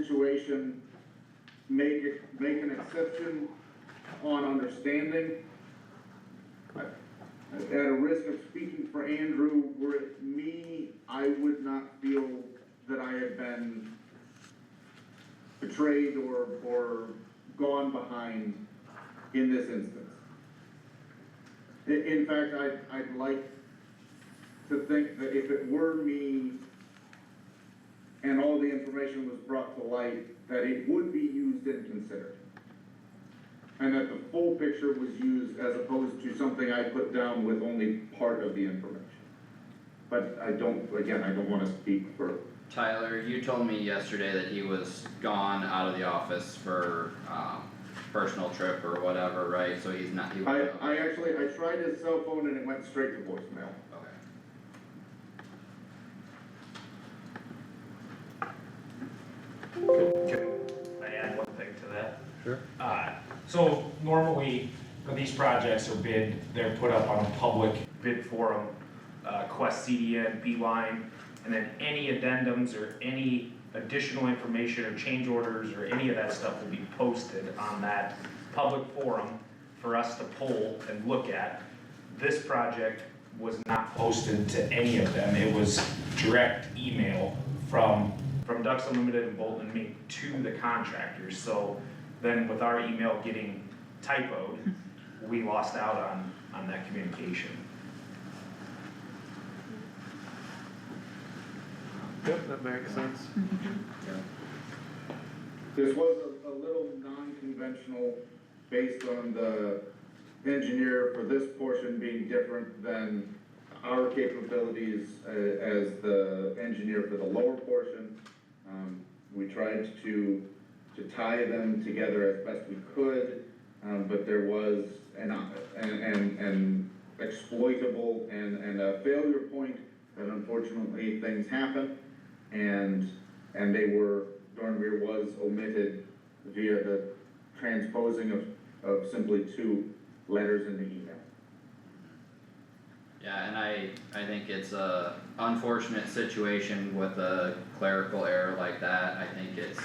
make an exception on understanding, at a risk of speaking for Andrew, were it me, I would not feel that I had been betrayed or gone behind in this instance. In fact, I'd like to think that if it were me and all the information was brought to light, that it would be used and considered. And that the full picture was used as opposed to something I put down with only part of the information. But I don't wanna speak for. Tyler, you told me yesterday that he was gone out of the office for, personal trip or whatever, right? So he wasn't. I tried his cell phone and it went straight to voicemail. Okay. Can I add one thing to that? Sure. So normally, when these projects are bid, they're put up on a public bid forum, Quest CDN, Beeline, and then any addendums or any additional information or change orders or any of that stuff will be posted on that public forum for us to poll and look at. This project was not posted to any of them. It was direct email from Ducks Unlimited and Bolton and me to the contractors. So then with our email getting typoed, we lost out on that communication. Yep, that makes sense. This was a little non-conventional based on the engineer for this portion being different than our capabilities as the engineer for the lower portion. We tried to tie them together as best we could, but there was an exploitable and a failure point that unfortunately things happen, and Dornbeer was omitted via the transposing of simply two letters in the email. Yeah, and I think it's a unfortunate situation with a clerical error like that. I think it's,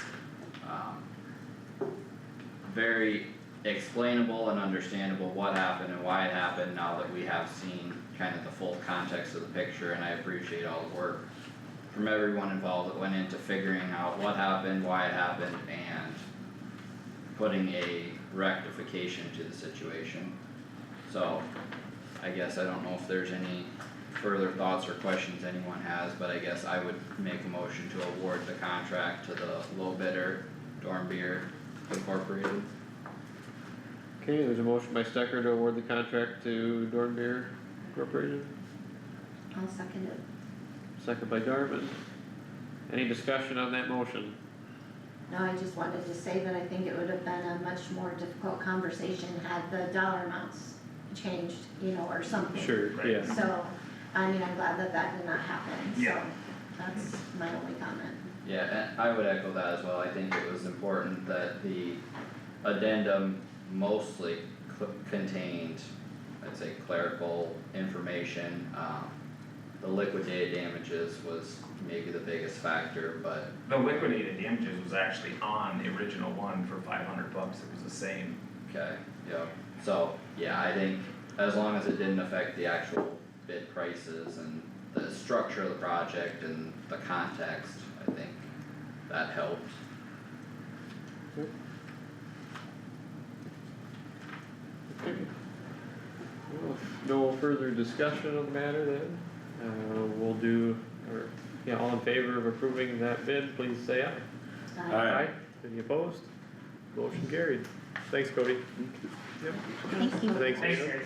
very explainable and understandable what happened and why it happened now that we have seen kind of the full context of the picture, and I appreciate all the work from everyone involved that went into figuring out what happened, why it happened, and putting a rectification to the situation. So, I guess I don't know if there's any further thoughts or questions anyone has, but I guess I would make a motion to award the contract to the low bidder, Dornbeer Incorporated. Okay, there's a motion by Stecker to award the contract to Dornbeer Incorporated, I'll second it. second by Darvin. Any discussion on that motion? No, I just wanted to say that I think it would have been a much more difficult conversation had the dollar amounts changed, or something. Sure, yeah. So, I mean, I'm glad that did not happen, so Yeah. that's my only comment. Yeah, and I would echo that as well. I think it was important that the addendum mostly contained, I'd say, clerical information. The liquidated damages was maybe the biggest factor, but. The liquidated damages was actually on the original one for $500, it was the same. Okay, yep. So, yeah, I think as long as it didn't affect the actual bid prices and the structure of the project and the context, I think that helped. Okay. Well, if no further discussion on the matter then, all in favor of approving that bid, please say aye. Aye. Any opposed? motion carried. Thanks, Cody. Yep. Thank you. Thanks, Thanks, Lisa. guys.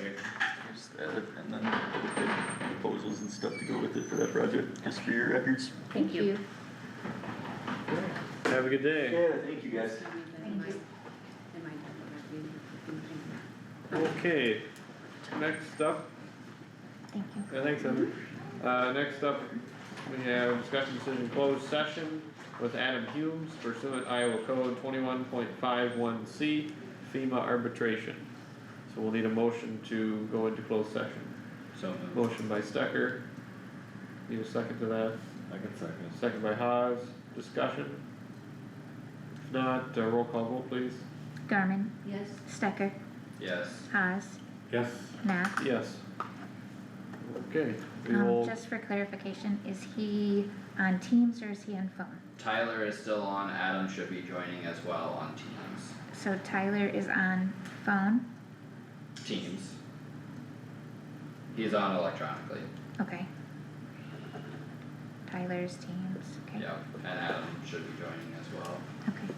Just add it, and then we'll get proposals and stuff to go with it for that project, just for your records. Thank you. Have a good day. Yeah, thank you guys. Thank you. Okay, next up, Thank you. yeah, thanks, Heather. Next up, we have discussion decision closed session with Adam Humes pursuant Iowa Code 21.51C FEMA arbitration. So we'll need a motion to go into closed session. So moved. Motion by Stecker. Need a second to that? I can second. Second by Haas. Discussion? If not, roll call vote please. Garmin, Yes. Stecker, Yes. Haas, Yes. Nath. Yes. Okay, we will, Just for clarification, is he on Teams or is he on phone? Tyler is still on, Adam should be joining as well on Teams. So Tyler is on phone, Teams. He's on electronically, okay. Tyler's Teams, okay. yep, and Adam should be joining as well. Okay.